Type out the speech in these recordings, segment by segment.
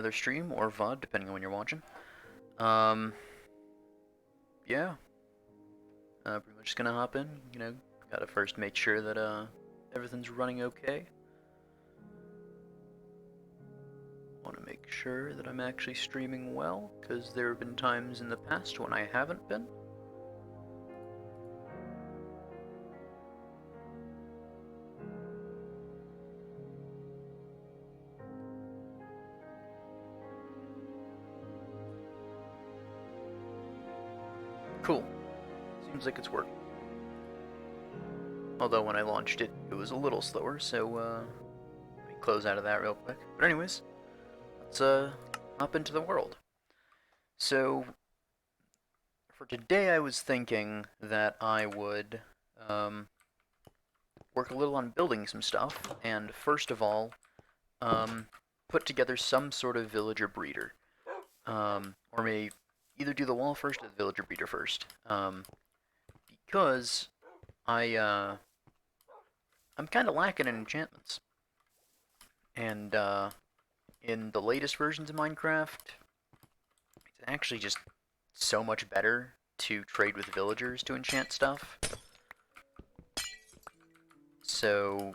another stream or VOD, depending on when you're watching. Um, yeah, pretty much just gonna hop in. Gotta first make sure that everything's running okay. Want to make sure that I'm actually streaming well, because there have been times in the past when I haven't been. Cool. Seems like it's working. Although when I launched it, it was a little slower, so let me close out of that real quick. But anyways, let's hop into the world. So for today, I was thinking that I would work a little on building some stuff, and first of all, put together some sort of villager breeder. Or may either do the wall first or the villager breeder first. Because I'm kind of lacking in enchantments. And in the latest versions of Minecraft, it's actually just so much better to trade with villagers to enchant stuff. So,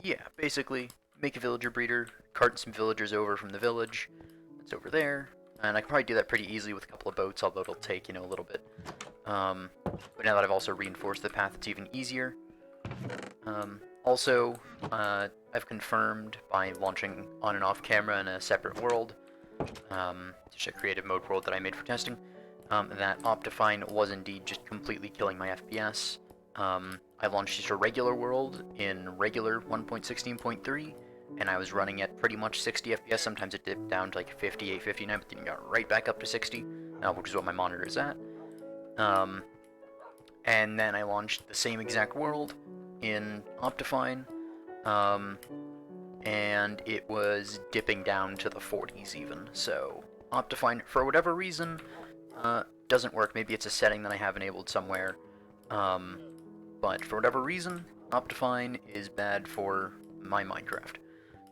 yeah, basically, make a villager breeder, cart some villagers over from the village that's over there, and I can probably do that pretty easily with a couple of boats, although it'll take, a little bit. But now that I've also reinforced the path, it's even easier. Also, I've confirmed by launching on and off camera in a separate world, just a creative mode world that I made for testing, that Optifine was indeed just completely killing my FPS. I launched just a regular world in regular 1.16.3, and I was running at pretty much 60 FPS. Sometimes it dipped down to like 58, 59, but then got right back up to 60, which is what my monitor is at. And then I launched the same exact world in Optifine, and it was dipping down to the 40s even. So Optifine, for whatever reason, doesn't work. Maybe it's a setting that I have enabled somewhere. But for whatever reason, Optifine is bad for my Minecraft.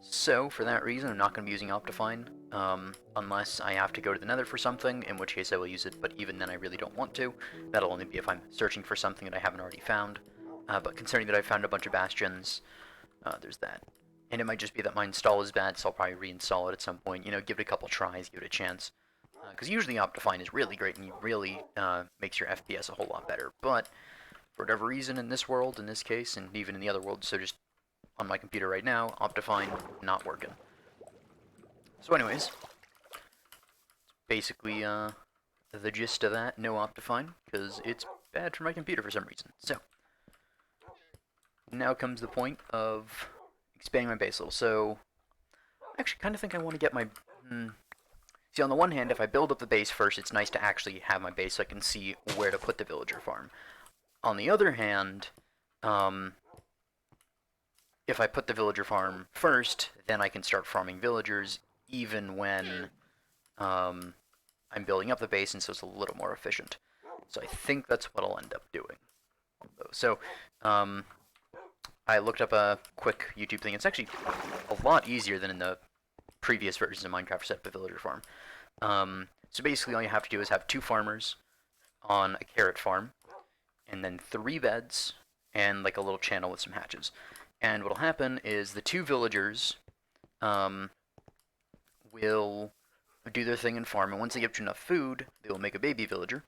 So, for that reason, I'm not going to be using Optifine, unless I have to go to the Nether for something, in which case I will use it, but even then I really don't want to. That'll only be if I'm searching for something that I haven't already found. But considering that I've found a bunch of bastions, there's that. And it might just be that my install is bad, so I'll probably reinstall it at some point. Give it a couple tries, give it a chance. Because usually Optifine is really great, and it really makes your FPS a whole lot better. But for whatever reason in this world, in this case, and even in the other world, so just on my computer right now, Optifine not working. So anyways, basically the gist of that, no Optifine, because it's bad for my computer for some reason. So, now comes the point of expanding my base a little. So, I actually kind of think I want to get my... See, on the one hand, if I build up the base first, it's nice to actually have my base so I can see where to put the villager farm. On the other hand, if I put the villager farm first, then I can start farming villagers even when I'm building up the base, and so it's a little more efficient. So I think that's what I'll end up doing. So I looked up a quick YouTube thing. It's actually a lot easier than in the previous versions of Minecraft for set up a villager farm. So basically all you have to do is have 2 farmers on a carrot farm, and then 3 beds, and like a little channel with some hatches. And what'll happen is the 2 villagers will do their thing and farm, and once they get enough food, they will make a baby villager.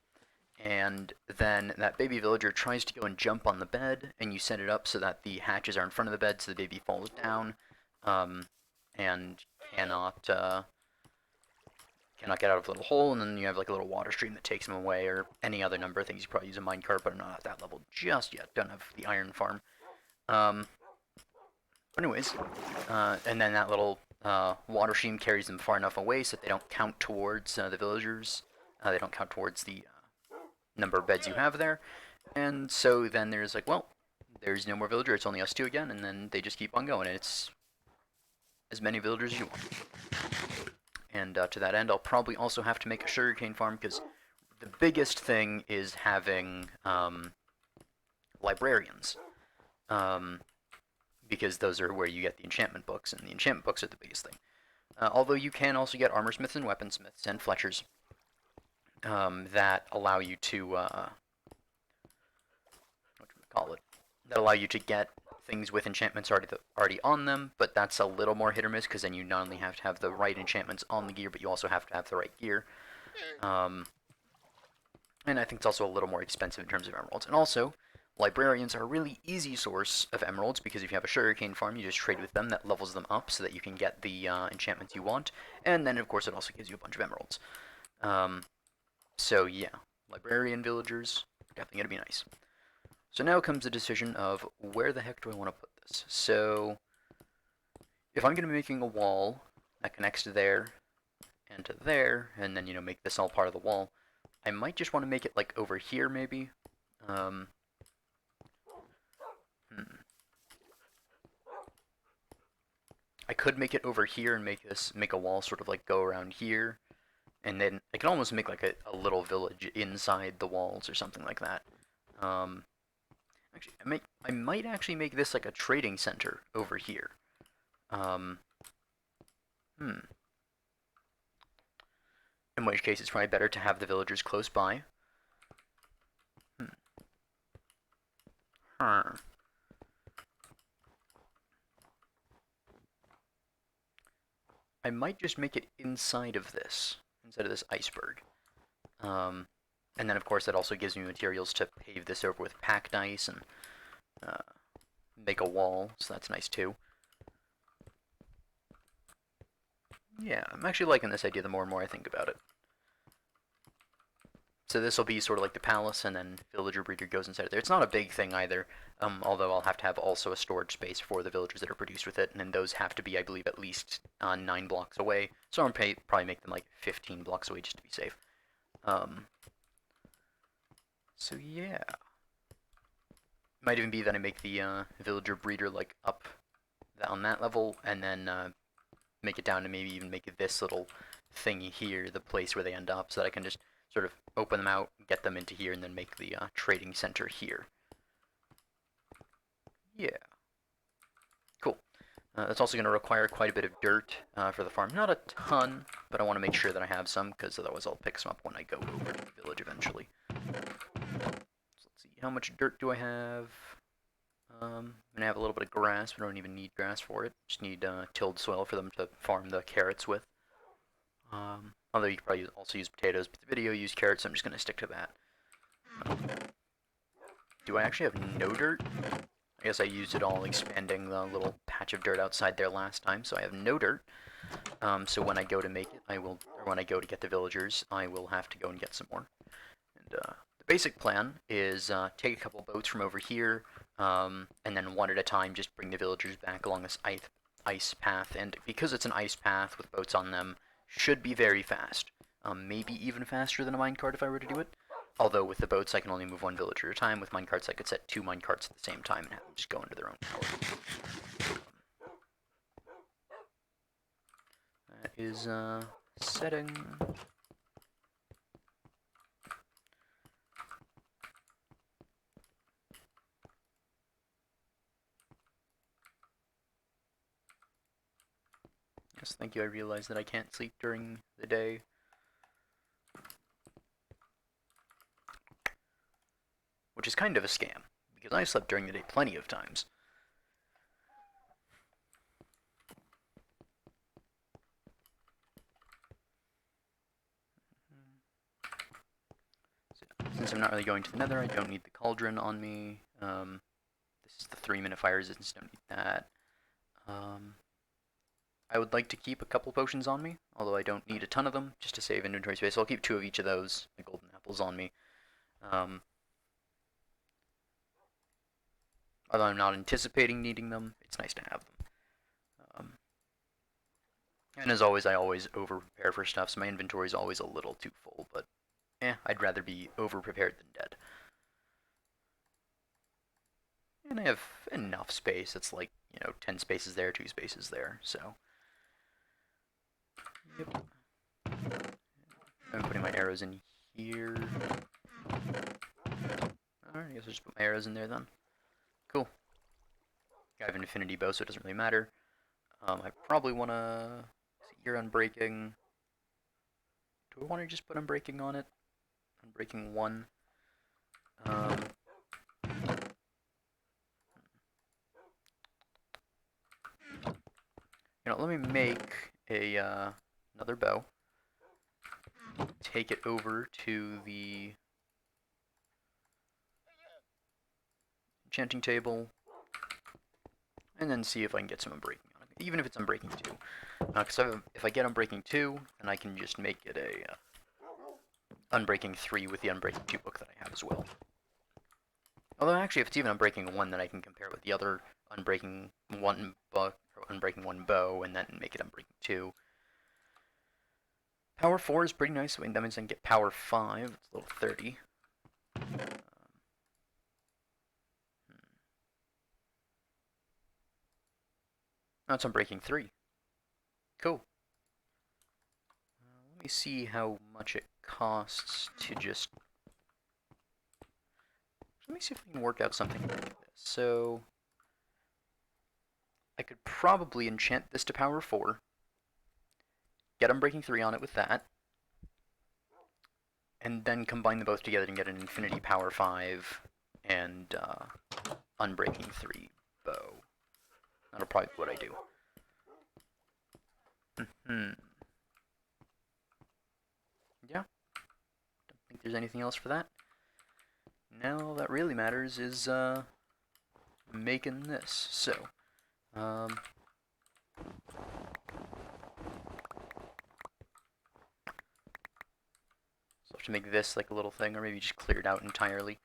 And then that baby villager tries to go and jump on the bed, and you set it up so that the hatches are in front of the bed, so the baby falls down, and cannot get out of the little hole, and then you have like a little water stream that takes him away, or any other number of things. You probably use a minecart, but I'm not at that level just yet. Don't have the iron farm. Anyways, and then that little water stream carries them far enough away so that they don't count towards the villagers. They don't count towards the number of beds you have there. And so then there's like, well, there's no more villager, it's only us 2 again, and then they just keep on going, and it's as many villagers as you want. And to that end, I'll probably also have to make a sugarcane farm, because the biggest thing is having librarians. Because those are where you get the enchantment books, and the enchantment books are the biggest thing. Although you can also get armorsmiths and weaponsmiths and fletchers that allow you to what do we call it? That allow you to get things with enchantments already on them, but that's a little more hit or miss because then you not only have to have the right enchantments on the gear, but you also have to have the right gear. And I think it's also a little more expensive in terms of emeralds. And also, librarians are a really easy source of emeralds because if you have a sugarcane farm, you just trade with them. That levels them up so that you can get the enchantments you want. And then, of course, it also gives you a bunch of emeralds. So yeah, librarian villagers, definitely going to be nice. So now comes the decision of where the heck do I want to put this? So if I'm going to be making a wall that connects to there and to there, and then, make this all part of the wall, I might just want to make it like over here maybe. Um, I could make it over here and make a wall sort of like go around here, and then I can almost make like a little village inside the walls or something like that. Actually, I might actually make this like a trading center over here. Um, hmm. In which case, it's probably better to have the villagers close by. Huh. I might just make it inside of this iceberg. And then, of course, that also gives me materials to pave this over with packed ice and uh, make a wall, so that's nice too. Yeah, I'm actually liking this idea the more and more I think about it. So this will be sort of like the palace, and then villager breeder goes inside of there. It's not a big thing either, although I'll have to have also a storage space for the villagers that are produced with it, and then those have to be, I believe, at least 9 blocks away. So I'm probably make them like 15 blocks away just to be safe. So yeah. Might even be that I make the villager breeder like up on that level, and then make it down to maybe even make this little thingy here the place where they end up, so that I can just sort of open them out, get them into here, and then make the trading center here. Yeah. Cool. That's also going to require quite a bit of dirt for the farm. Not a ton, but I want to make sure that I have some, because otherwise I'll pick some up when I go over to the village eventually. So let's see, how much dirt do I have? I'm going to have a little bit of grass, but I don't even need grass for it. Just need tilled soil for them to farm the carrots with. Although you could probably also use potatoes, but the video used carrots, so I'm just going to stick to that. Do I actually have no dirt? I guess I used it all expanding the little patch of dirt outside there last time, so I have no dirt. So when I go to make it, or when I go to get the villagers, I will have to go and get some more. And the basic plan is take a couple boats from over here, and then one at a time just bring the villagers back along this ice path. And because it's an ice path with boats on them, should be very fast. Maybe even faster than a minecart if I were to do it. Although with the boats I can only move one villager at a time. With minecarts I could set 2 minecarts at the same time and have them just go into their own tower. That is setting. Yes, thank you. I realize that I can't sleep during the day. Which is kind of a scam, because I slept during the day plenty of times. Since I'm not really going to the nether, I don't need the cauldron on me. This is the 3-minute fire resistance, don't need that. I would like to keep a couple potions on me, although I don't need a ton of them, just to save inventory space. So I'll keep 2 of each of those, the golden apples, on me. Although I'm not anticipating needing them, it's nice to have them. And as always, I always over-prepare for stuff, so my inventory is always a little too full, but I'd rather be over-prepared than dead. And I have enough space. It's like, 10 spaces there, 2 spaces there, so. Yep. I'm putting my arrows in here. Alright, I guess I'll just put my arrows in there then. Cool. I have an infinity bow, so it doesn't really matter. I probably want to You're unbreaking. Do I want to just put unbreaking on it? Unbreaking 1. Um, let me make a another bow. Take it over to the enchanting table, and then see if I can get some unbreaking on it, even if it's unbreaking 2. Because if I get unbreaking 2, then I can just make it a unbreaking 3 with the unbreaking 2 book that I have as well. Although actually, if it's even unbreaking 1, then I can compare with the other unbreaking 1 book, or unbreaking 1 bow, and then make it unbreaking 2. Power 4 is pretty nice, that means I can get power 5, it's level 30. Oh, it's unbreaking 3. Cool. Let me see how much it costs to just... Let me see if we can work out something like this. So, I could probably enchant this to power 4, get Unbreaking 3 on it with that, and then combine them both together and get an Infinity Power 5 and Unbreaking 3 bow. That'll probably be what I do. Yeah. Don't think there's anything else for that. Now all that really matters is making this. So, so I'll have to make this like a little thing, or maybe just clear it out entirely.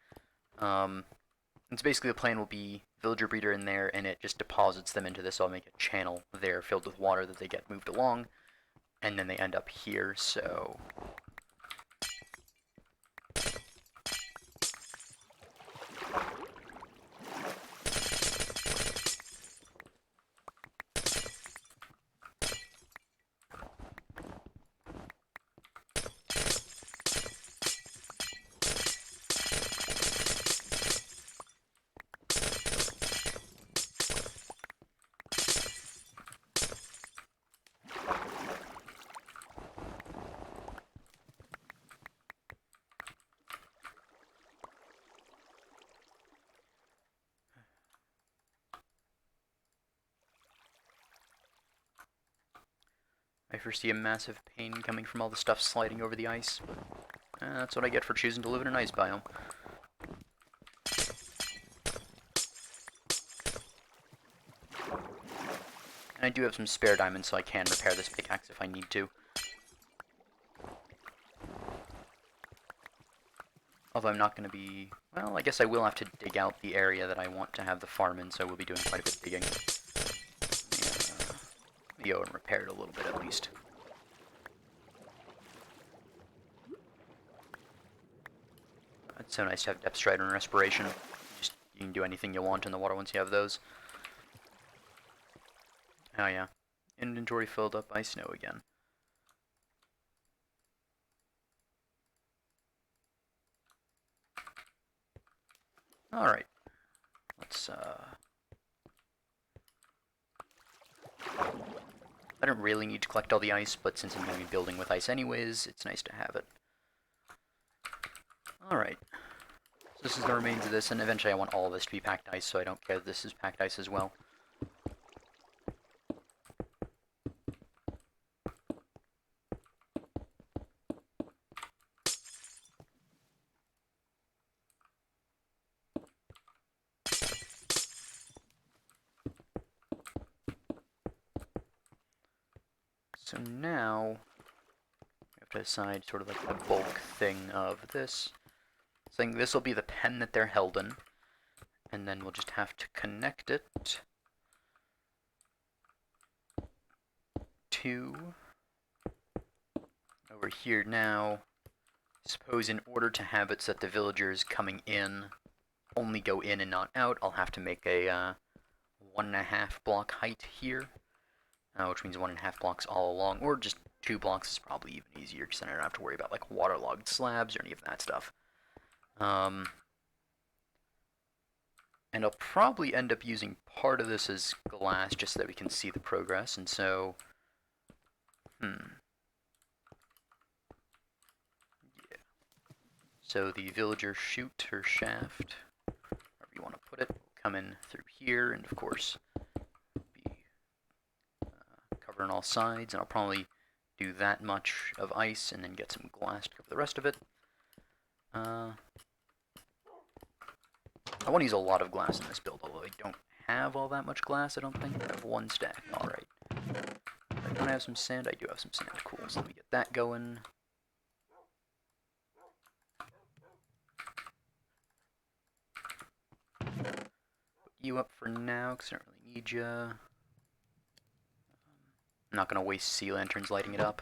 It's basically the plan will be villager breeder in there, and it just deposits them into this. So I'll make a channel there filled with water that they get moved along, and then they end up here. So I foresee a massive pain coming from all the stuff sliding over the ice. That's what I get for choosing to live in an ice biome. And I do have some spare diamonds, so I can repair this pickaxe if I need to. Although I'm not going to be... Well, I guess I will have to dig out the area that I want to have the farm in, so we'll be doing quite a bit of digging. Go and repair it a little bit at least. It's so nice to have Depth Strider and Respiration. You can do anything you want in the water once you have those. Oh yeah. Inventory filled up by snow again. Alright. Let's I don't really need to collect all the ice, but since I'm going to be building with ice anyways, it's nice to have it. Alright. So this is the remains of this, and eventually I want all of this to be packed ice, so I don't care that this is packed ice as well. So now, we have to decide sort of like the bulk thing of this. So this will be the pen that they're held in, and then we'll just have to connect it to over here now. I suppose in order to have it so that the villagers coming in only go in and not out, I'll have to make a 1.5 block height here. Which means 1.5 blocks all along, or just 2 blocks is probably even easier, because then I don't have to worry about like waterlogged slabs or any of that stuff. And I'll probably end up using part of this as glass just so that we can see the progress, and so Hmm. Yeah. So the villager chute or shaft, wherever you want to put it, will come in through here, and of course be covered on all sides. And I'll probably do that much of ice, and then get some glass to cover the rest of it. I want to use a lot of glass in this build, although I don't have all that much glass, I don't think. I have one stack. Alright. I don't have some sand. I do have some sand. Cool. So let me get that going. Put you up for now, because I don't really need you. I'm not going to waste sea lanterns lighting it up.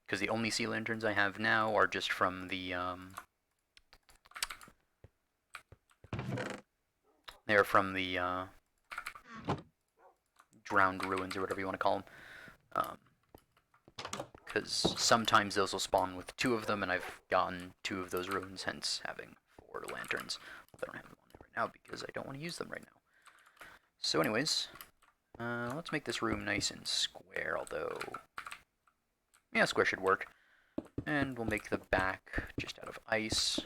Because the only sea lanterns I have now are just from the, they're from the, drowned ruins, or whatever you want to call them. Because sometimes those will spawn with 2 of them, and I've gotten 2 of those ruins, hence having 4 lanterns. But I don't have them on there right now because I don't want to use them right now. So anyways, let's make this room nice and square, although... yeah, square should work. And we'll make the back just out of ice.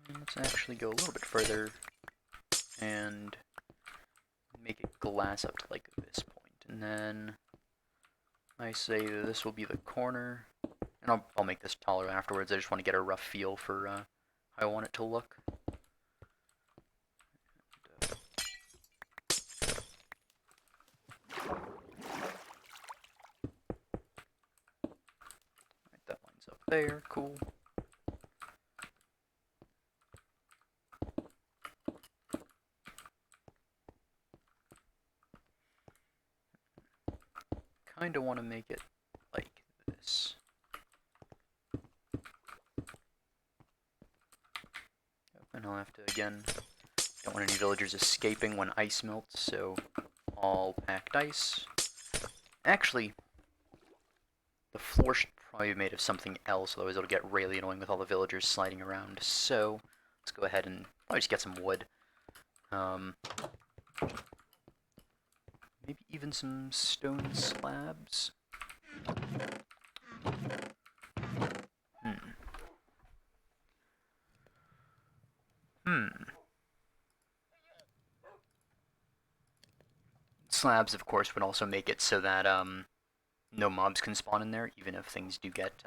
And let's actually go a little bit further and make it glass up to like this point. And then I say this will be the corner. And I'll make this taller afterwards. I just want to get a rough feel for how I want it to look. Right, that line's up there. Cool. Kind of want to make it like this. And I'll have to, again, don't want any villagers escaping when ice melts, so all packed ice. Actually, the floor should probably be made of something else, otherwise it'll get really annoying with all the villagers sliding around. So, let's go ahead and probably just get some wood. Maybe even some stone slabs. Slabs, of course, would also make it so that no mobs can spawn in there, even if things do get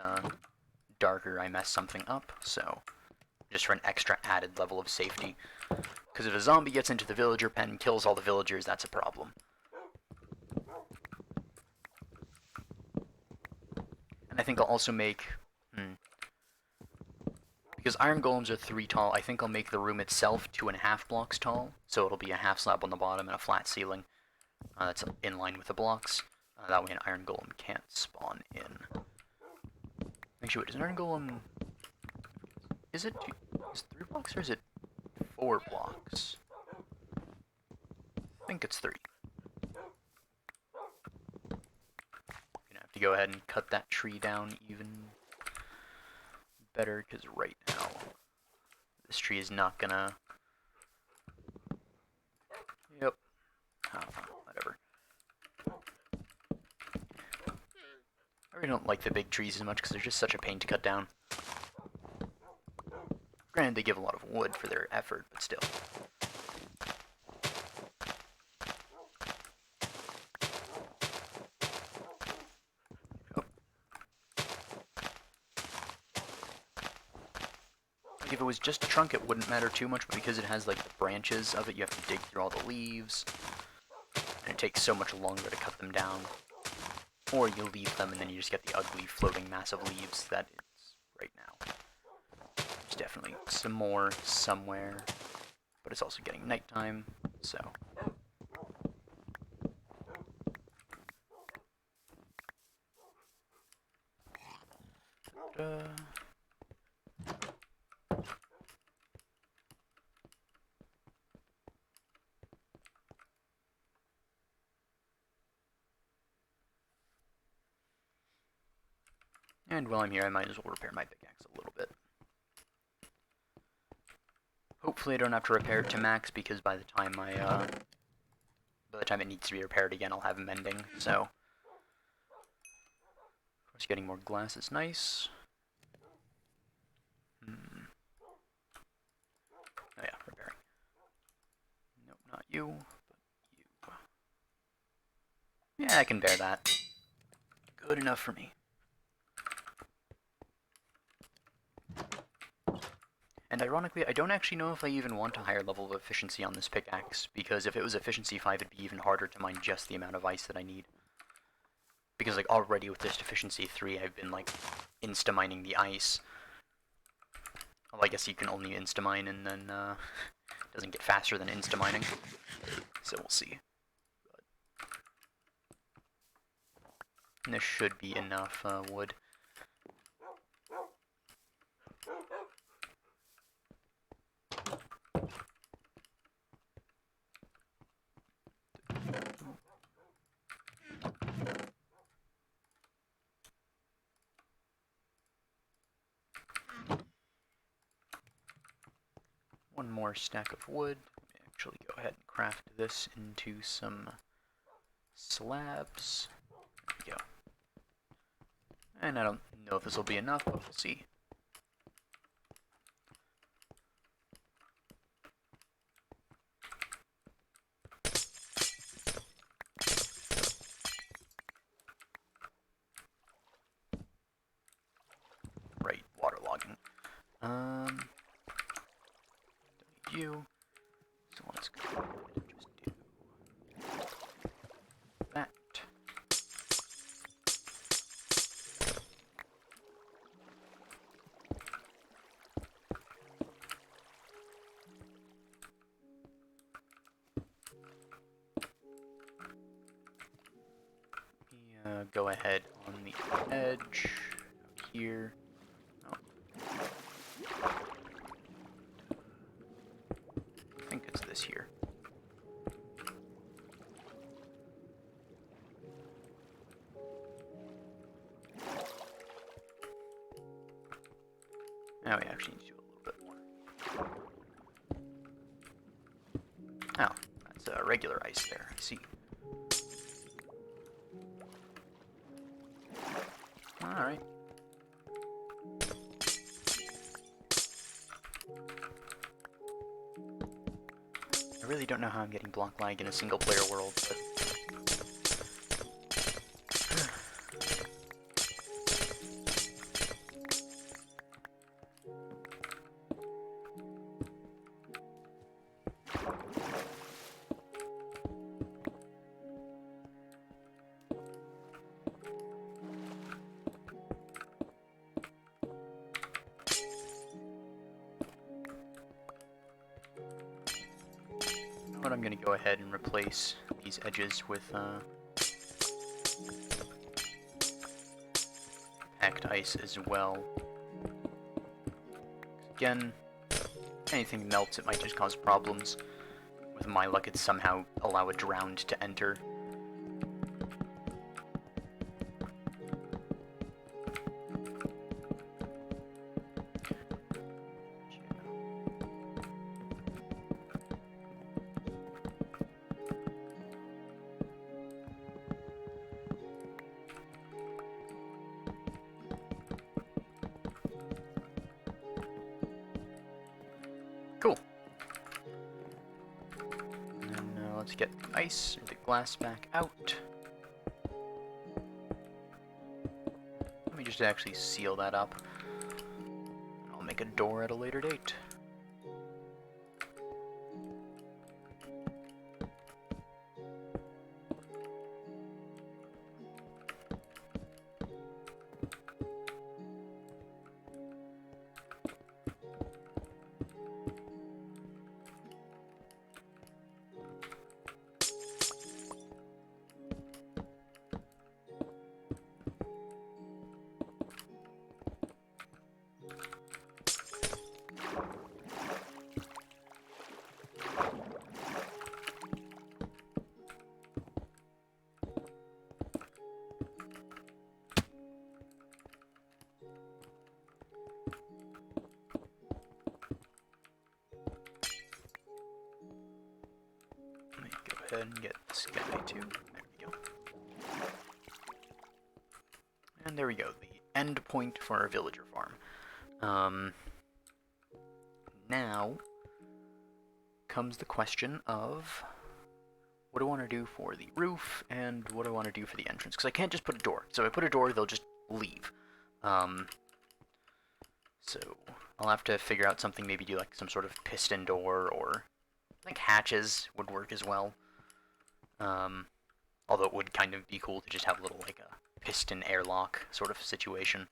darker. I mess something up, so just for an extra added level of safety. Because if a zombie gets into the villager pen and kills all the villagers, that's a problem. And I think I'll also make... because iron golems are 3 tall, I think I'll make the room itself 2.5 blocks tall. So it'll be a half slab on the bottom and a flat ceiling. That's in line with the blocks. That way an iron golem can't spawn in. Actually, wait, is an iron golem... is it 3 blocks or is it 4 blocks? I think it's 3. Gonna have to go ahead and cut that tree down even better, because right now this tree is not gonna... yep. Oh, whatever. I really don't like the big trees as much because they're just such a pain to cut down. Granted, they give a lot of wood for their effort, but still. If it was just a trunk, it wouldn't matter too much, but because it has like the branches of it, you have to dig through all the leaves, and it takes so much longer to cut them down. Or you leave them and then you just get the ugly floating mass of leaves that it's right now. There's definitely some more somewhere, but it's also getting nighttime, so... And while I'm here, I might as well repair my pickaxe a little bit. Hopefully I don't have to repair it to max, because by the time it needs to be repaired again, I'll have mending, so. Of course, getting more glass is nice. Oh yeah, repairing. Nope, not you, but you. Yeah, I can bear that. Good enough for me. And ironically, I don't actually know if I even want a higher level of efficiency on this pickaxe, because if it was efficiency 5, it'd be even harder to mine just the amount of ice that I need. Because, like, already with this efficiency 3, I've been, like, insta-mining the ice. Well, I guess you can only insta-mine, and then, it doesn't get faster than insta-mining. So we'll see. And this should be enough, wood. One more stack of wood. Let me actually go ahead and craft this into some slabs. There we go. And I don't know if this will be enough, but we'll see. Right, waterlogging. Don't need you. So let's go ahead and just do that. Go ahead on the edge out here. Oh. I think it's this here. Now we actually need to do a little bit more. Oh, that's regular ice there, I see. Alright. I really don't know how I'm getting block lag in a single player world, but I'm going to go ahead and replace these edges with packed ice as well. Again, anything melts, it might just cause problems. With my luck, it's somehow allow a drowned to enter. Cool. And then let's get the ice, or the glass back out. Let me just actually seal that up. I'll make a door at a later date. ahead and get this guy too. There we go. And there we go, the end point for our villager farm. Now comes the question of what do I want to do for the roof and what do I want to do for the entrance, because I can't just put a door. So if I put a door, they'll just leave. So I'll have to figure out something, maybe do like some sort of piston door, or like hatches would work as well. Although it would kind of be cool to just have a little like a piston airlock sort of situation.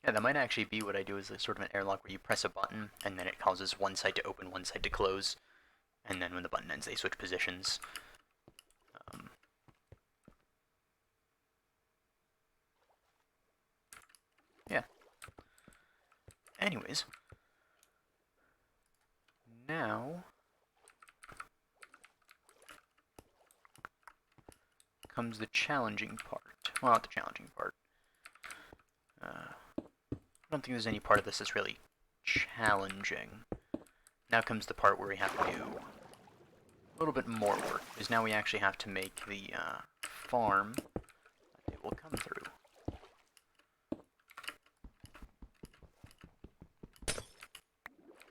Yeah, that might actually be what I do, is a sort of an airlock where you press a button and then it causes one side to open, one side to close, and then when the button ends, they switch positions. Yeah. Anyways. Now comes the challenging part. Well, not the challenging part. I don't think there's any part of this that's really challenging. Now comes the part where we have to do a little bit more work, because now we actually have to make the farm that it will come through.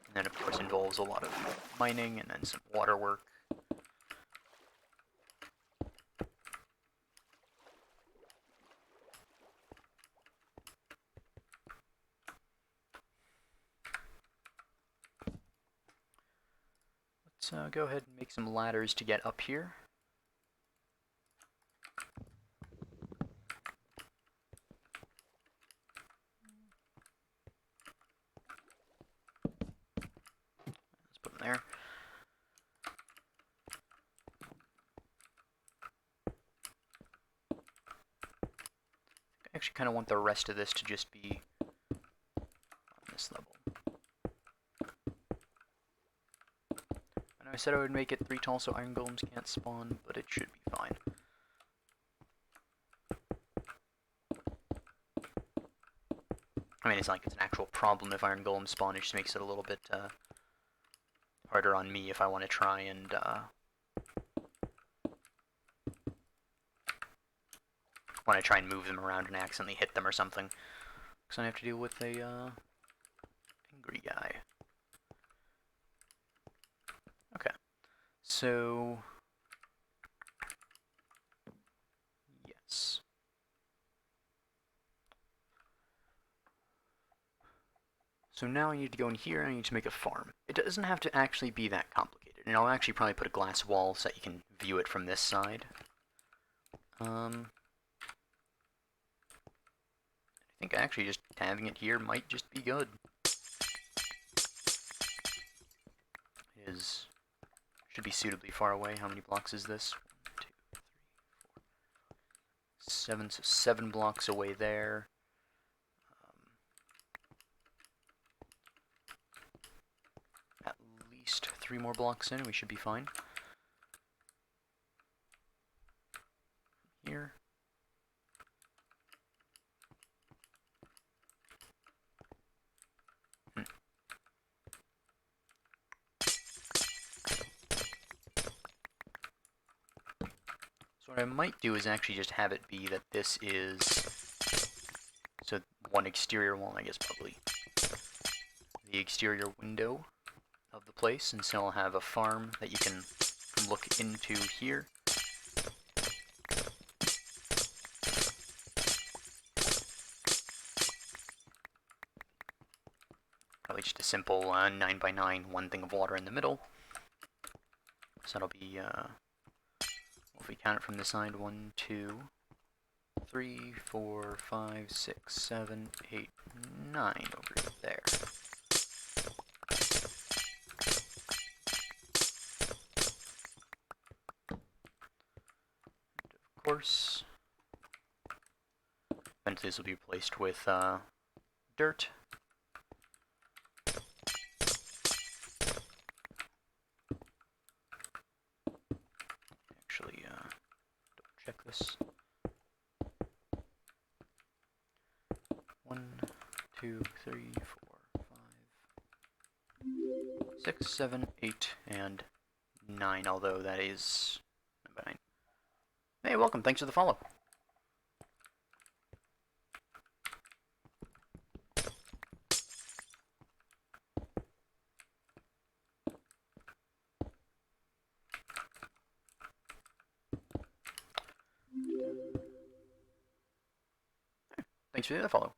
And then, of course, involves a lot of mining and then some water work. Let's go ahead and make some ladders to get up here. Let's put them there. I actually kind of want the rest of this to just be on this level. I said I would make it 3 tall so iron golems can't spawn, but it should be fine. I mean, it's not like it's an actual problem if iron golems spawn, it just makes it a little bit harder on me if I want to try and move them around and accidentally hit them or something. Because I have to deal with a angry guy. Okay. So, yes. So now I need to go in here and I need to make a farm. It doesn't have to actually be that complicated. And I'll actually probably put a glass wall so that you can view it from this side. I think actually just having it here might just be good. Should be suitably far away. How many blocks is this? 1, 2, 3, 4, 7, so 7 blocks away there. At least 3 more blocks in, we should be fine. Here. So what I might do is actually just have it be that this is, so one exterior wall, I guess probably the exterior window of the place, and so I'll have a farm that you can look into here. Probably just a simple 9x9, one thing of water in the middle. So that'll be, if we count it from the side, 1, 2, 3, 4, 5, 6, 7, 8, 9 over there. And of course, eventually this will be replaced with dirt. Actually, double check this. 2, 3, 4, 5, 6, 7, 8, and 9, although that is number 9. Hey, welcome, thanks for the follow. Thanks for the follow.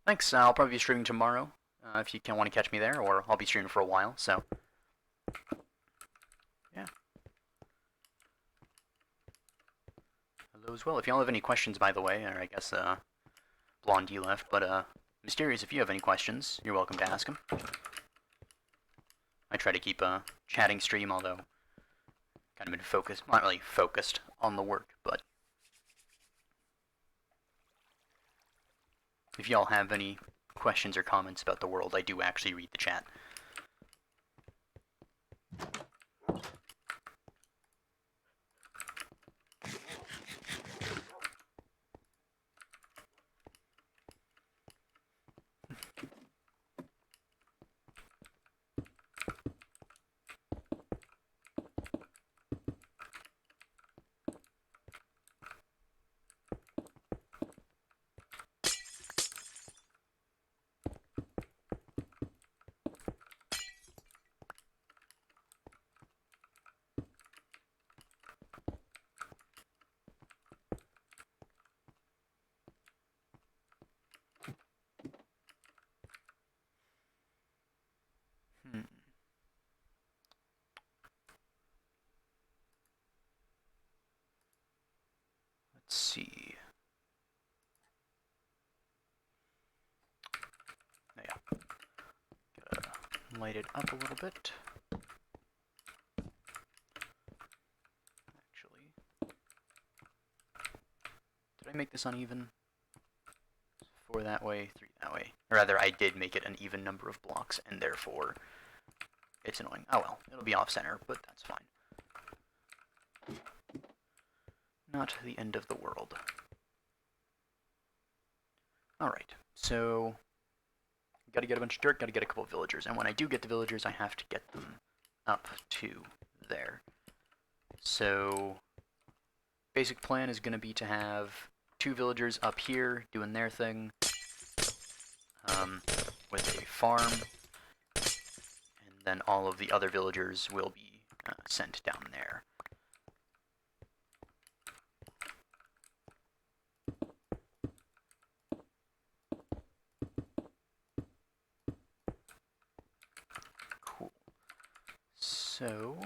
Thanks, I'll probably be streaming tomorrow, if you can want to catch me there, or I'll be streaming for a while, so... yeah. Hello as well. If y'all have any questions, by the way, or I guess, Blondie left, but, Mysterious, if you have any questions, you're welcome to ask them. I try to keep a chatting stream, although kind of been focused, not really focused on the work, but if y'all have any questions or comments about the world, I do actually read the chat. Let's see. Yeah. Gotta light it up a little bit. Actually, did I make this uneven? 4 that way, 3 that way. Or rather, I did make it an even number of blocks, and therefore, it's annoying. Oh well, it'll be off-center, but that's fine. Not the end of the world. Alright, so... gotta get a bunch of dirt, gotta get a couple of villagers, and when I do get the villagers, I have to get them up to there. So... basic plan is gonna be to have 2 villagers up here doing their thing, with a farm, and then all of the other villagers will be sent down there. Cool. So...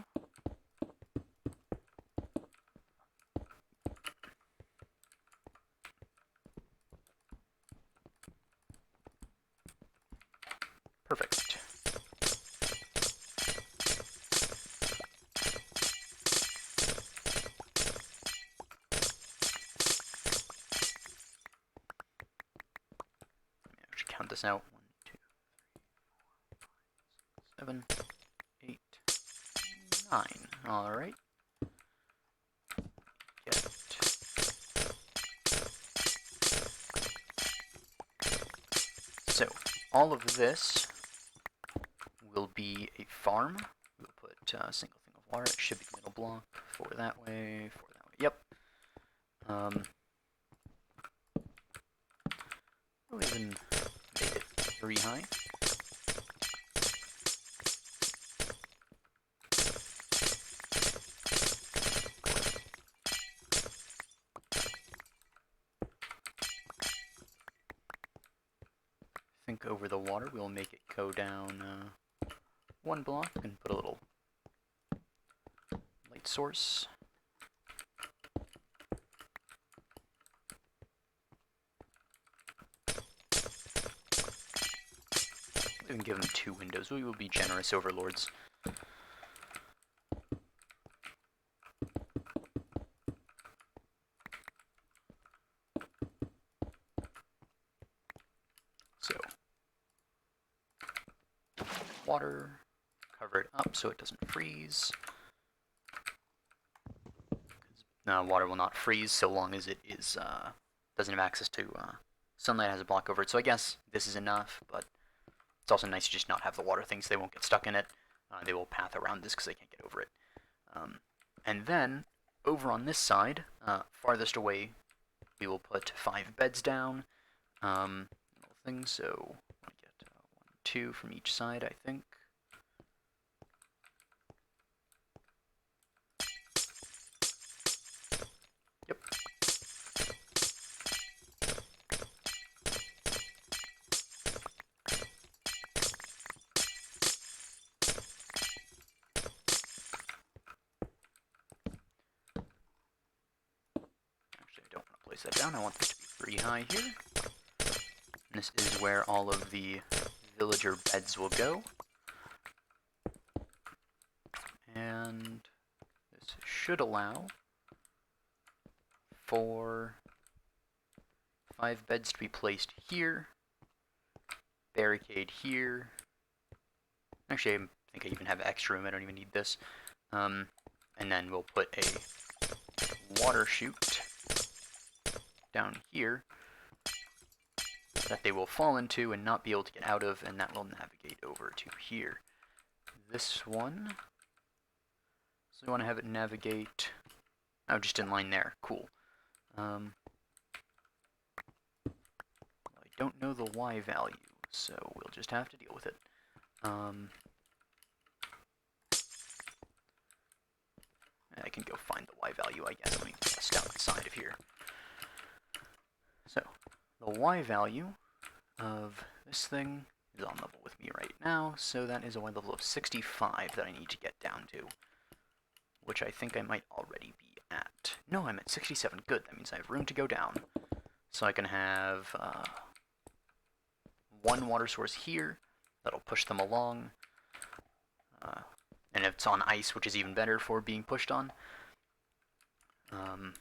perfect. I should count this out. 1, 2, 3, 4, 5, 6, 7, 8, 9. Alright. Get... so, all of this will be a farm. We'll put a single thing of water. It should be the middle block. 4 that way, 4 that way. Yep. We'll even make it 3 high. I think over the water we'll make it go down 1 block and put a little light source. We can give them 2 windows. We will be generous overlords. So, water, cover it up so it doesn't freeze. Water will not freeze so long as it is doesn't have access to sunlight has a block over it, so I guess this is enough, but it's also nice to just not have the water things. They won't get stuck in it. They will path around this because they can't get over it. And then, over on this side, farthest away, we will put 5 beds down. Little things, so I get 1, 2 from each side, I think. Yep. Actually, I don't want to place that down. I want this to be pretty high here. And this is where all of the villager beds will go. And this should allow for 5 beds to be placed here, barricade here. Actually, I think I even have extra room. I don't even need this. And then we'll put a water chute down here that they will fall into and not be able to get out of, and that will navigate over to here. This one, so we want to have it navigate, oh, just in line there. Cool. I don't know the Y value, so we'll just have to deal with it. I can go find the Y value, I guess. Let me test out the side of here. So, the Y value of this thing is on level with me right now, so that is a Y level of 65 that I need to get down to, which I think I might already be at. No, I'm at 67. Good, that means I have room to go down. So I can have 1 water source here that'll push them along. And it's on ice, which is even better for being pushed on. Of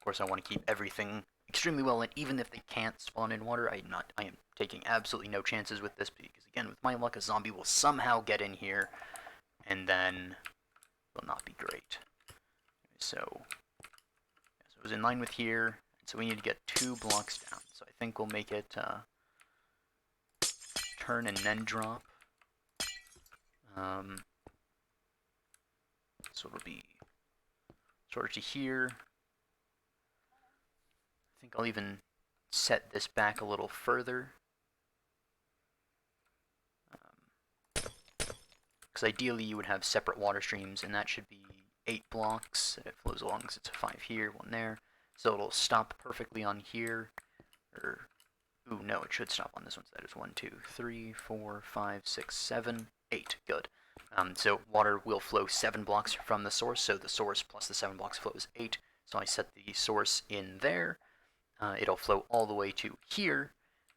course, I want to keep everything extremely well, and even if they can't spawn in water, I am taking absolutely no chances with this, because again, with my luck, a zombie will somehow get in here, and then will not be great. So it was in line with here, so we need to get 2 blocks down. So I think we'll make it turn and then drop. So it'll be sort of to here. I think I'll even set this back a little further. Because ideally you would have separate water streams, and that should be 8 blocks. It flows along because it's a 5 here, 1 there. So it'll stop perfectly on here. Or, ooh, no, it should stop on this one. So that is 1, 2, 3, 4, 5, 6, 7, 8. Good. So water will flow 7 blocks from the source, so the source plus the 7 blocks flows 8. So I set the source in there. It'll flow all the way to here,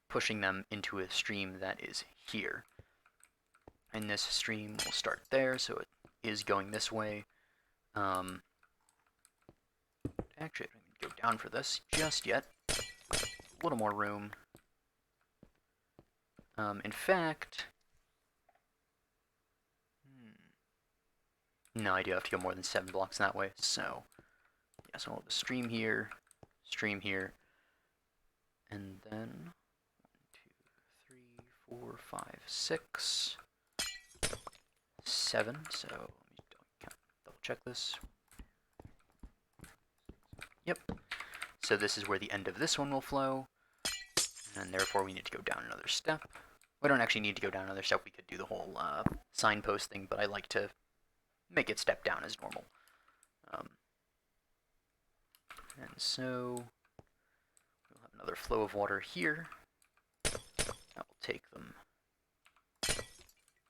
pushing them into a stream that is here. And this stream will start there, so it is going this way. Actually, I don't go down for this just yet. A little more room. In fact, no, I do have to go more than 7 blocks that way, so yeah, so we'll have a stream here, and then 1, 2, 3, 4, 5, 6, 7, so let me double check this. Yep, so this is where the end of this one will flow, and therefore we need to go down another step. We don't actually need to go down another step, we could do the whole signpost thing, but I like to make it step down as normal. And so we'll have another flow of water here. That will take them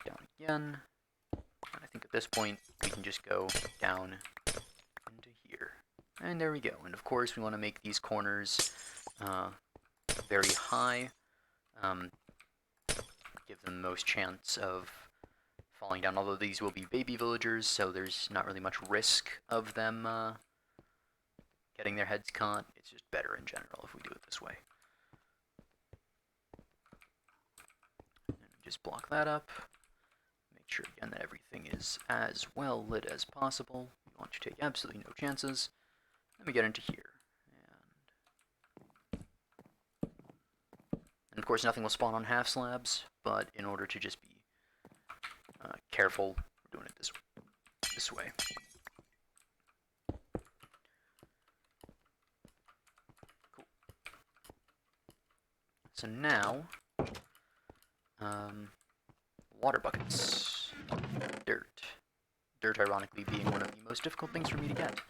down again. And I think at this point we can just go down into here. And there we go. And of course we want to make these corners very high. Give them the most chance of falling down, although these will be baby villagers, so there's not really much risk of them getting their heads caught. It's just better in general if we do it this way. And just block that up. Make sure again that everything is as well lit as possible. We want to take absolutely no chances. Then we get into here. And Of course, nothing will spawn on half slabs, but in order to just be careful, we're doing it this way. Cool. So now, water buckets, dirt. Dirt, ironically, being one of the most difficult things for me to get.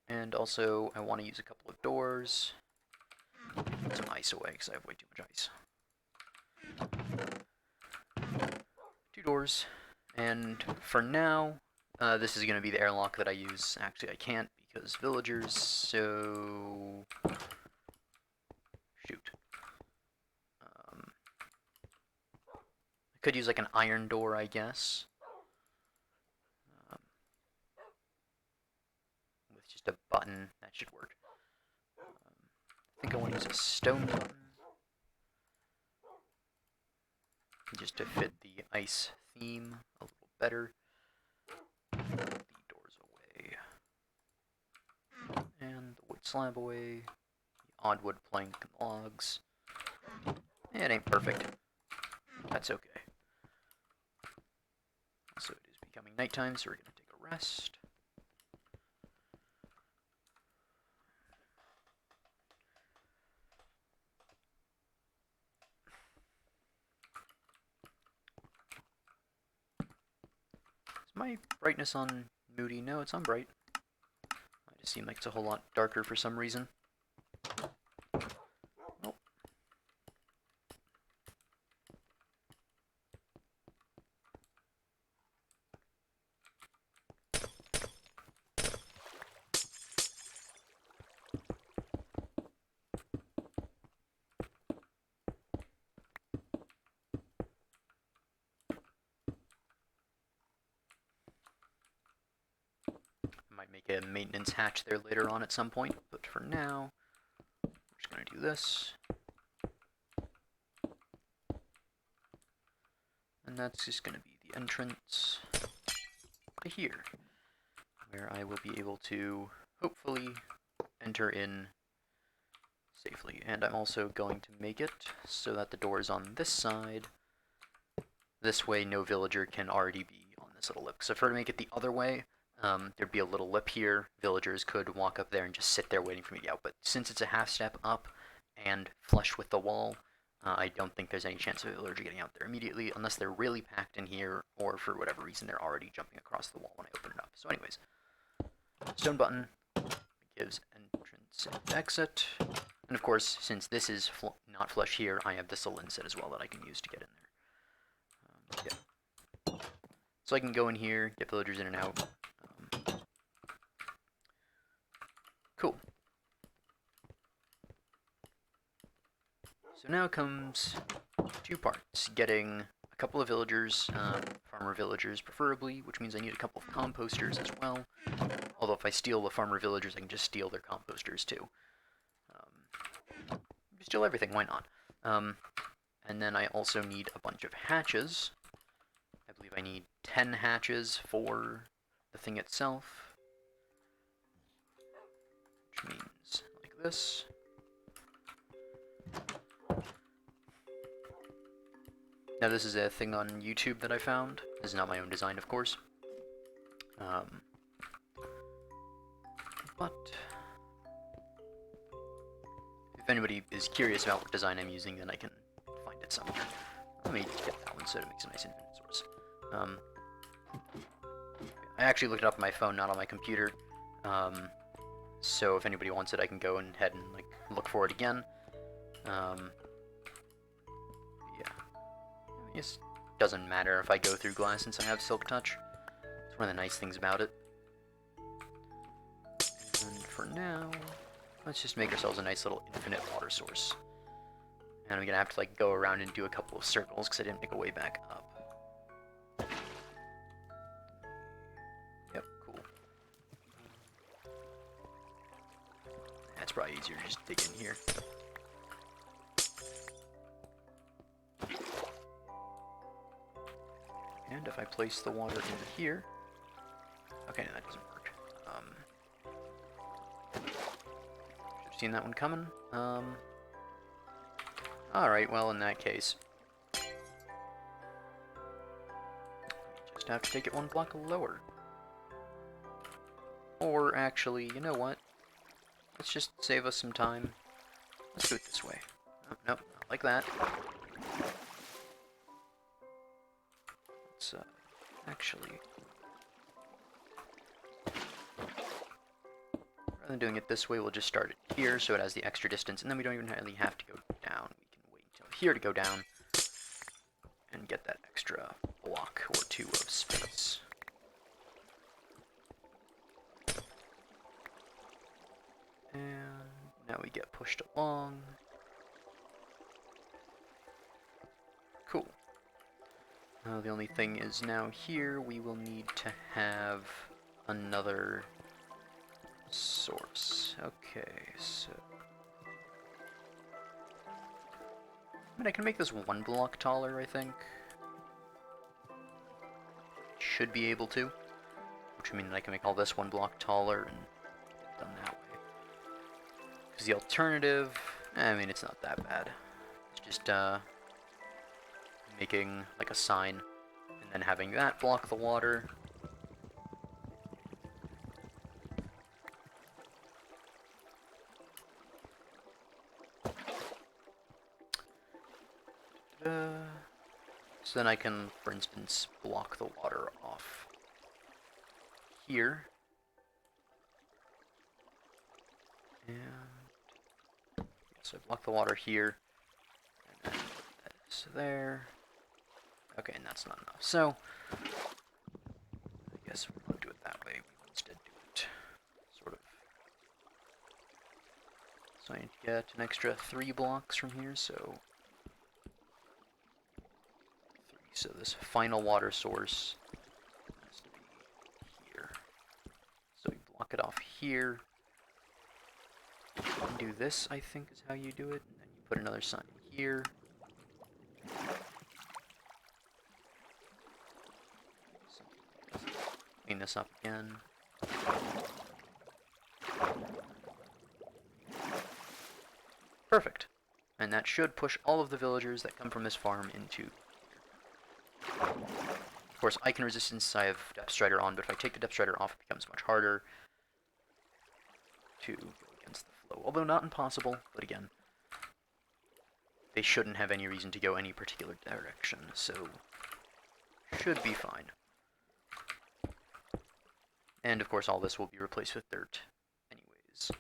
And also, I want to use a couple of doors. Put some ice away, because I have way too much ice. 2 doors. And for now, this is going to be the airlock that I use. Actually, I can't, because villagers, so... Shoot. I could use like an iron door, I guess. With just a button, that should work. I think I want to use a stone button. Just to fit the ice theme a little better. Put the doors away. And the wood slab away. The odd wood plank and logs. It ain't perfect. That's okay. So it is becoming nighttime, so we're going to take a rest. Is my brightness on moody? No, it's on bright. I just seem like it's a whole lot darker for some reason. Nope. Might make a maintenance hatch there later on at some point, but for now, we're just going to do this. And that's just going to be the entrance to here, where I will be able to hopefully enter in safely. And I'm also going to make it so that the door is on this side. This way no villager can already be on this little lip. So if I were to make it the other way, there'd be a little lip here. Villagers could walk up there and just sit there waiting for me to get out. But since it's a half step up and flush with the wall, I don't think there's any chance of a villager getting out there immediately, unless they're really packed in here, or for whatever reason they're already jumping across the wall when I open it up. So anyways, stone button gives entrance and exit. And of course, since this is not flush here, I have this little inset as well that I can use to get in there. Yeah. So I can go in here, get villagers in and out. Cool. So now comes 2 parts. Getting a couple of villagers, farmer villagers preferably, which means I need a couple of composters as well. Although if I steal the farmer villagers, I can just steal their composters too. Steal everything, why not? And then I also need a bunch of hatches. I believe I need 10 hatches for the thing itself. Which means like this. Now this is a thing on YouTube that I found. This is not my own design, of course. But if anybody is curious about what design I'm using, then I can find it somewhere. Let me get that one so it makes a nice infinite source. I actually looked it up on my phone, not on my computer. So if anybody wants it, I can go ahead and like look for it again. Yeah. I guess it doesn't matter if I go through glass since I have Silk Touch. It's one of the nice things about it. And for now, let's just make ourselves a nice little infinite water source. And I'm gonna have to like go around and do a couple of circles because I didn't make a way back up. Yep, cool. That's probably easier to just dig in here. And if I place the water into here... Okay, no, that doesn't work. Seen that one coming? Alright, well, in that case, just have to take it one block lower. Or, actually, you know what? Let's just save us some time. Let's do it this way. Oh, nope, not like that. Let's, actually... Rather than doing it this way, we'll just start it here, so it has the extra distance, and then we don't even really have to go down. We can wait until here to go down, and get that extra block or two of space. And now we get pushed along. Cool. The only thing is now here we will need to have another source. Okay, so... I mean, I can make this one block taller, I think. Should be able to. Which means I can make all this one block taller and done that way. Because the alternative, I mean, it's not that bad. It's just, making, like, a sign, and then having that block the water. So then I can, for instance, block the water off here. And so block the water here. And then that is there. Okay, and that's not enough. So I guess we won't do it that way. We will instead do it sort of. So I need to get an extra 3 blocks from here, so... So this final water source has to be here. So you block it off here. And do this, I think, is how you do it. And then you put another sign here. Clean this up again. Perfect. And that should push all of the villagers that come from this farm into... Of course, I can resistance, I have Depth Strider on, but if I take the Depth Strider off, it becomes much harder to go against the flow. Although not impossible, but again, they shouldn't have any reason to go any particular direction, so should be fine. And of course, all this will be replaced with dirt anyways.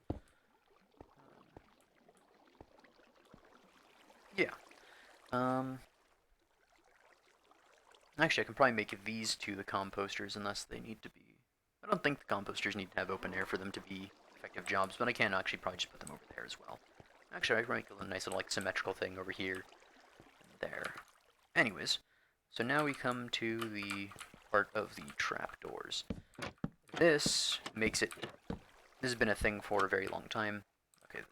Actually, I can probably make these two the composters unless they need to be... I don't think the composters need to have open air for them to be effective jobs, but I can actually probably just put them over there as well. Actually, I can make a nice little, like, symmetrical thing over here and there. Anyways, so now we come to the part of the trapdoors. This makes it... This has been a thing for a very long time. Okay,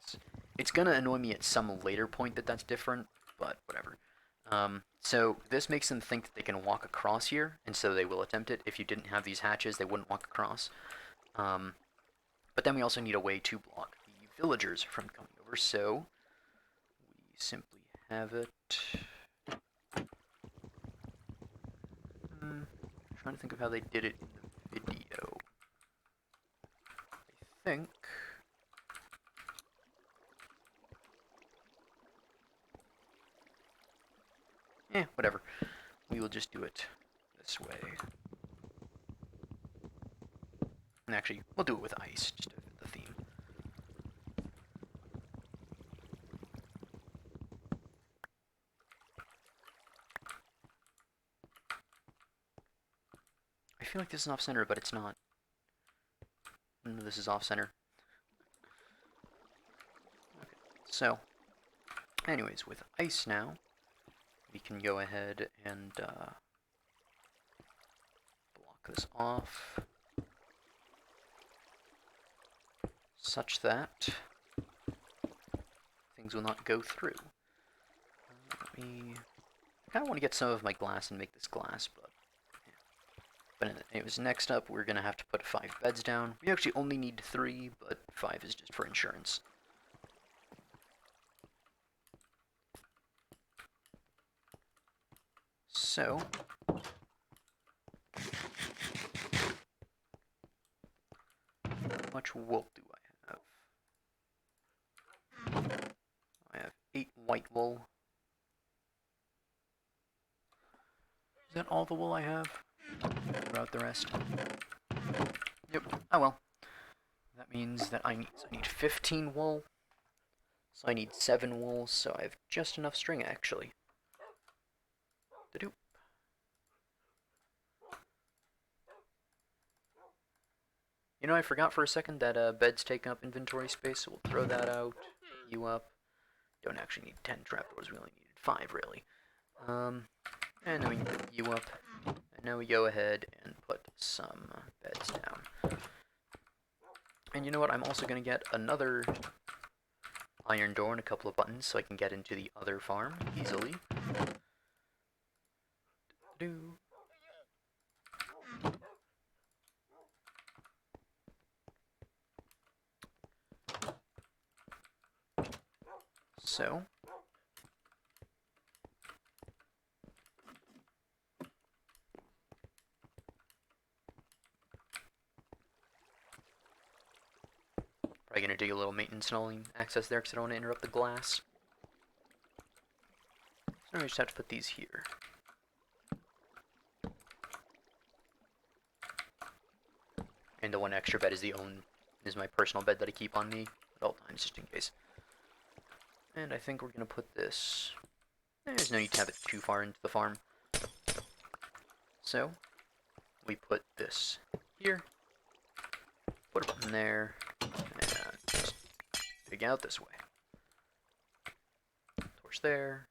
it's gonna annoy me at some later point that that's different, but whatever. So this makes them think that they can walk across here, and so they will attempt it. If you didn't have these hatches, they wouldn't walk across. But then we also need a way to block the villagers from coming over, so we simply have it... trying to think of how they did it in the video. I think... whatever. We will just do it this way. And actually, we'll do it with ice, just to fit the theme. I feel like this is off-center, but it's not. No, this is off-center. Okay, so, anyways, with ice now, we can go ahead and block this off such that things will not go through. I kind of want to get some of my glass and make this glass, but yeah. But anyways, next up we're going to have to put 5 beds down. We actually only need 3, but 5 is just for insurance. So, how much wool do I have? I have 8 white wool. Is that all the wool I have? Throughout the rest? Yep. Oh well. That means that I need 15 wool. So I need 7 wool, so I have just enough string actually. Da-doop. You know, I forgot for a second that beds take up inventory space, so we'll throw that out. You up. Don't actually need 10 trapdoors, we only needed 5 really. And then we can put you up. And now we go ahead and put some beds down. And you know what, I'm also going to get another iron door and a couple of buttons so I can get into the other farm easily. So, probably going to do a little maintenance installing access there because I don't want to interrupt the glass. So I just have to put these here. And the one extra bed is my personal bed that I keep on me at all times, just in case. And I think we're going to put this... There's no need to have it too far into the farm. So, we put this here, put it in there, and just dig out this way. Torch there,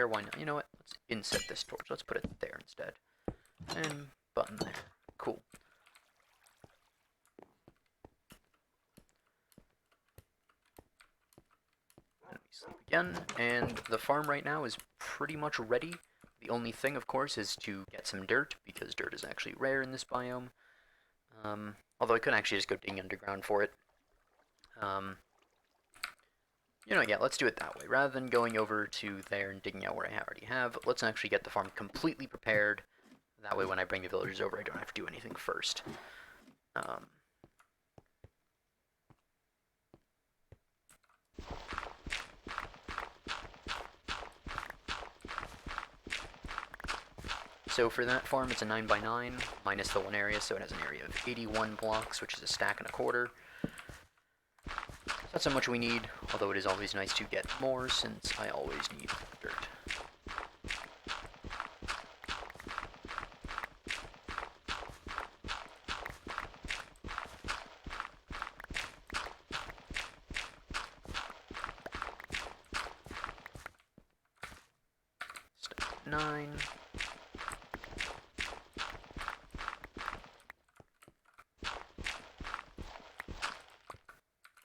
why not? You know what? Let's inset this torch. Let's put it there instead. And button there. Cool. And we sleep again, and the farm right now is pretty much ready. The only thing, of course, is to get some dirt, because dirt is actually rare in this biome. Although I could actually just go digging underground for it. You know, yeah, let's do it that way. Rather than going over to there and digging out where I already have, let's actually get the farm completely prepared. That way when I bring the villagers over, I don't have to do anything first. So for that farm, it's a 9x9, minus the one area, so it has an area of 81 blocks, which is a stack and a quarter. That's how much we need, although it is always nice to get more, since I always need dirt. Step 9.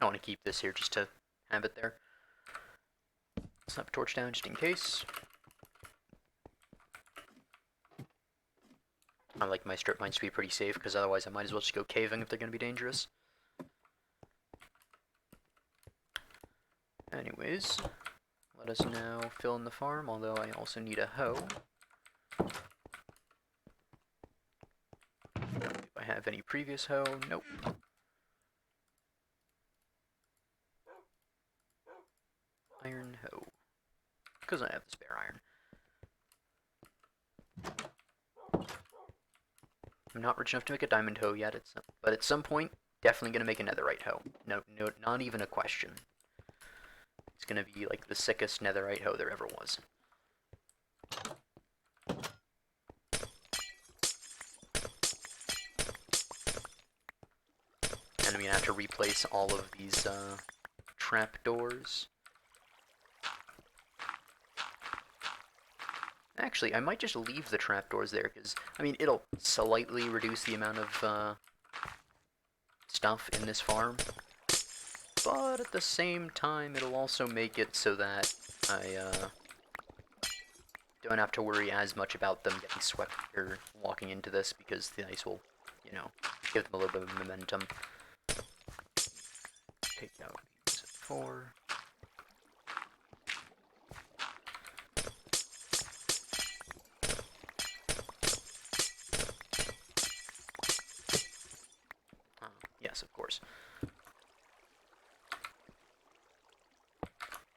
I want to keep this here just to have it there. Slap a torch down just in case. I like my strip mines to be pretty safe, because otherwise I might as well just go caving if they're going to be dangerous. Anyways, let us now fill in the farm, although I also need a hoe. Do I have any previous hoe? Nope. Iron hoe. Because I have the spare iron. I'm not rich enough to make a diamond hoe yet, but at some point, definitely going to make a netherite hoe. No, not even a question. It's going to be like the sickest netherite hoe there ever was. And I'm going to have to replace all of these trapdoors. Actually, I might just leave the trapdoors there, because, I mean, it'll slightly reduce the amount of stuff in this farm. But at the same time, it'll also make it so that I don't have to worry as much about them getting swept or walking into this, because the ice will, you know, give them a little bit of momentum. Take out these 4. Yes, of course.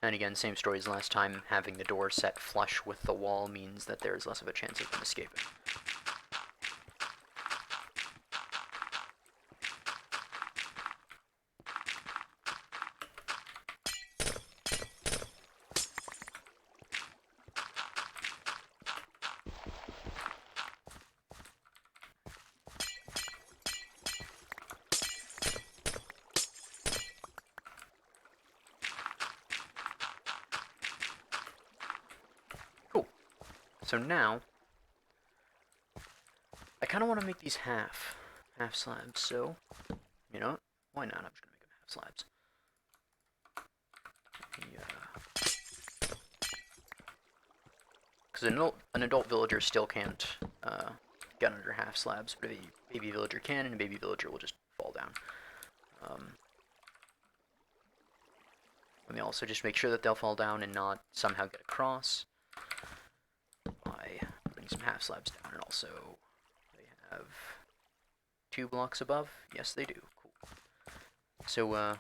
And again, same story as last time, having the door set flush with the wall means that there is less of a chance of them escaping. Cool. So now, I kind of want to make these half slabs, so, you know what? Why not? I'm just going to make them half slabs. Because an adult villager still can't get under half slabs, but a baby villager can, and a baby villager will just fall down. Let me also just make sure that they'll fall down and not somehow get across by putting some half slabs down. And also, they have 2 blocks above. Yes, they do. Cool. So, yeah.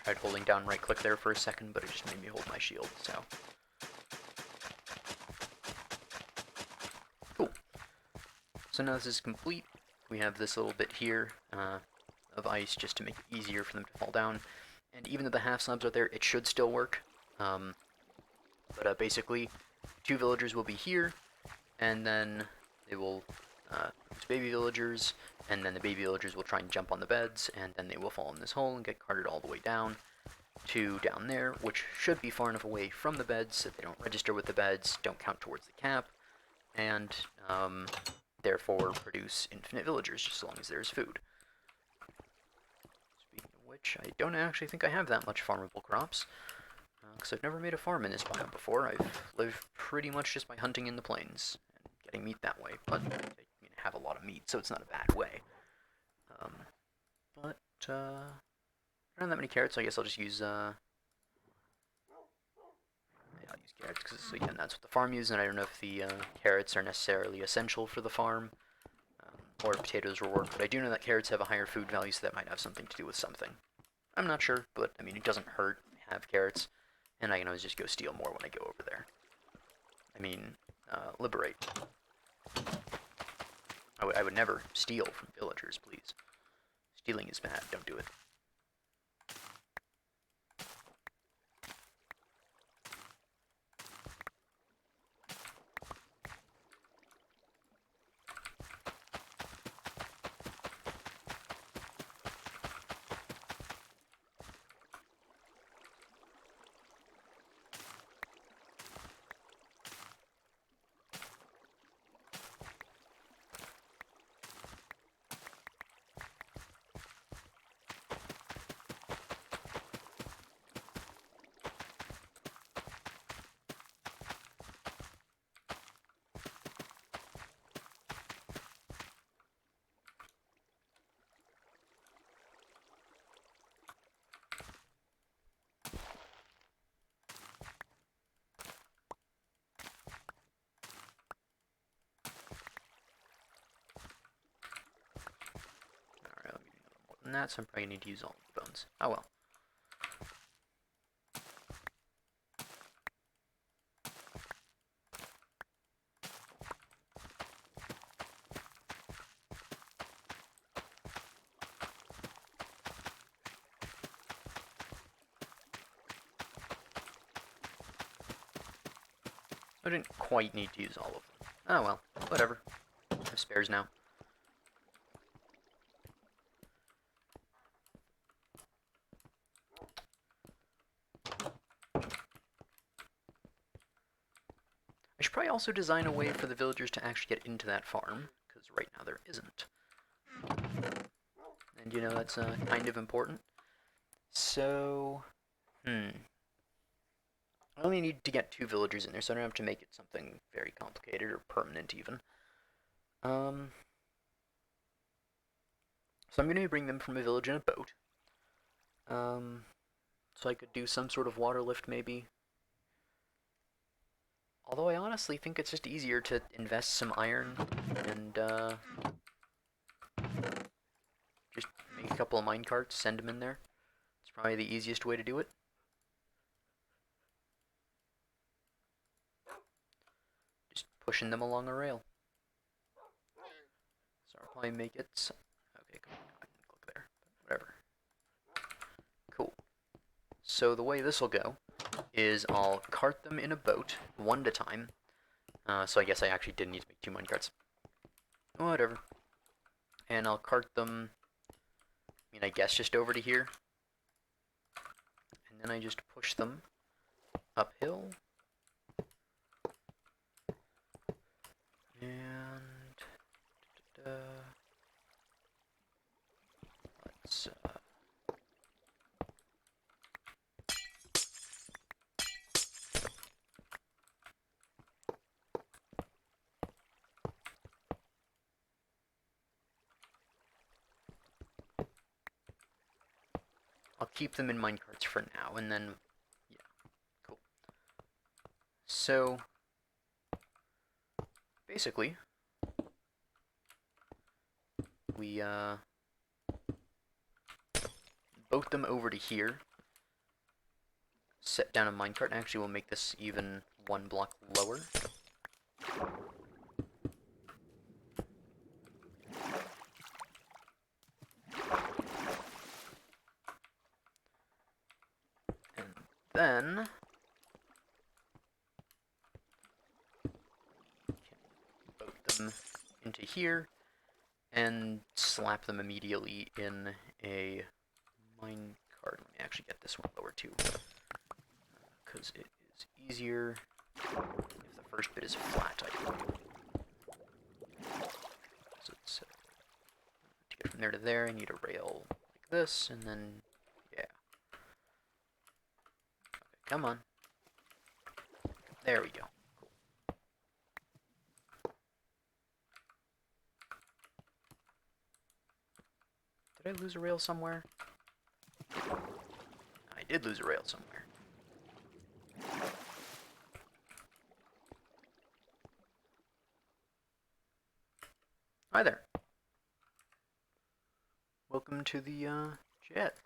Tried holding down right click there for a second, but it just made me hold my shield, so. Cool. So now this is complete. We have this little bit here of ice just to make it easier for them to fall down. And even though the half slabs are there, it should still work. But basically, 2 villagers will be here, and then they will use baby villagers, and then the baby villagers will try and jump on the beds, and then they will fall in this hole and get carted all the way down to down there, which should be far enough away from the beds so that they don't register with the beds, don't count towards the cap, and therefore produce infinite villagers just as long as there's food. Speaking of which, I don't actually think I have that much farmable crops, because I've never made a farm in this biome before. I've lived pretty much just by hunting in the plains and getting meat that way, but I have a lot of meat, so it's not a bad way. But I don't have that many carrots, so I guess I'll just use yeah, I'll use carrots because again that's what the farm uses, and I don't know if the carrots are necessarily essential for the farm, or if potatoes will work. But I do know that carrots have a higher food value, so that might have something to do with something. I'm not sure, but I mean it doesn't hurt to have carrots, and I can always just go steal more when I go over there. I mean, liberate. I would never steal from villagers, please. Stealing is bad. Don't do it. And that, so I'm probably going to need to use all of the bones. Oh well. I didn't quite need to use all of them. Oh well, whatever. I have spares now. I should probably also design a way for the villagers to actually get into that farm, because right now there isn't. And you know, that's kind of important. So, I only need to get 2 villagers in there, so I don't have to make it something very complicated or permanent even. Um, so I'm going to bring them from a village in a boat. So I could do some sort of water lift maybe. Although I honestly think it's just easier to invest some iron and just make a couple of minecarts, send them in there. It's probably the easiest way to do it. Just pushing them along a rail. So I'll probably make it... Okay, come on, I didn't click there. Whatever. Cool. So the way this will go is I'll cart them in a boat, one at a time. So I guess I actually didn't need to make 2 minecarts. Whatever. And I'll cart them, I guess just over to here. And then I just push them uphill. And let's I'll keep them in minecarts for now, and then yeah, cool. So basically, we boat them over to here. Set down a minecart. Actually, we'll make this even 1 block lower. And then boat them into here and slap them immediately in a minecart. Let me actually get this one lower too, because it is easier if the first bit is flat. I can do. So it's, to get from there to there, I need a rail like this, and then yeah. Okay, come on. There we go. Did I lose a rail somewhere? I did lose a rail somewhere. Hi there. Welcome to the jet.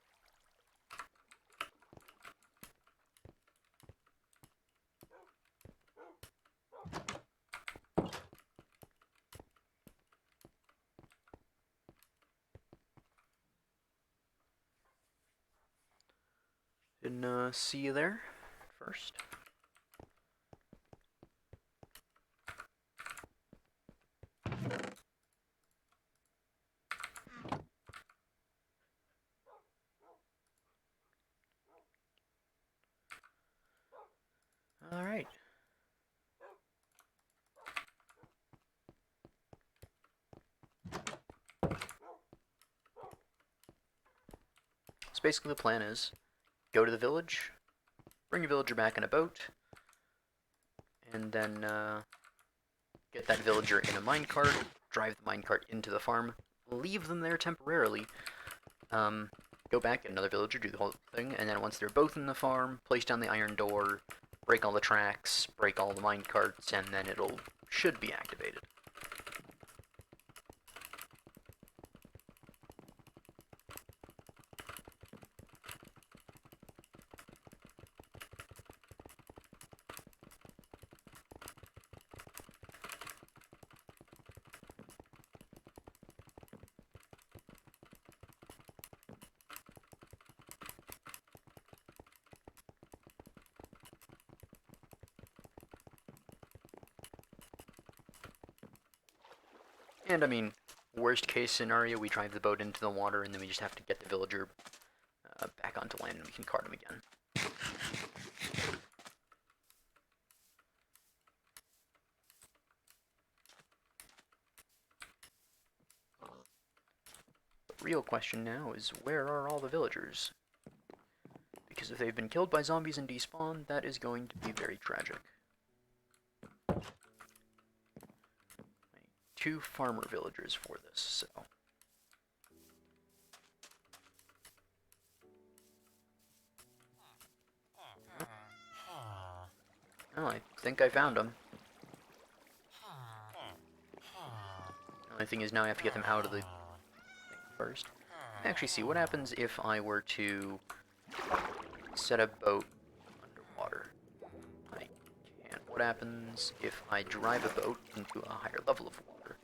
Didn't see you there first. All right. So basically the plan is go to the village, bring your villager back in a boat, and then get that villager in a minecart, drive the minecart into the farm, leave them there temporarily, go back, get another villager, do the whole thing, and then once they're both in the farm, place down the iron door, break all the tracks, break all the minecarts, and then it'll should be activated. And I mean, worst case scenario, we drive the boat into the water and then we just have to get the villager back onto land and we can cart him again. The real question now is, where are all the villagers? Because because if they've been killed by zombies and despawned, that is going to be very tragic. 2 farmer villagers for this, so... Oh, I think I found them. The only thing is now I have to get them out of the thing first. Actually, see, what happens if I were to set a boat underwater? I can't. What happens if I drive a boat into a higher level of water?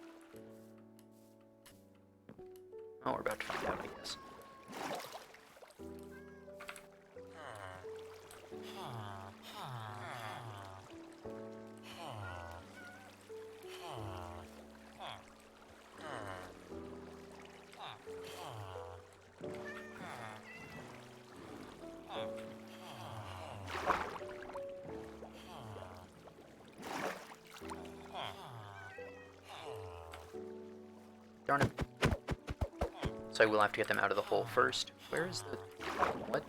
Oh, we're about to find out, I guess. Darn it. So I will have to get them out of the hole first. Where is the... what?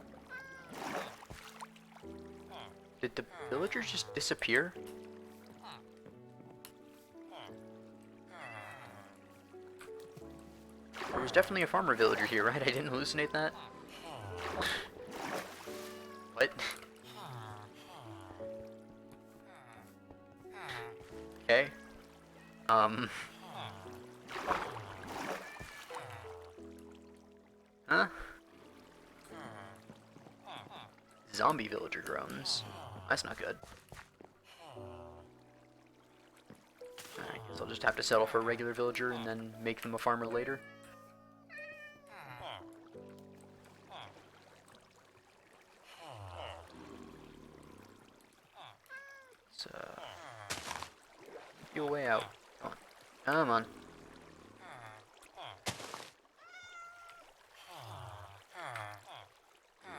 Did the villagers just disappear? There was definitely a farmer villager here, right? I didn't hallucinate that? What? Okay. Huh? Zombie villager drones. That's not good. I guess I'll just have to settle for a regular villager and then make them a farmer later. So, your way out. Come on. Come on.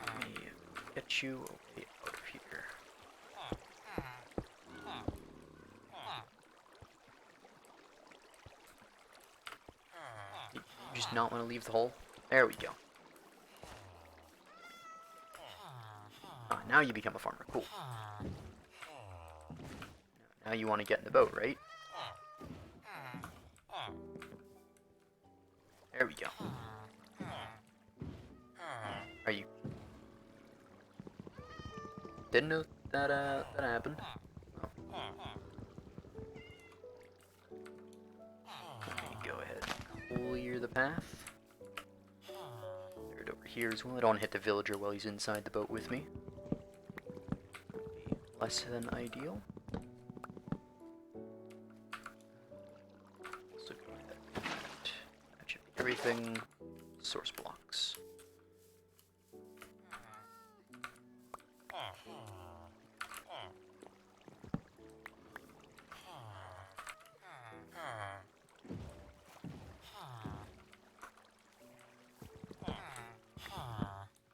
Let me get you away out of here. You just not want to leave the hole? There we go. Ah, now you become a farmer. Cool. Now you want to get in the boat, right? There we go. Are you... Didn't know that, that happened. Oh. Go ahead and clear the path. Clear it over here as well. I don't want to hit the villager while he's inside the boat with me. Less than ideal. So go ahead. That should be everything. Source blocks.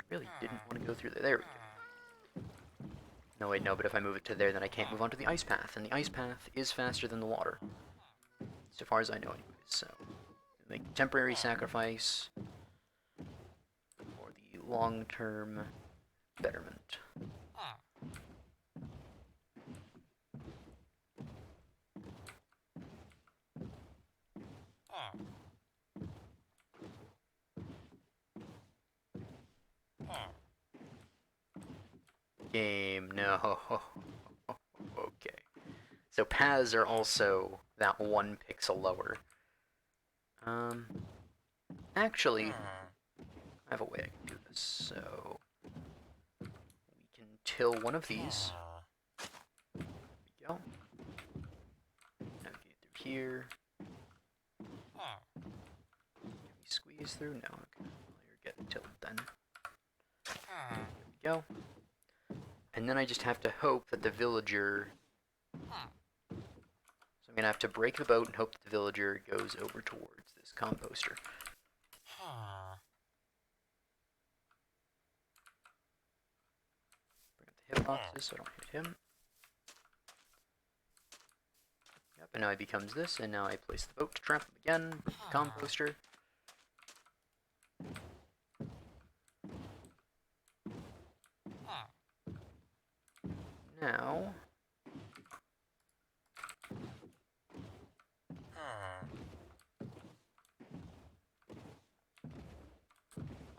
Really didn't want to go through there. There we go. No, wait, no, but if I move it to there, then I can't move on to the ice path, and the ice path is faster than the water. So far as I know, anyways, so... make a temporary sacrifice for the long-term betterment. Game, no. Okay. So paths are also that 1 pixel lower. Actually, I have a way I can do this. So we can till one of these. There we go. Navigate through here. Can we squeeze through? No. Okay. You're getting tilted then. There we go. And then I just have to hope that the villager... So I'm going to have to break the boat and hope that the villager goes over towards this composter. Bring up the hitboxes so I don't hit him. Yep, and now he becomes this, and now I place the boat to trap him again, bring the composter.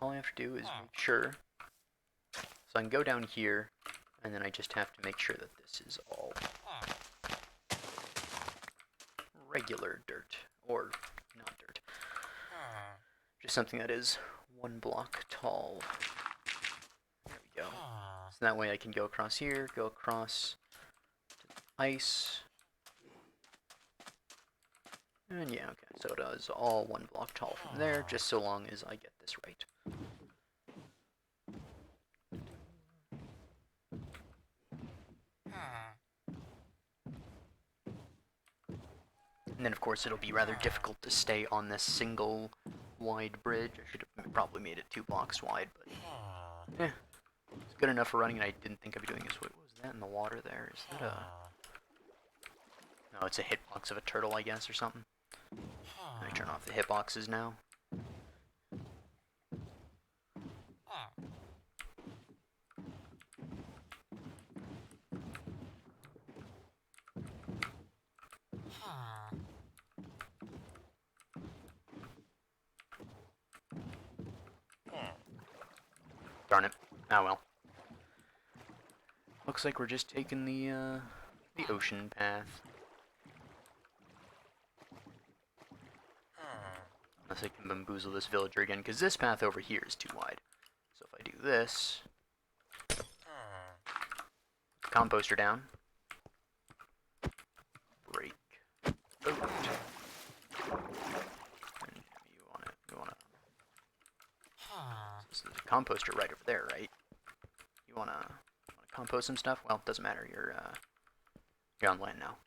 all I have to do is make sure. So I can go down here, and then I just have to make sure that this is all regular dirt, or not dirt. Just something that is 1 block tall. There we go. So that way I can go across here, go across to the ice. And yeah, okay, so it is all 1 block tall from there, just so long as I get this right. And then of course it'll be rather difficult to stay on this single wide bridge. I should have probably made it 2 blocks wide, but yeah, it's good enough for running, and I didn't think I'd be doing this. What was that in the water there? Is that a... No, it's a hitbox of a turtle, I guess, or something. I turn off the hitboxes now. Darn it. Oh well. Looks like we're just taking the ocean path. Unless I can bamboozle this villager again, because this path over here is too wide. So if I do this... Composter down. Break. Boat. And you wanna... So there's a composter right over there, right? You wanna compost some stuff? Well, it doesn't matter. You're on land now.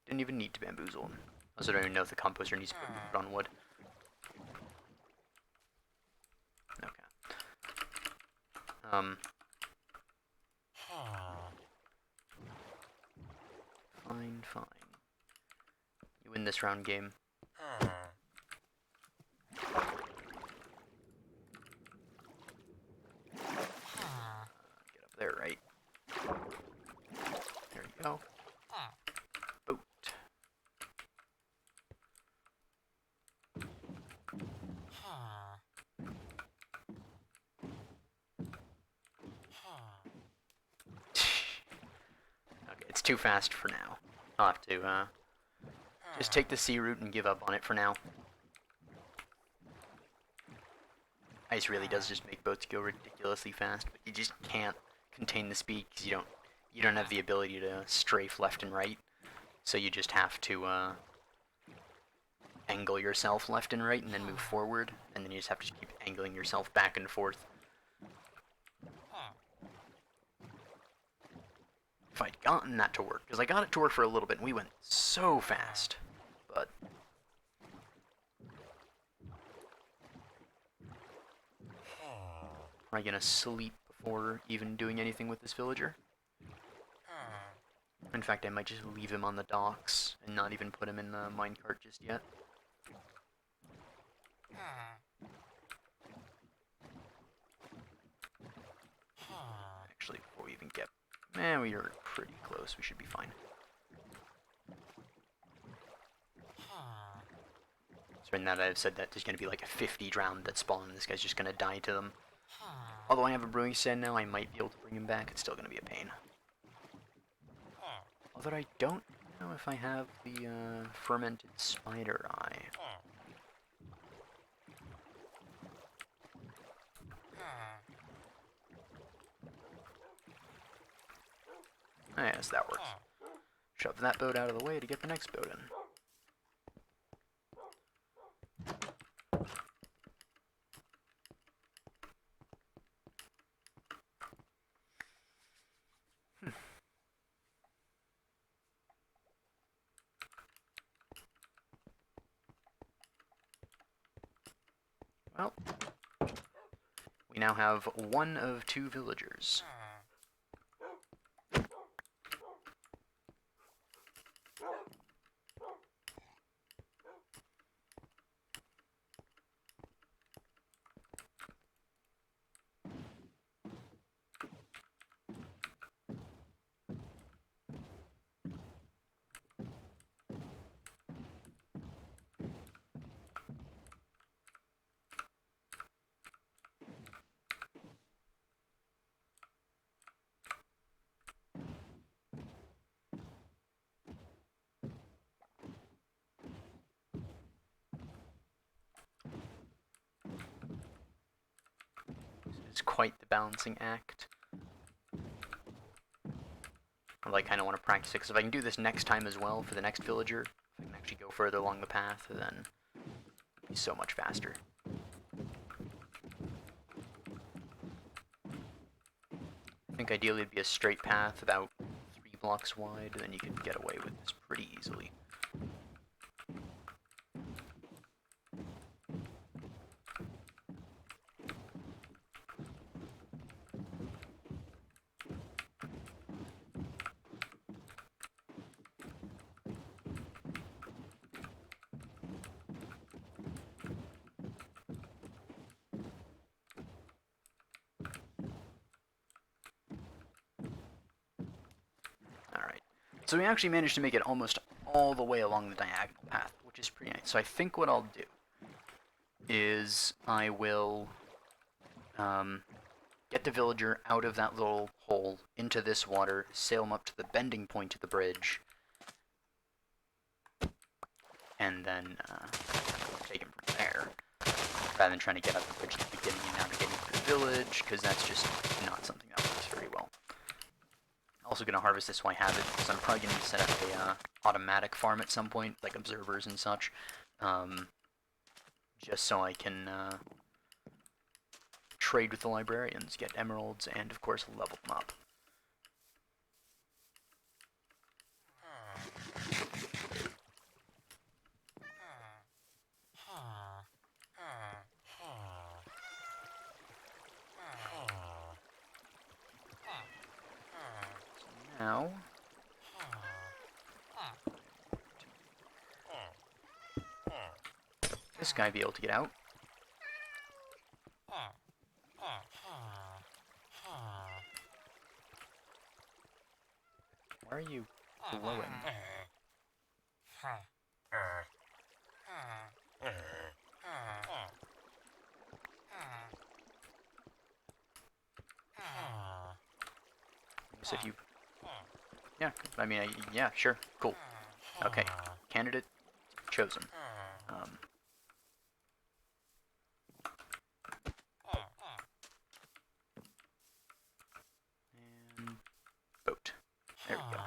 Didn't even need to bamboozle him. Also, I don't even know if the composter needs to be put on wood. Okay. Fine, fine. You win this round, game. Get up there, right? There you go. Boat. Okay, it's too fast for now. I'll have to just take the sea route and give up on it for now. Ice really does just make boats go ridiculously fast, but you just can't contain the speed because you don't have the ability to strafe left and right. So you just have to angle yourself left and right and then move forward, and then you just have to keep angling yourself back and forth. If I'd gotten that to work, because I got it to work for a little bit and we went so fast, but... Am I gonna sleep before even doing anything with this villager? In fact, I might just leave him on the docks and not even put him in the minecart just yet. Actually, before we even get... we are pretty close. We should be fine. So in that I've said that there's going to be like a 50 drowned that spawn, and this guy's just going to die to them. Although I have a brewing stand now, I might be able to bring him back. It's still going to be a pain. Although I don't know if I have the fermented spider eye. Yes, that works. Shove that boat out of the way to get the next boat in. Well, we now have 1 of 2 villagers. is quite the balancing act. Although I kind of want to practice it, because if I can do this next time as well for the next villager, if I can actually go further along the path, then it'll be so much faster. I think ideally it'd be a straight path about 3 blocks wide, and then you can get away with this pretty easily. So we actually managed to make it almost all the way along the diagonal path, which is pretty nice. So I think what I'll do is I will get the villager out of that little hole into this water, sail him up to the bending point of the bridge, and then take him from there, rather than trying to get up the bridge at the beginning and navigating through the village, because that's just not something that works very well. Also going to harvest this while I have it, because I'm probably going to set up a automatic farm at some point, like observers and such, just so I can trade with the librarians, get emeralds, and of course level them up. Now, this guy be able to get out. Why are you glowing? So if you... Yeah, I mean, yeah, sure, cool. Okay, candidate chosen. And boat. There we go.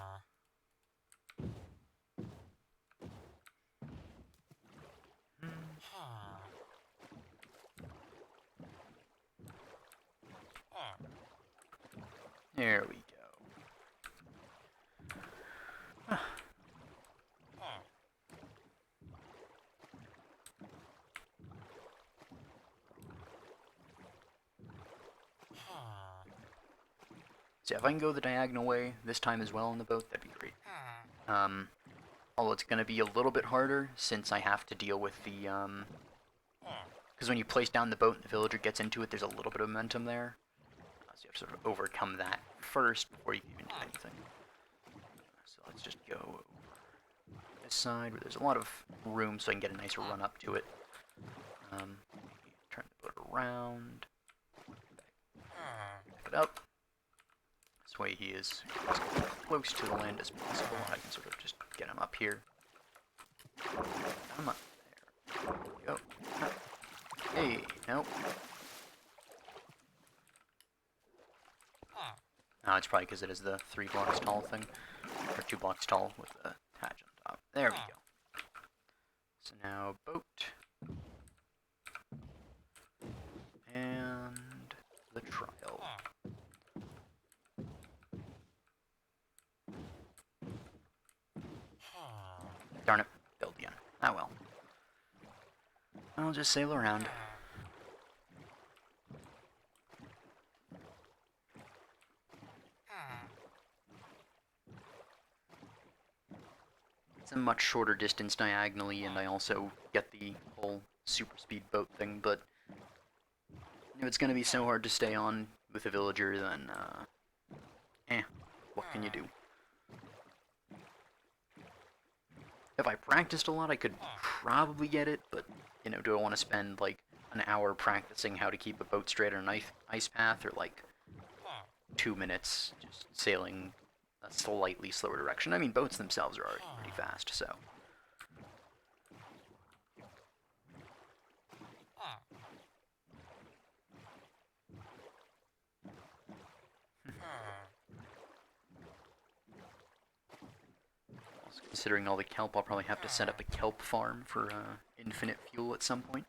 There we go. So if I can go the diagonal way this time as well on the boat, that'd be great. Although it's going to be a little bit harder since I have to deal with the, because when you place down the boat and the villager gets into it, there's a little bit of momentum there. So you have to sort of overcome that first before you can even do anything. So let's just go over this side where there's a lot of room so I can get a nice run up to it. Turn the boat around. Pick it up. This way he is as close to the land as possible. I can sort of just get him up here. Come up there. Go. Hey, nope. No, it's probably because it is the 3 blocks tall thing. Or 2 blocks tall with the hatch on top. There we go. So now boat. And the trial. Darn it. Build again. Ah well. I'll just sail around. It's a much shorter distance diagonally, and I also get the whole super speed boat thing, but if it's going to be so hard to stay on with a villager, then, what can you do? If I practiced a lot, I could probably get it, but, you know, do I want to spend, like, an hour practicing how to keep a boat straight on an ice path, or, like, 2 minutes just sailing a slightly slower direction? I mean, boats themselves are already pretty fast, so... So considering all the kelp, I'll probably have to set up a kelp farm for infinite fuel at some point.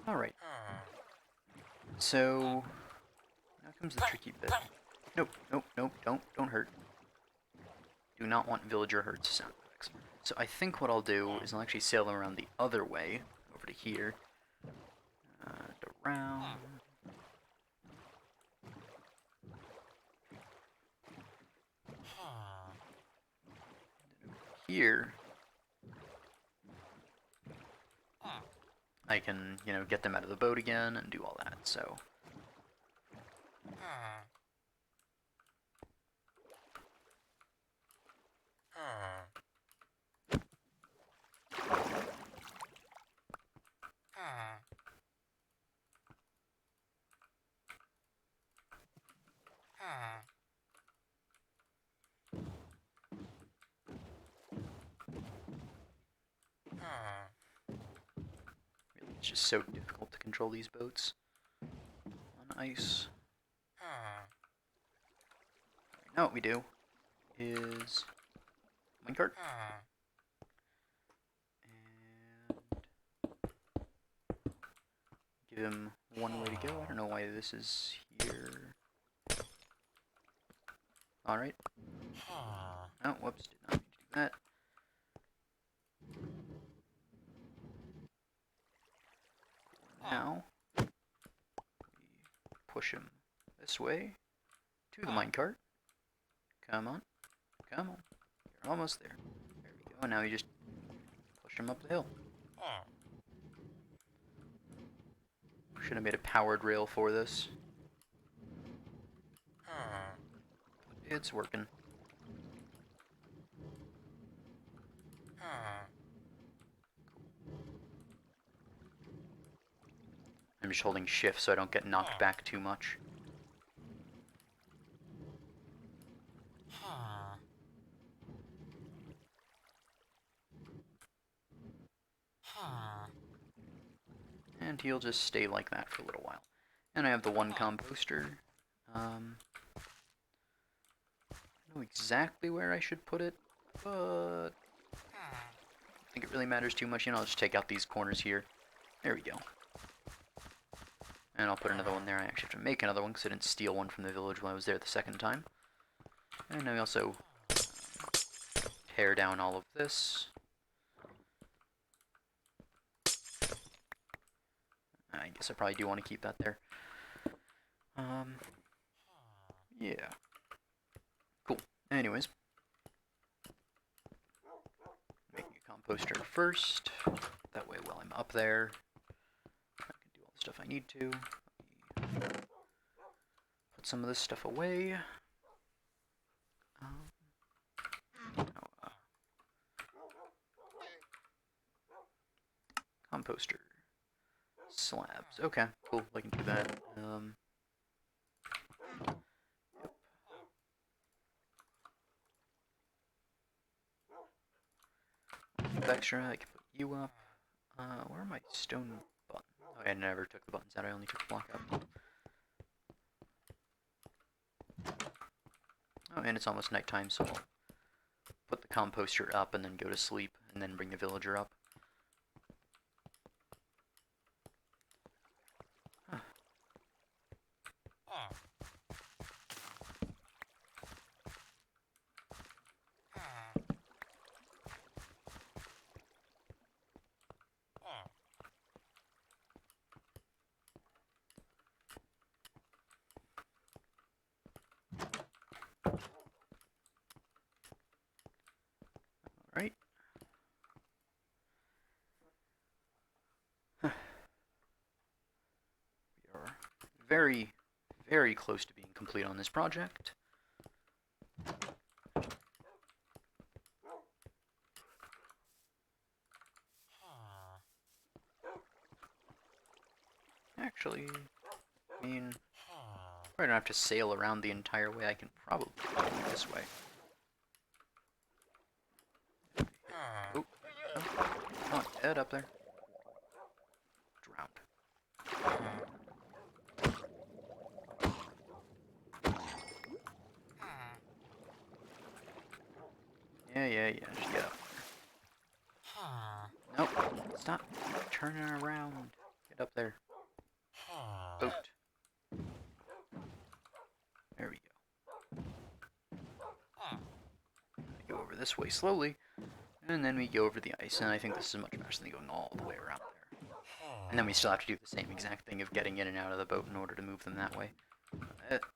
Alright. So, now comes the tricky bit. Nope, nope, nope, don't hurt. Do not want villager hurts sound effects. So I think what I'll do is I'll actually sail them around the other way, over to here. And around. Here, I can, you know, get them out of the boat again and do all that, so. It's just so difficult to control these boats on ice. Now what we do is minecart. And give him one way to go. I don't know why this is here. Alright. Oh, whoops, did not mean to do that. Now, we push him this way to the minecart. Come on. Come on. You're almost there. There we go. And now you just push him up the hill. Should have made a powered rail for this. It's working. I'm just holding shift so I don't get knocked back too much. And he'll just stay like that for a little while. And I have the one composter. I don't know exactly where I should put it, but I don't think it really matters too much. You know, I'll just take out these corners here. There we go. And I'll put another one there. I actually have to make another one because I didn't steal one from the village when I was there the second time. And I also tear down all of this. I guess I probably do want to keep that there. Yeah. Cool. Anyways. Making a composter first. That way while I'm up there, I can do all the stuff I need to. Put some of this stuff away. Composter. Slabs. Okay, cool. I can do that. Yep. Extra, I can put you up. Where are my stone buttons? Oh, I never took the buttons out. I only took the block out. Oh, and it's almost nighttime, so I'll put the composter up and then go to sleep, and then bring the villager up. Alright. We are very, very close to being complete on this project. Actually, I mean, probably don't have to sail around the entire way. I can probably go this way. Oop. No. Come on, head up there. Drowned. Yeah, just get up there. Nope, stop turning around. Get up there. Boat. There we go. Go over this way slowly, and then we go over the ice, and I think this is much faster than going all the way around there. And then we still have to do the same exact thing of getting in and out of the boat in order to move them that way.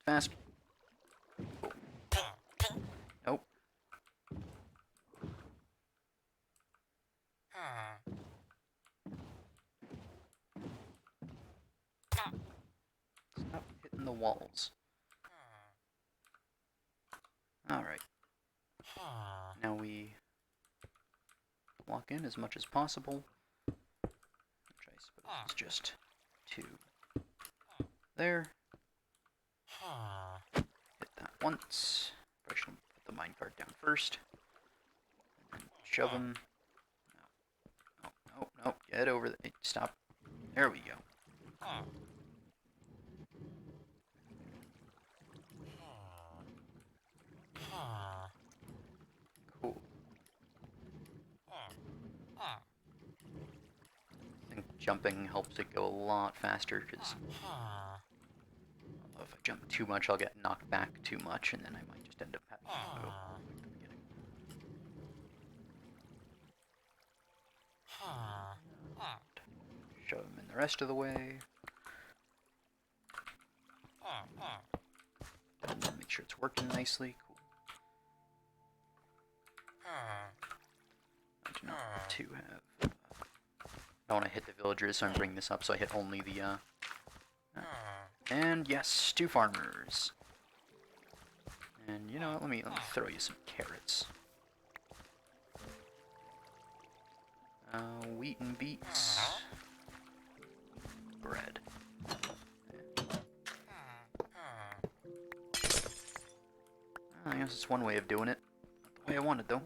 Fast. Cool. Nope. Stop hitting the walls. Alright. Now we walk in as much as possible, which I suppose is just 2 there. Hit that once. Probably should put the minecart down first. And then shove them. No. Get over there. Stop. There we go. Cool. I think jumping helps it go a lot faster, because if I jump too much, I'll get knocked back too much, and then I might just end up having to go back to the beginning. Shove them in the rest of the way. Make sure it's working nicely. Cool. I do not want to have... I don't want to hit the villagers, so I'm bringing this up so I hit only the... And yes, 2 farmers. And you know what, let me throw you some carrots. Wheat and beets. Bread. I guess it's one way of doing it. Not the way I wanted, though.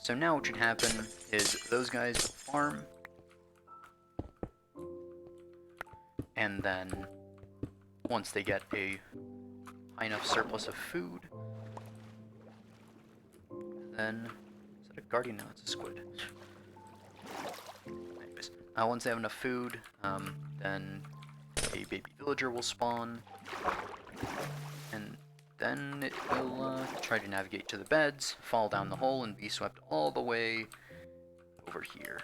So now what should happen is those guys will farm, and then once they get a high enough surplus of food, then... Is that a guardian? No, it's a squid. Anyways, once they have enough food, then a baby villager will spawn, and then it will try to navigate to the beds, fall down the hole, and be swept all the way over here.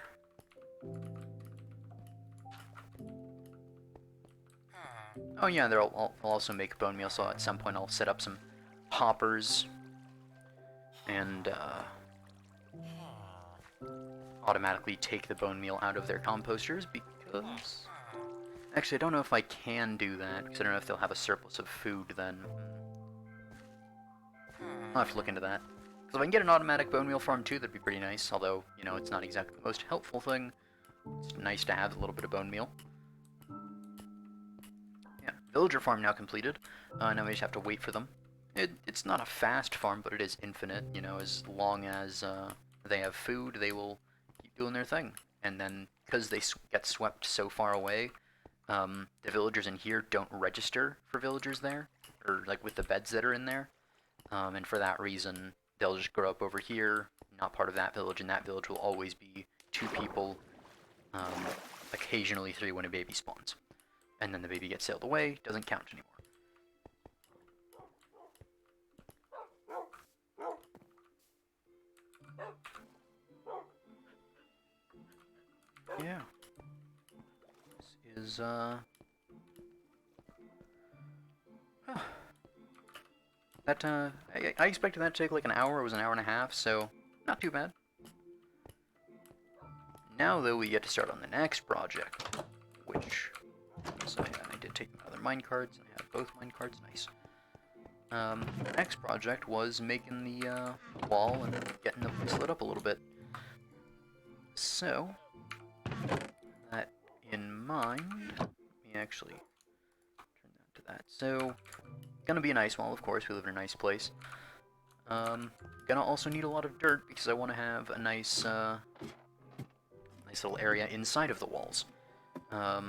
Oh yeah, I'll also make bone meal, so at some point I'll set up some hoppers and automatically take the bone meal out of their composters, because... Actually, I don't know if I can do that, because I don't know if they'll have a surplus of food then. I'll have to look into that. Because if I can get an automatic bone meal farm too, that'd be pretty nice, although, you know, it's not exactly the most helpful thing. It's nice to have a little bit of bone meal. Yeah, villager farm now completed. Now we just have to wait for them. It's not a fast farm, but it is infinite, you know, as long as they have food, they will keep doing their thing. And then, because they get swept so far away, the villagers in here don't register for villagers there, or like with the beds that are in there. And for that reason, they'll just grow up over here, not part of that village, and that village will always be 2 people, occasionally 3 when a baby spawns. And then the baby gets sailed away, doesn't count anymore. Yeah. This is, That, I expected that to take like an hour. It was an hour and a half, so not too bad. Now, though, we get to start on the next project, which, so I did take my other minecarts, and I have both minecarts, nice. The next project was making the wall and getting the place lit up a little bit. So, that in mind, let me actually turn that to that. So, gonna be a nice wall, of course, we live in a nice place. Gonna also need a lot of dirt because I want to have a nice, nice little area inside of the walls. I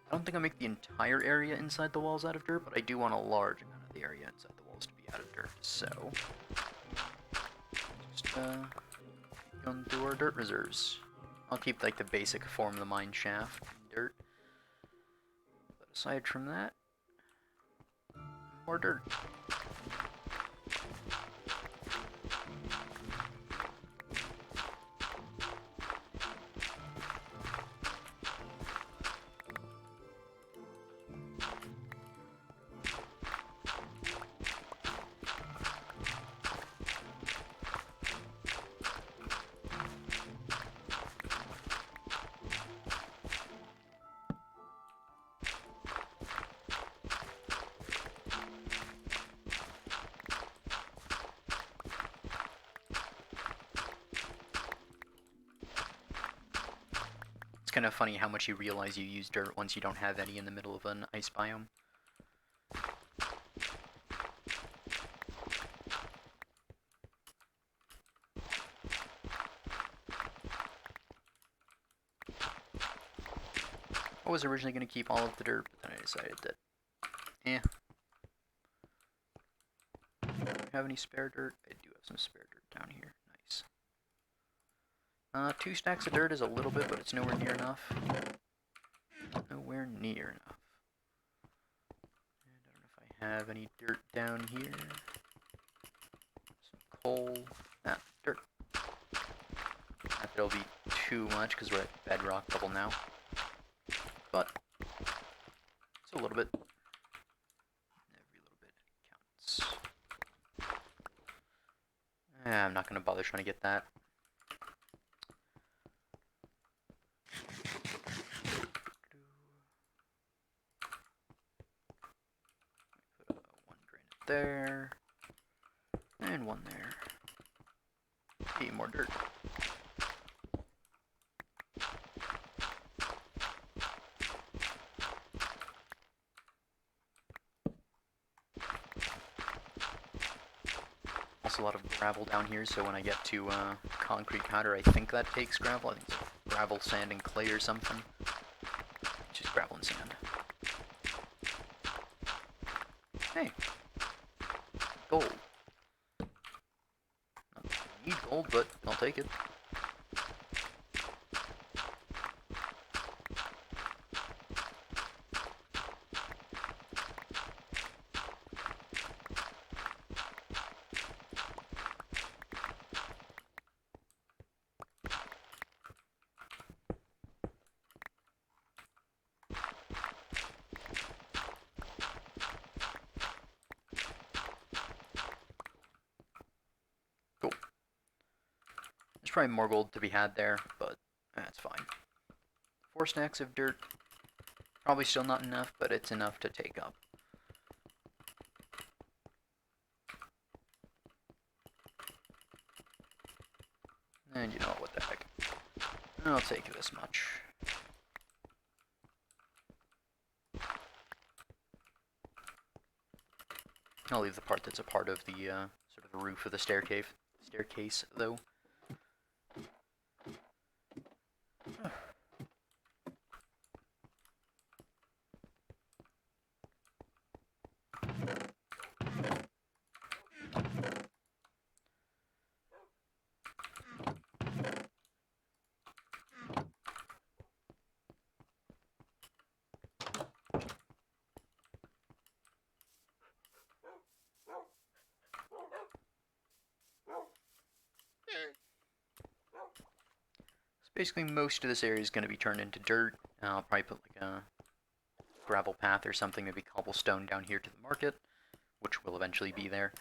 don't think I'll make the entire area inside the walls out of dirt, but I do want a large amount of the area inside the walls to be out of dirt. So, just keep going through our dirt reserves. I'll keep like the basic form of the mine shaft in dirt. But aside from that, more dirt. It's kind of funny how much you realize you use dirt once you don't have any in the middle of an ice biome. I was originally going to keep all of the dirt, but then I decided that, Do I have any spare dirt? I do have some spare dirt down here. Nice. 2 stacks of dirt is a little bit, but it's nowhere near enough. Nowhere near enough. And I don't know if I have any dirt down here. Some coal. Dirt. Not that it'll be too much, because we're at bedrock level now. But, it's a little bit. Every little bit counts. I'm not going to bother trying to get that. Put one granite there. And one there. Hey, more dirt. Also a lot of gravel down here, so when I get to concrete powder, I think that takes gravel. I think it's gravel, sand, and clay or something. Just gravel and sand. Hey. Gold. Not that I need gold, but I'll take it. There's probably more gold to be had there, but that's fine. 4 stacks of dirt. Probably still not enough, but it's enough to take up. And you know what the heck. I'll take this much. I'll leave the part that's a part of the sort of the roof of the staircase though. Basically, most of this area is going to be turned into dirt. I'll probably put like a gravel path or something, maybe cobblestone down here to the market, which will eventually be there.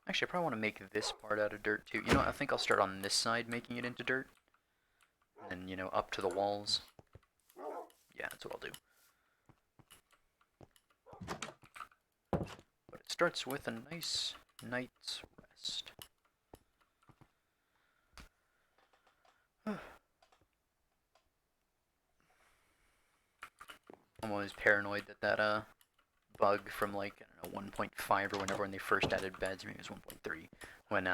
Actually, I probably want to make this part out of dirt too. You know what, I think I'll start on this side making it into dirt. And then, you know, up to the walls. Yeah, that's what I'll do. But it starts with a nice night's rest. I'm always paranoid that that bug from like, I don't know, 1.5 or whenever when they first added beds, maybe it was 1.3, when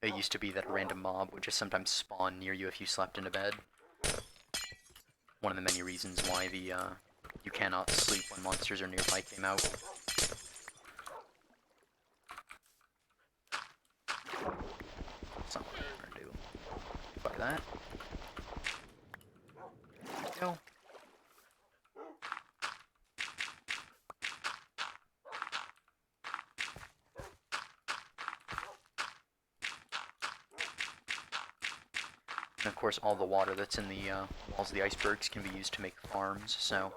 it used to be that a random mob would just sometimes spawn near you if you slept in a bed. One of the many reasons why the you cannot sleep when monsters are nearby came out. That's not what I'm gonna do. Fuck that. There we go. And of course, all the water that's in the walls of the icebergs can be used to make farms, so...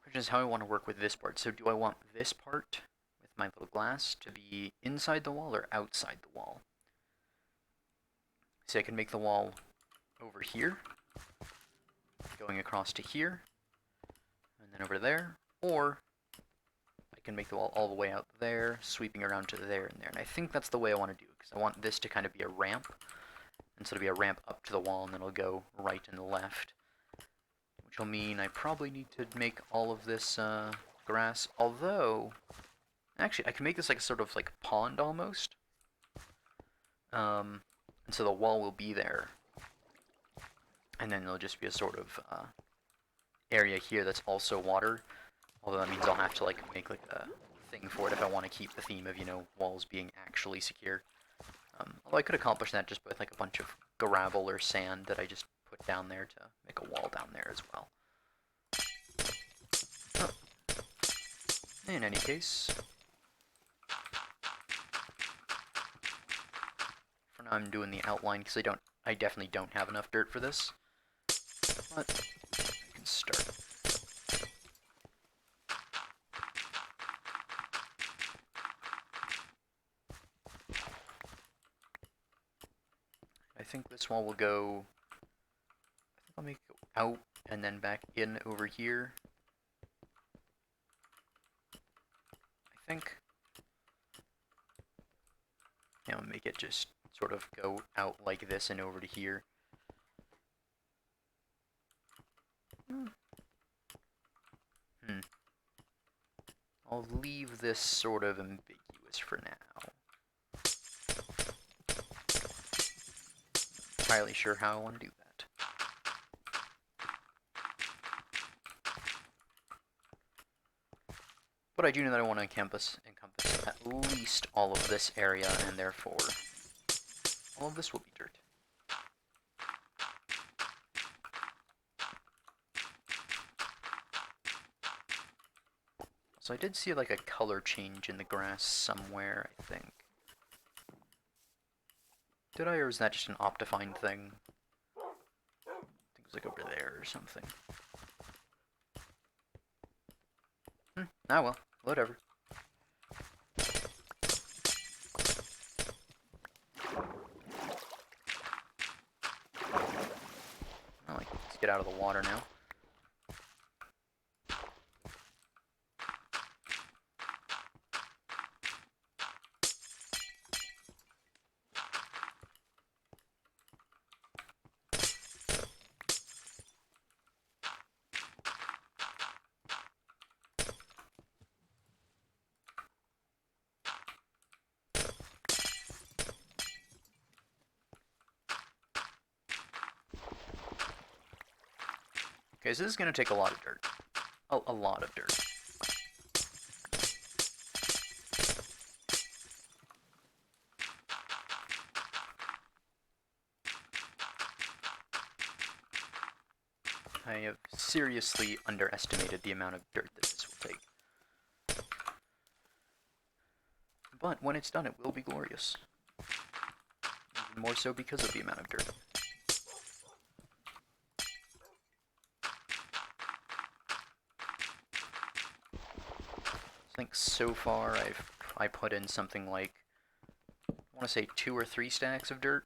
Which is how I want to work with this part. So do I want this part with my little glass to be inside the wall or outside the wall? So I can make the wall over here, going across to here, and then over there, or I can make the wall all the way out there, sweeping around to there and there. And I think that's the way I want to do it, because I want this to kind of be a ramp, and so it'll be a ramp up to the wall, and then it'll go right and left. Which will mean I probably need to make all of this grass, although... Actually, I can make this like a sort of like pond almost. And so the wall will be there. And then there'll just be a sort of area here that's also water. Although that means I'll have to like make like a thing for it if I want to keep the theme of, you know, walls being actually secure. Although I could accomplish that just with like a bunch of gravel or sand that I just put down there to make a wall down there as well. Oh. In any case, for now I'm doing the outline because I definitely don't have enough dirt for this. But I can start. I think this wall will go, I think I'll make it go out and then back in over here. I think. Yeah, I'll make it just sort of go out like this and over to here. I'll leave this sort of ambiguous for now. Not entirely sure how I want to do that. But I do know that I want to encompass at least all of this area, and therefore all of this will be dirt. So I did see like a color change in the grass somewhere, I think. Did I, or was that just an Optifine thing? I think it was like over there or something. Ah well, whatever. Let's get out of the water now. Okay, so this is going to take a lot of dirt. A lot of dirt. I have seriously underestimated the amount of dirt that this will take. But when it's done, it will be glorious. Even more so because of the amount of dirt. I think so far I put in something like, I want to say 2 or 3 stacks of dirt.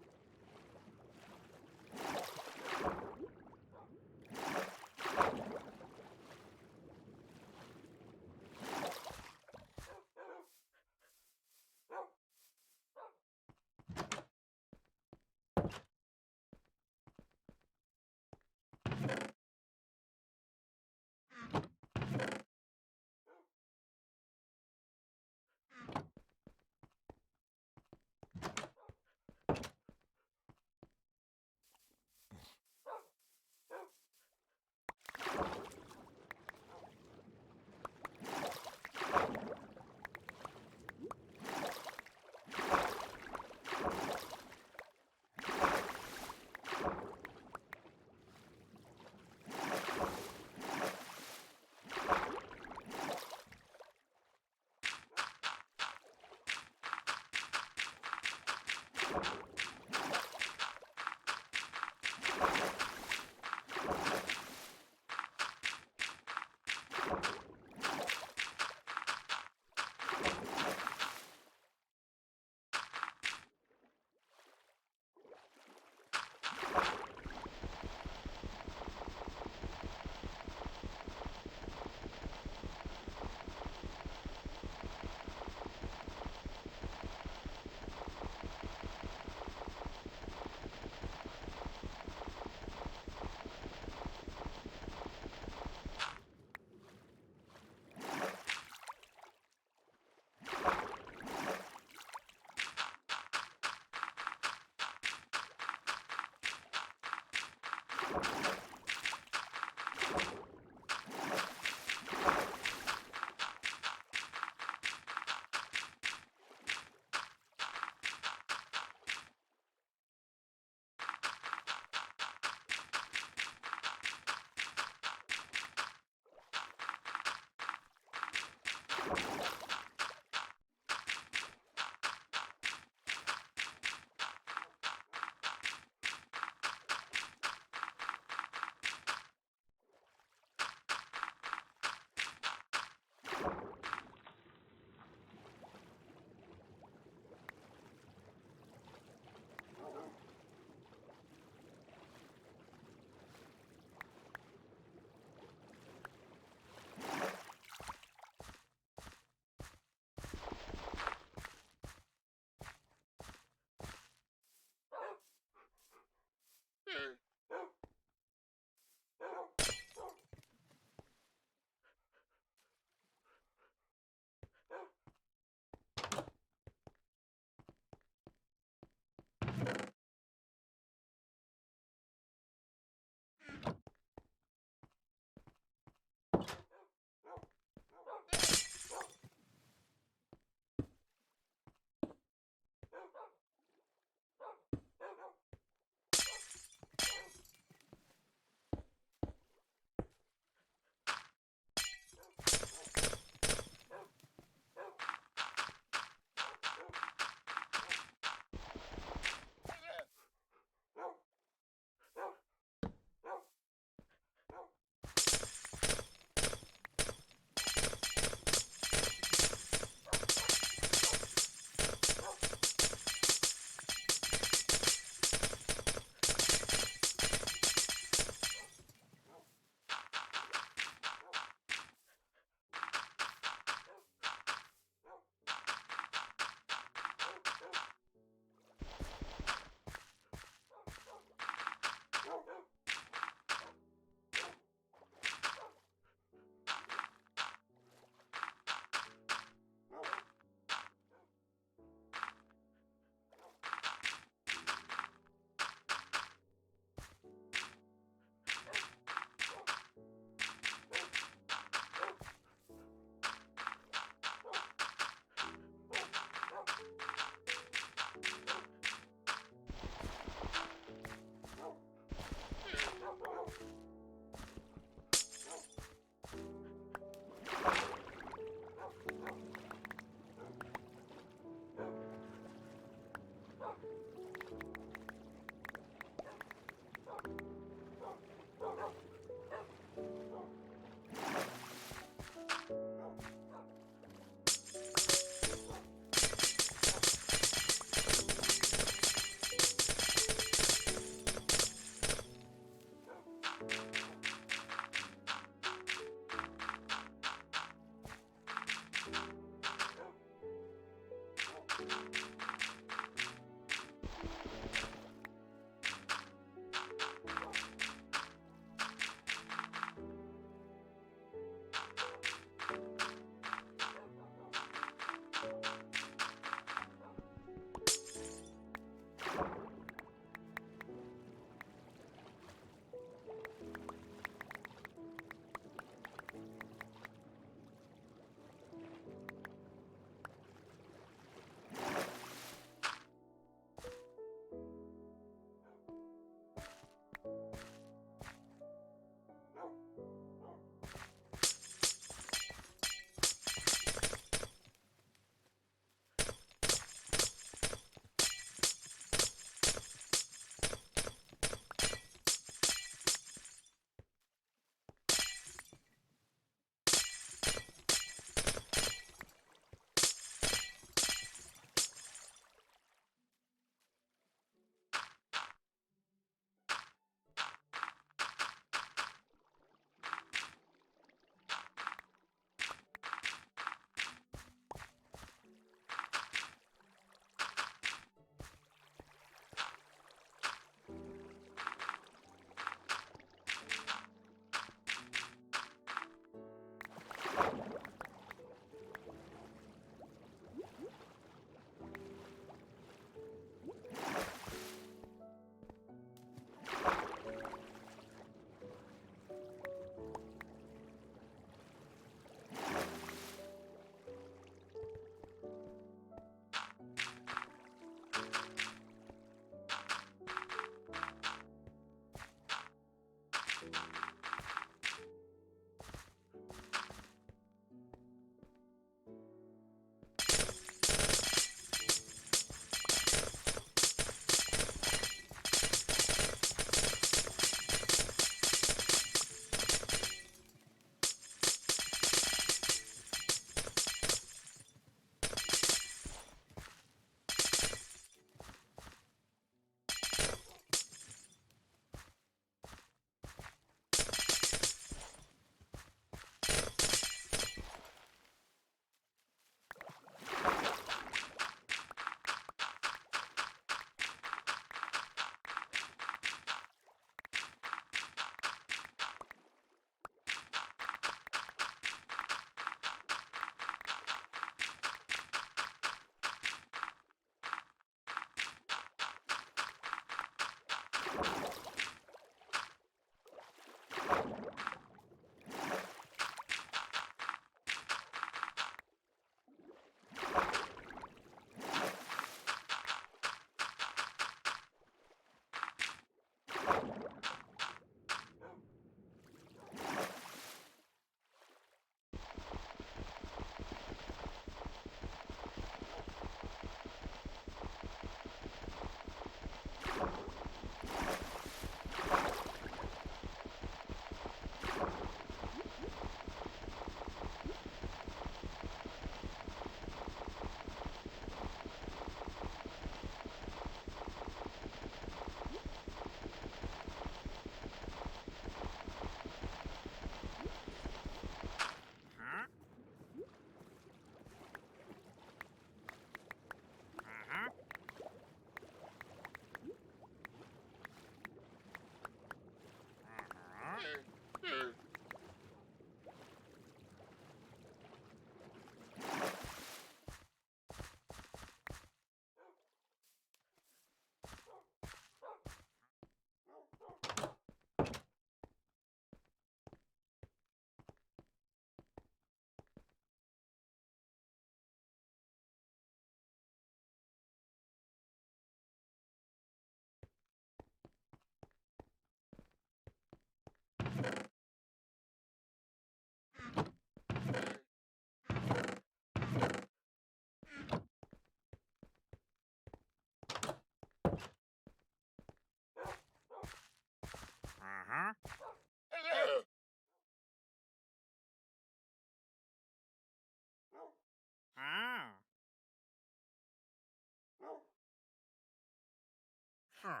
Huh.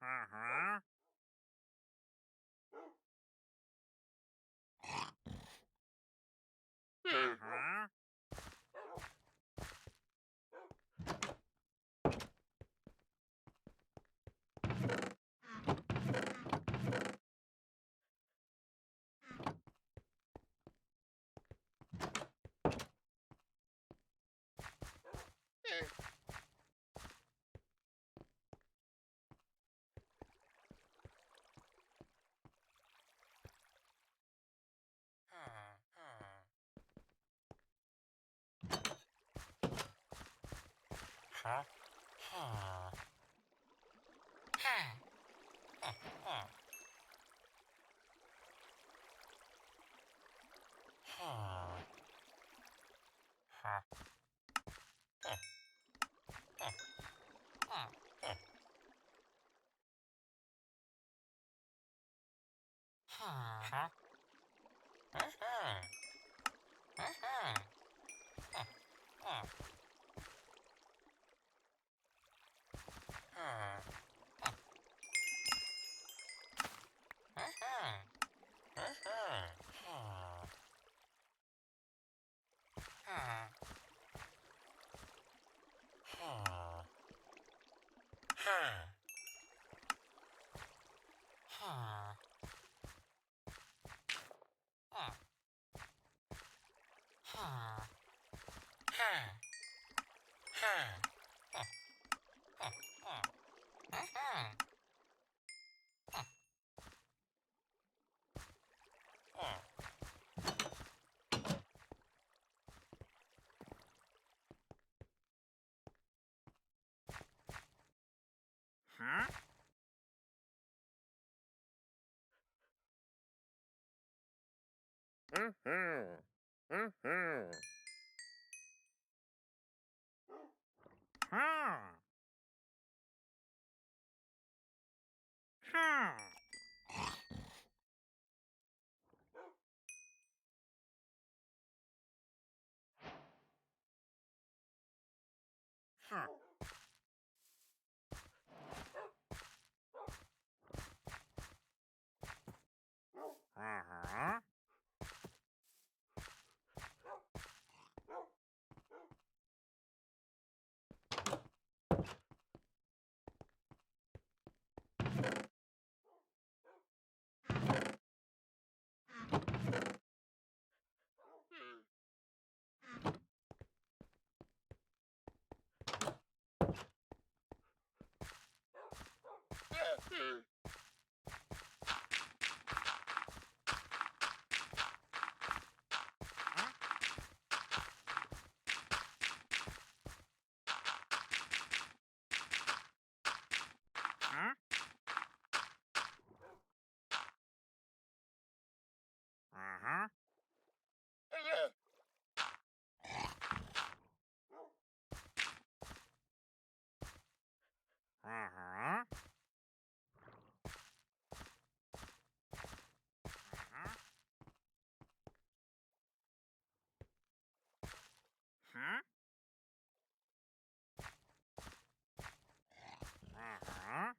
Uh-huh. Uh-huh. Huh? Huh. Huh. Huh. Huh? Uh-huh. Uh-huh. Uh-huh. Huh. Uh-huh. Uh-huh. Huh. Huh. Huh. Huh. Huh. Huh. Huh. Huh. Huh. Huh. Huh. Uh-huh. Huh. Huh? Mm-hmm. Mm-hmm. Huh. Huh. Huh. Uh-huh. Huh? Uh-huh. Uh-huh. Uh-huh. Huh? Uh-huh.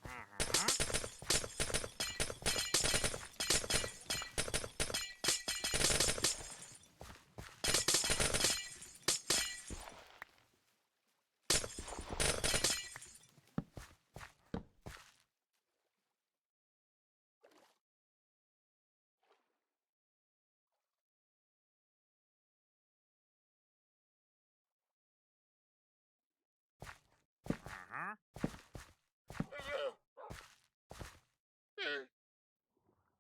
Uh-huh. Uh-huh. Uh-huh.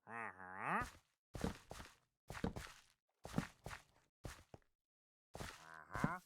Uh-huh. Uh-huh.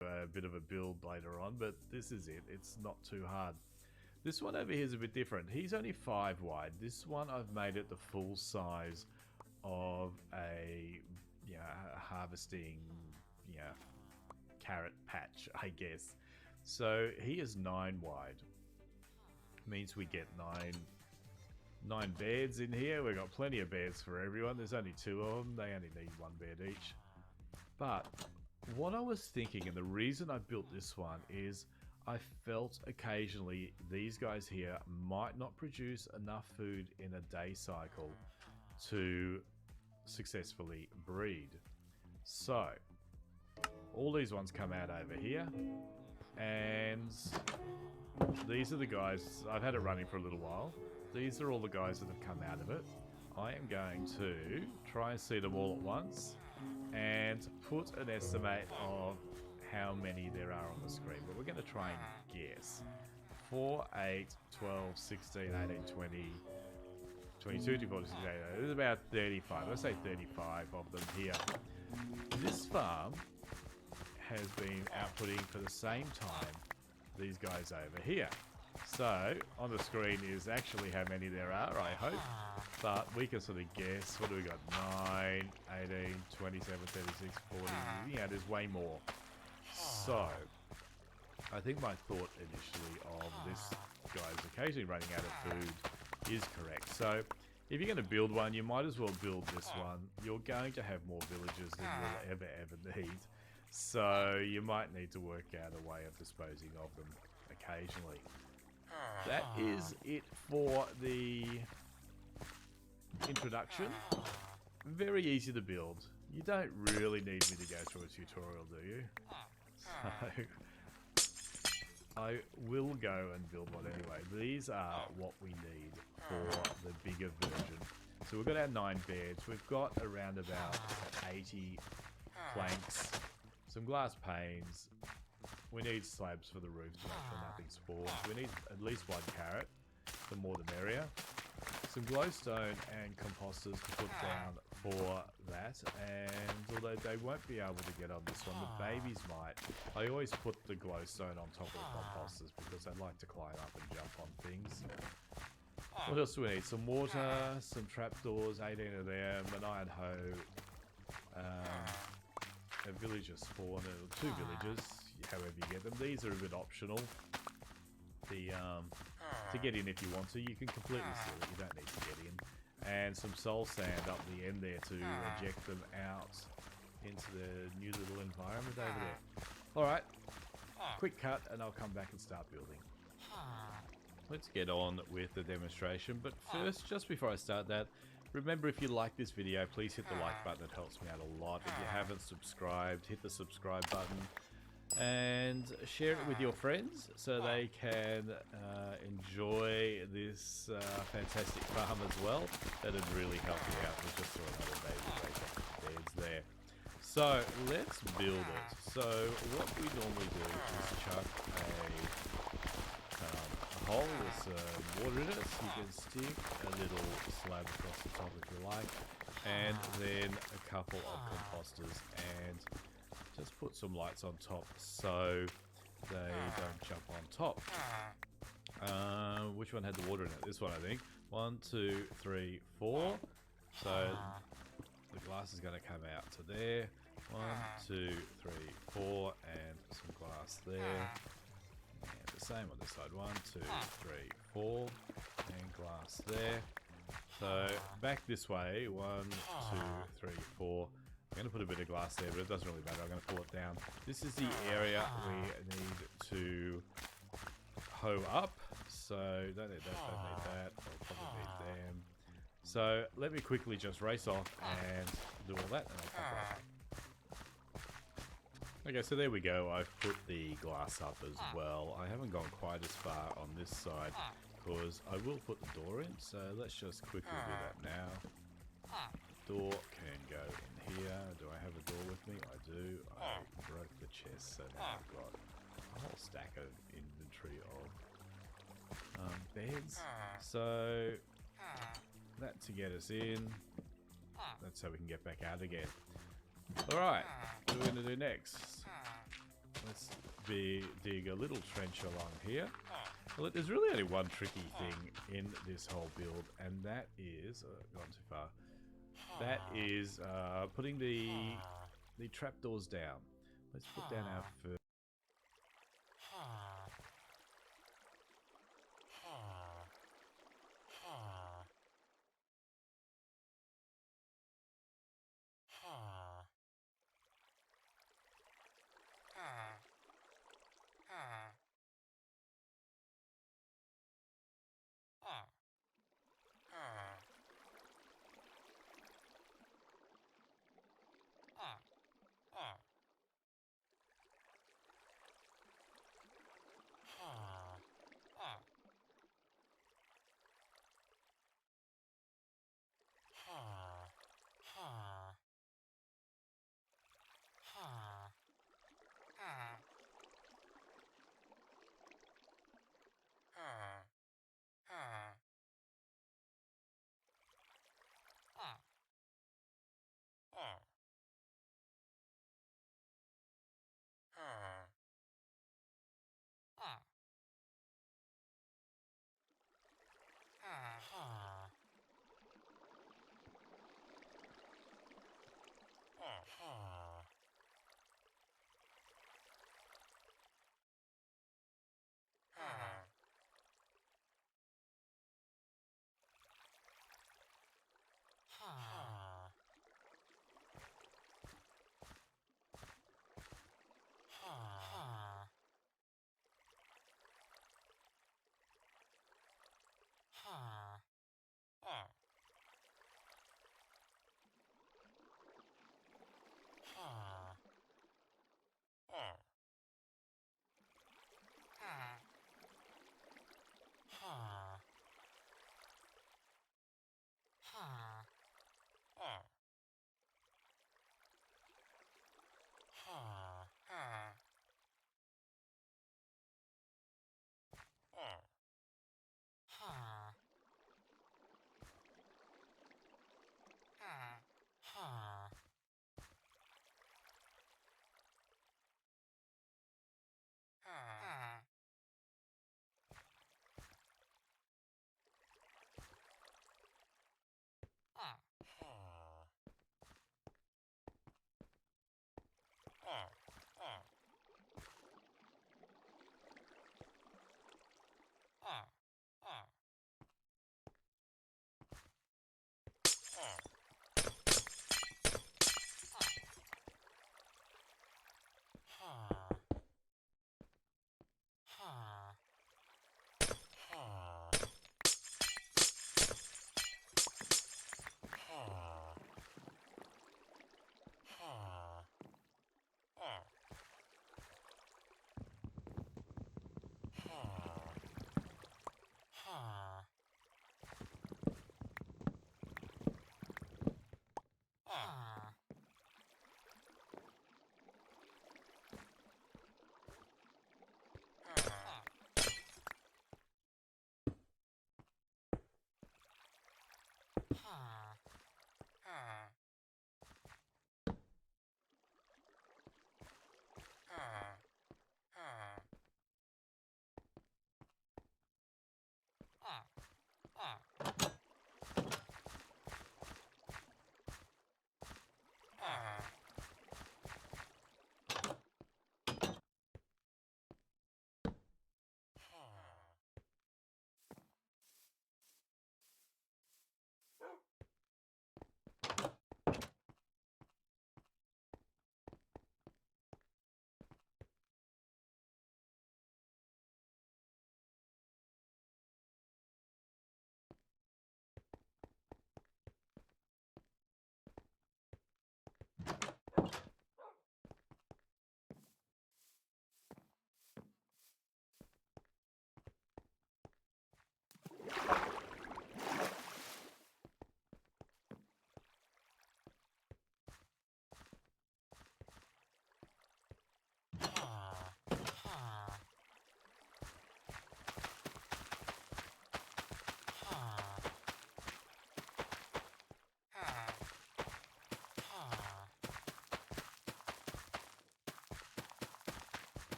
A bit of a build later on, but this is it. It's not too hard. This one over here is a bit different. He's only 5 wide. This one I've made it the full size of a harvesting carrot patch, I guess. So he is 9 wide. Means we get nine beds in here. We've got plenty of beds for everyone. There's only 2 of them. They only need 1 bed each. But what I was thinking, and the reason I built this one, is I felt occasionally these guys here might not produce enough food in a day cycle to successfully breed. So all these ones come out over here, and these are the guys. I've had it running for a little while. These are all the guys that have come out of it. I am going to try and see them all at once and put an estimate of how many there are on the screen. But we're going to try and guess. 4, 8, 12, 16, 18, 20, 22, 24, 26, 28. There's about 35. Let's say 35 of them here. This farm has been outputting for the same time these guys over here. So on the screen is actually how many there are, I hope. But we can sort of guess. What do we got? 9, 18, 27, 36, 40. Yeah, there's way more. So I think my thought initially of this guy's occasionally running out of food is correct. So if you're going to build one, you might as well build this one. You're going to have more villagers than you'll ever need. So you might need to work out a way of disposing of them occasionally. That is it for the introduction. Very easy to build. You don't really need me to go through a tutorial, do you? So I will go and build one anyway. These are what we need for the bigger version. So we've got our 9 beds. We've got around about 80 planks, some glass panes. We need slabs for the roof to make sure nothing's spawned. We need at least 1 carrot. The more the merrier. Some glowstone and composters to put down for that. And although they won't be able to get on this one, the babies might. I always put the glowstone on top of the composters because they like to climb up and jump on things. What else do we need? Some water, some trapdoors, 18 of them, an iron hoe, a villager spawner, 2 villagers, however you get them. These are a bit optional. To get in if you want to, you can completely steal it, you don't need to get in. And some soul sand up the end there to eject them out into the new little environment over there. Alright, quick cut and I'll come back and start building. Let's get on with the demonstration, but first, just before I start that, remember if you like this video, please hit the like button, it helps me out a lot. If you haven't subscribed, hit the subscribe button. And share it with your friends so they can enjoy this fantastic farm as well. That'd really help you out. We just saw another baby break up the beds there. So let's build it. So what we normally do is chuck a hole with some water in it. So you can stick a little slab across the top if you like, and then a couple of composters, and just put some lights on top so they don't jump on top. Which one had the water in it? This one, I think. 1, 2, 3, 4. So the glass is going to come out to there. 1, 2, 3, 4, and some glass there. And the same on this side. 1, 2, 3, 4, and glass there. So back this way. 1, 2, 3, 4. I'm going to put a bit of glass there, but it doesn't really matter. I'm going to pull it down. This is the area we need to hoe up. So don't need that, don't need that. I'll probably need them. So let me quickly just race off and do all that, and I'll come back. Okay, so there we go. I've put the glass up as well. I haven't gone quite as far on this side because I will put the door in. So let's just quickly do that now. Door can go in here. Do I have a door with me? I do. I broke the chest, so now I've got a whole stack of inventory of beds. So that to get us in. That's how we can get back out again. Alright, what are we going to do next? Let's dig a little trench along here. Well, there's really only one tricky thing in this whole build, and that is... gone too far. That is putting the trapdoors down. Let's put down our first...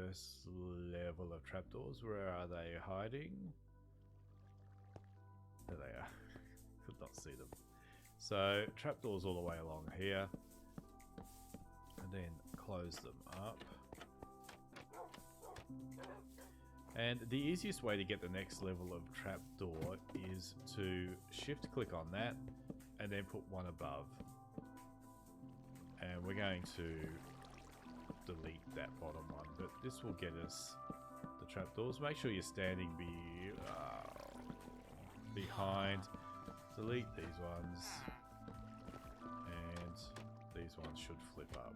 first level of trapdoors. Where are they hiding? There they are. Could not see them. So trapdoors all the way along here, and then close them up. And the easiest way to get the next level of trapdoor is to shift click on that and then put one above. And we're going to delete that bottom one, but this will get us the trapdoors. Make sure you're standing behind. Delete these ones, and these ones should flip up.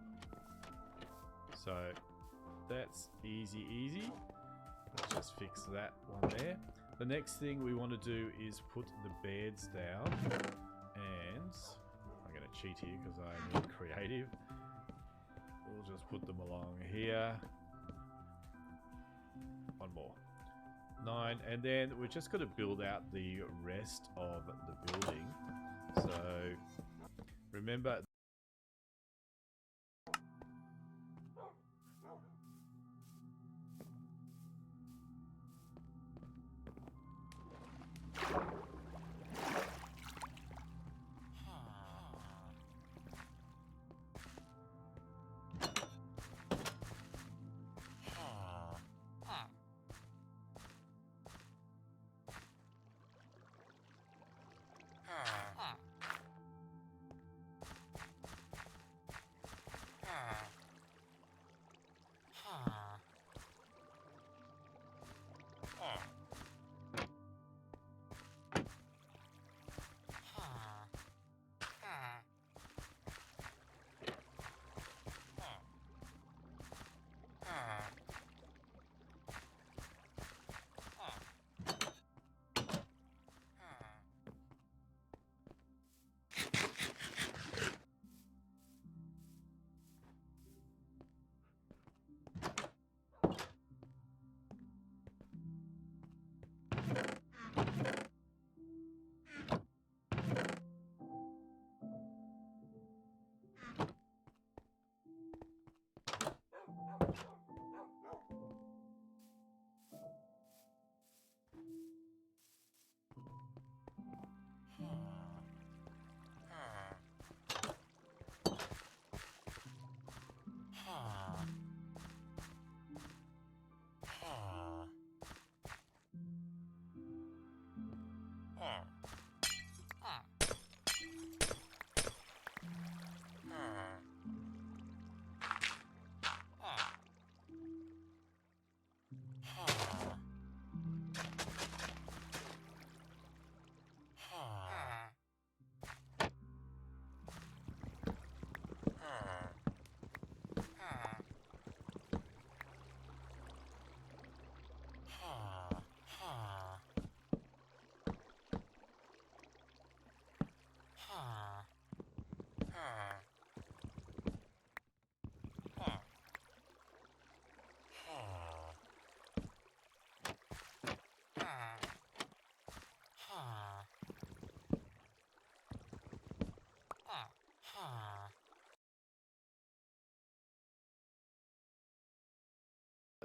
So that's easy. Let's just fix that one there. The next thing we want to do is put the beds down, and I'm going to cheat here because I'm not creative. We'll just put them along here. One more. 9, and then we're just going to build out the rest of the building. So remember,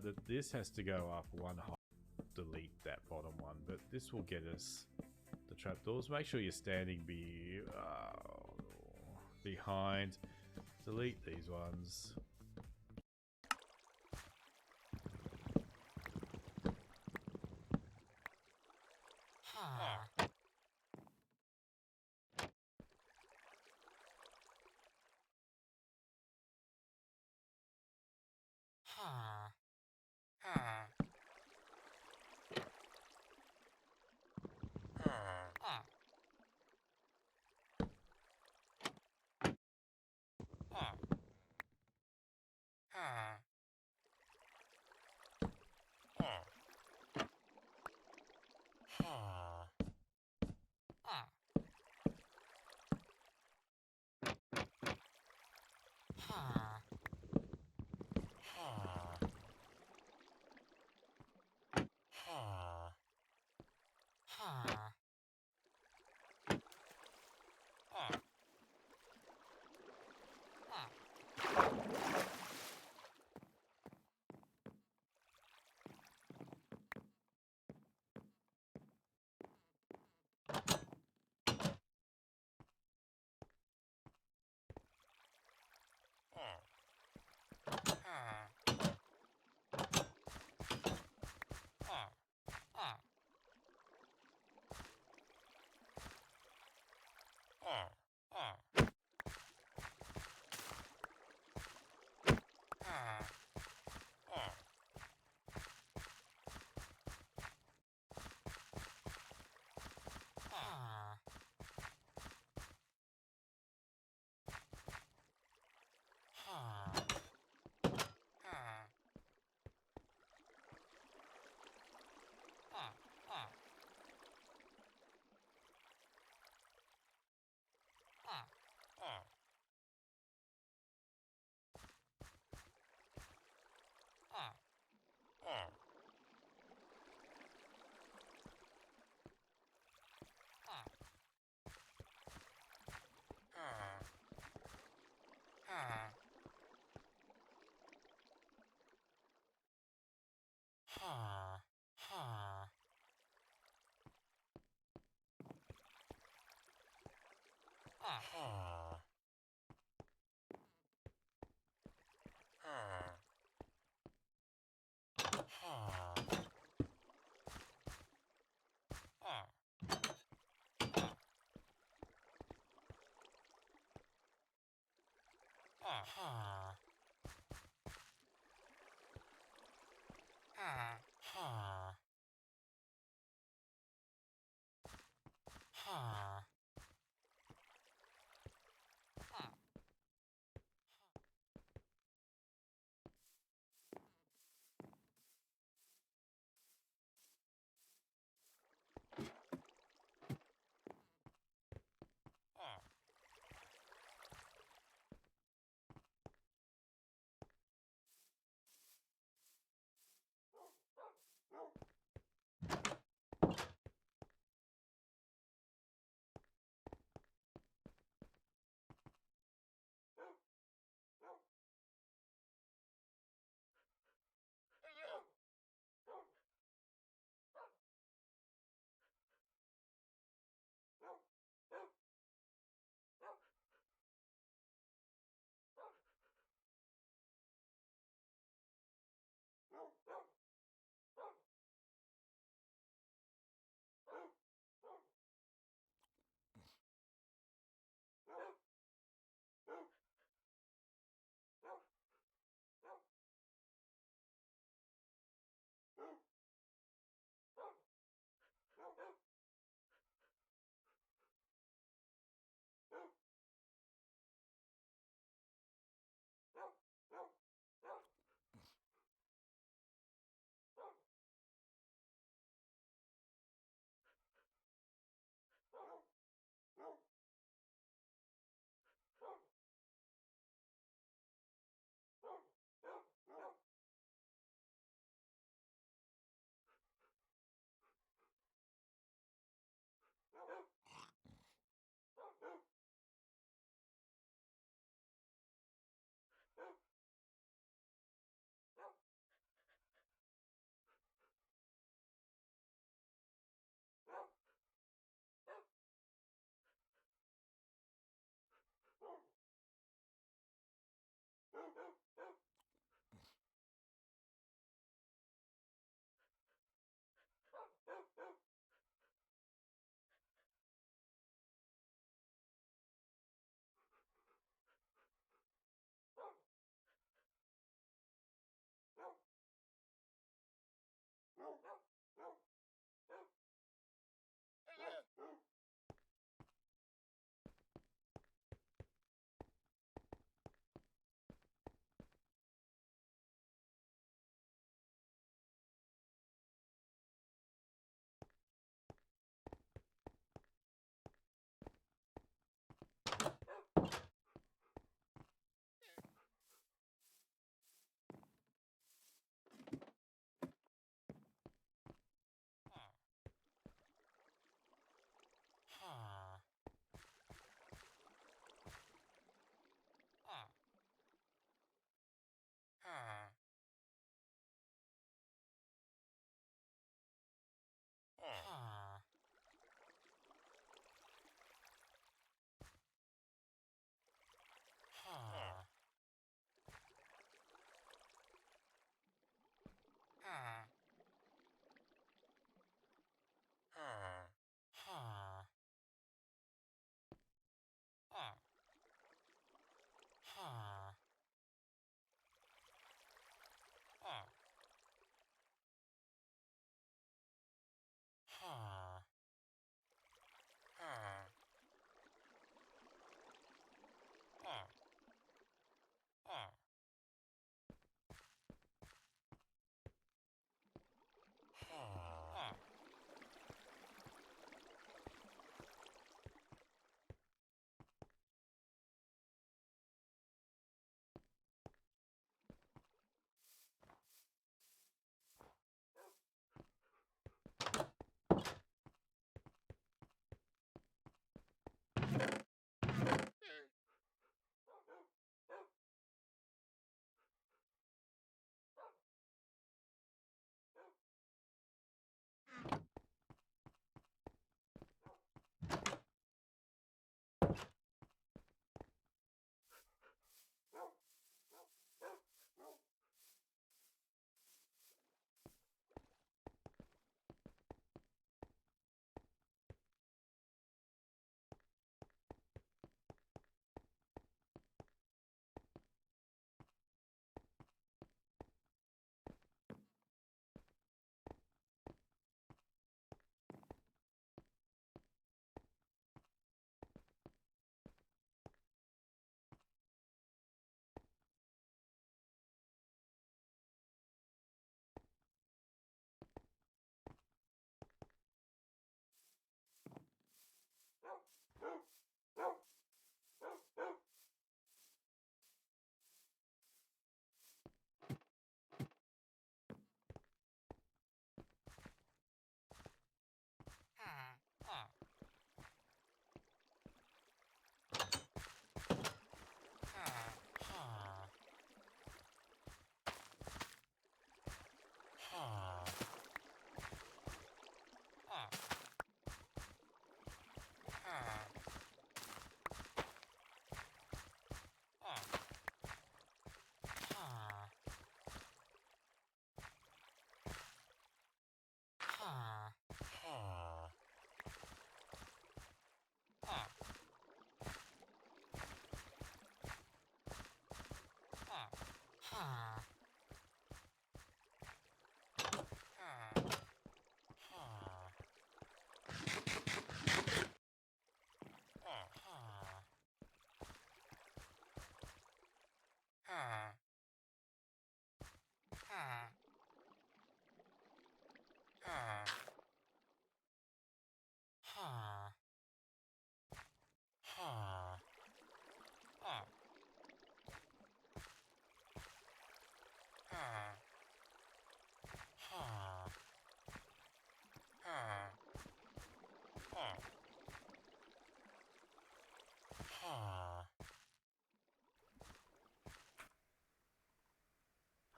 that this has to go up one high. Delete that bottom one, but this will get us the trapdoors. Make sure you're standing behind. Delete these ones.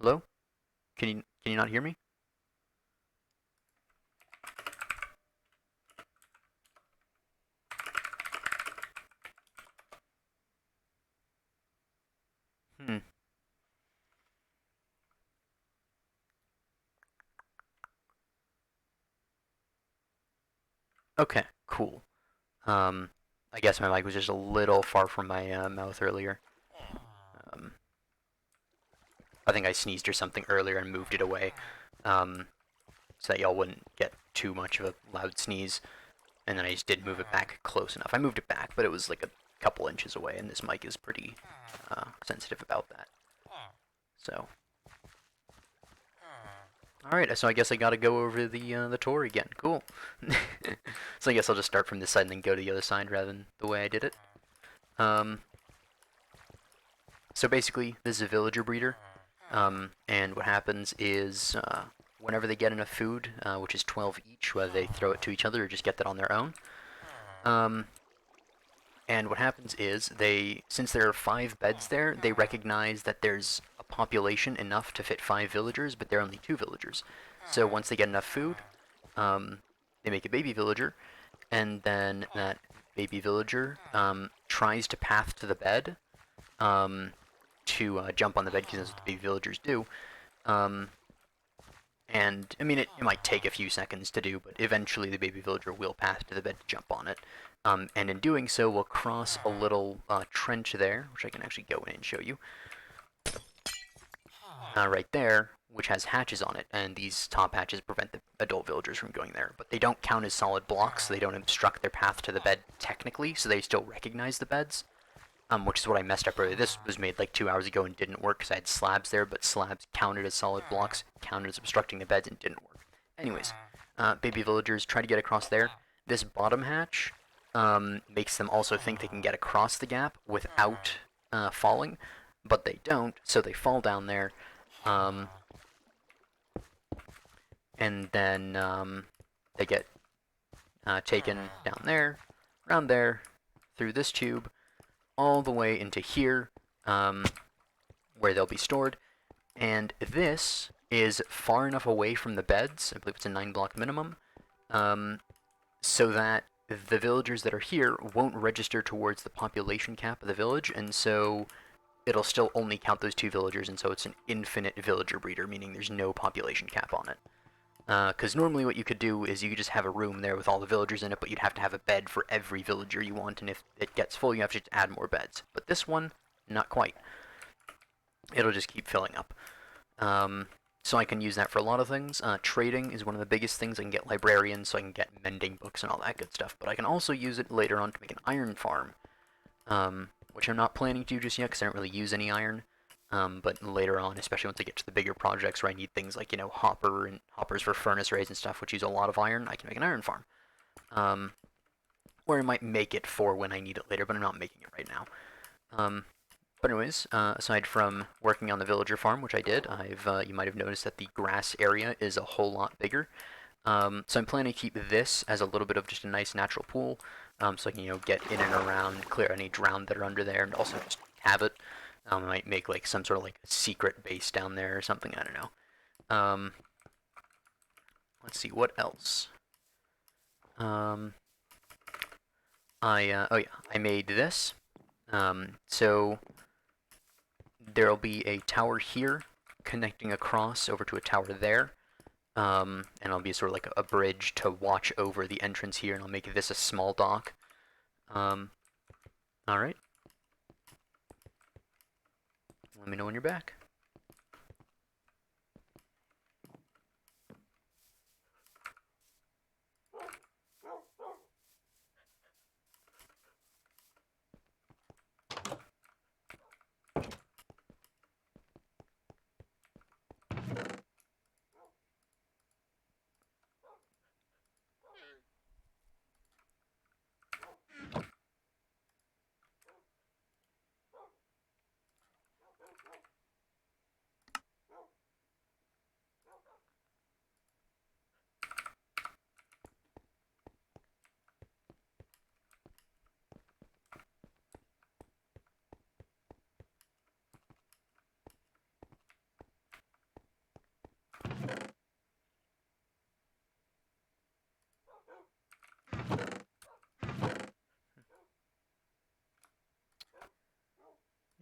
Hello? Can you not hear me? Hmm. Okay, cool. I guess my mic was just a little far from my mouth earlier. Um, I think I sneezed or something earlier and moved it away, so that y'all wouldn't get too much of a loud sneeze. And then I just did move it back close enough. I moved it back, but it was like a couple inches away, and this mic is pretty sensitive about that. So, all right. So I guess I gotta go over the tour again. Cool. So I guess I'll just start from this side and then go to the other side rather than the way I did it. So basically, this is a villager breeder, and what happens is whenever they get enough food, which is 12 each, whether they throw it to each other or just get that on their own, and what happens is since there are 5 beds there, they recognize that there's a population enough to fit 5 villagers, but there are only 2 villagers. So once they get enough food, they make a baby villager, and then that baby villager tries to path to the bed to jump on the bed, because that's what the baby villagers do. And, I mean, it might take a few seconds to do, but eventually the baby villager will path to the bed to jump on it. And in doing so, we'll cross a little trench there, which I can actually go in and show you. Right there, which has hatches on it, and these top hatches prevent the adult villagers from going there. But they don't count as solid blocks, so they don't obstruct their path to the bed technically, so they still recognize the beds. Which is what I messed up earlier. This was made like 2 hours ago and didn't work because I had slabs there, but slabs counted as solid blocks, counted as obstructing the beds, and didn't work. Anyways, baby villagers try to get across there. This bottom hatch makes them also think they can get across the gap without falling, but they don't, so they fall down there, and then they get taken down there, around there, through this tube, all the way into here, where they'll be stored. And this is far enough away from the beds, I believe it's a 9-block minimum, so that the villagers that are here won't register towards the population cap of the village, and so it'll still only count those 2 villagers, and so it's an infinite villager breeder, meaning there's no population cap on it. Because normally what you could do is you could just have a room there with all the villagers in it, but you'd have to have a bed for every villager you want, and if it gets full, you have to add more beds. But this one, not quite. It'll just keep filling up. So I can use that for a lot of things. Trading is one of the biggest things. I can get librarians, so I can get mending books and all that good stuff. But I can also use it later on to make an iron farm, which I'm not planning to do just yet because I don't really use any iron. But later on, especially once I get to the bigger projects where I need things like, hoppers for furnace rays and stuff, which use a lot of iron, I can make an iron farm. Or I might make it for when I need it later, but I'm not making it right now. But anyways, aside from working on the villager farm, which I did, you might have noticed that the grass area is a whole lot bigger. So I'm planning to keep this as a little bit of just a nice natural pool, so I can, get in and around, clear any drowned that are under there, and also just have it. I might make like some sort of like secret base down there or something. I don't know. Let's see what else. I made this. So there'll be a tower here connecting across over to a tower there. And it'll be sort of like a bridge to watch over the entrance here, and I'll make this a small dock. All right. Let me know when you're back.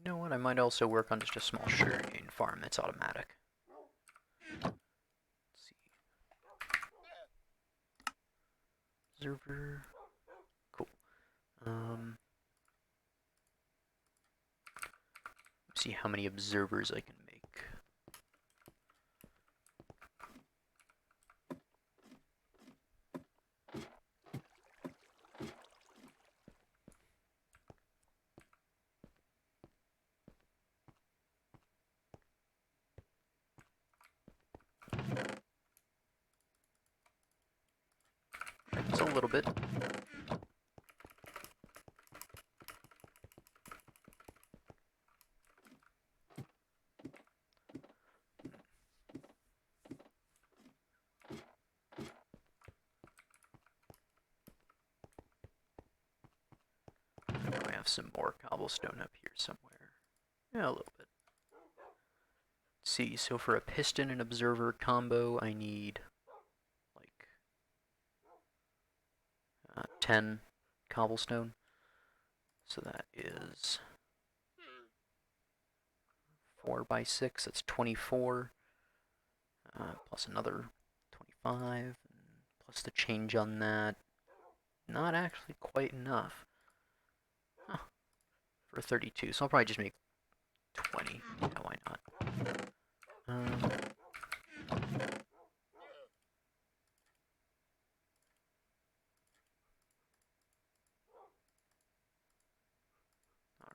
You know what? I might also work on just a small sugarcane farm that's automatic. Let's see. Observer. Cool. See how many observers I can make. Just a little bit. I have some more cobblestone up here somewhere. Yeah, a little bit. Let's see, so for a piston and observer combo, I need like 10 cobblestone. So that is 4 by 6, that's 24. Plus another 25, and plus the change on that. Not actually quite enough. Huh. For 32, so I'll probably just make 20. Yeah, why not?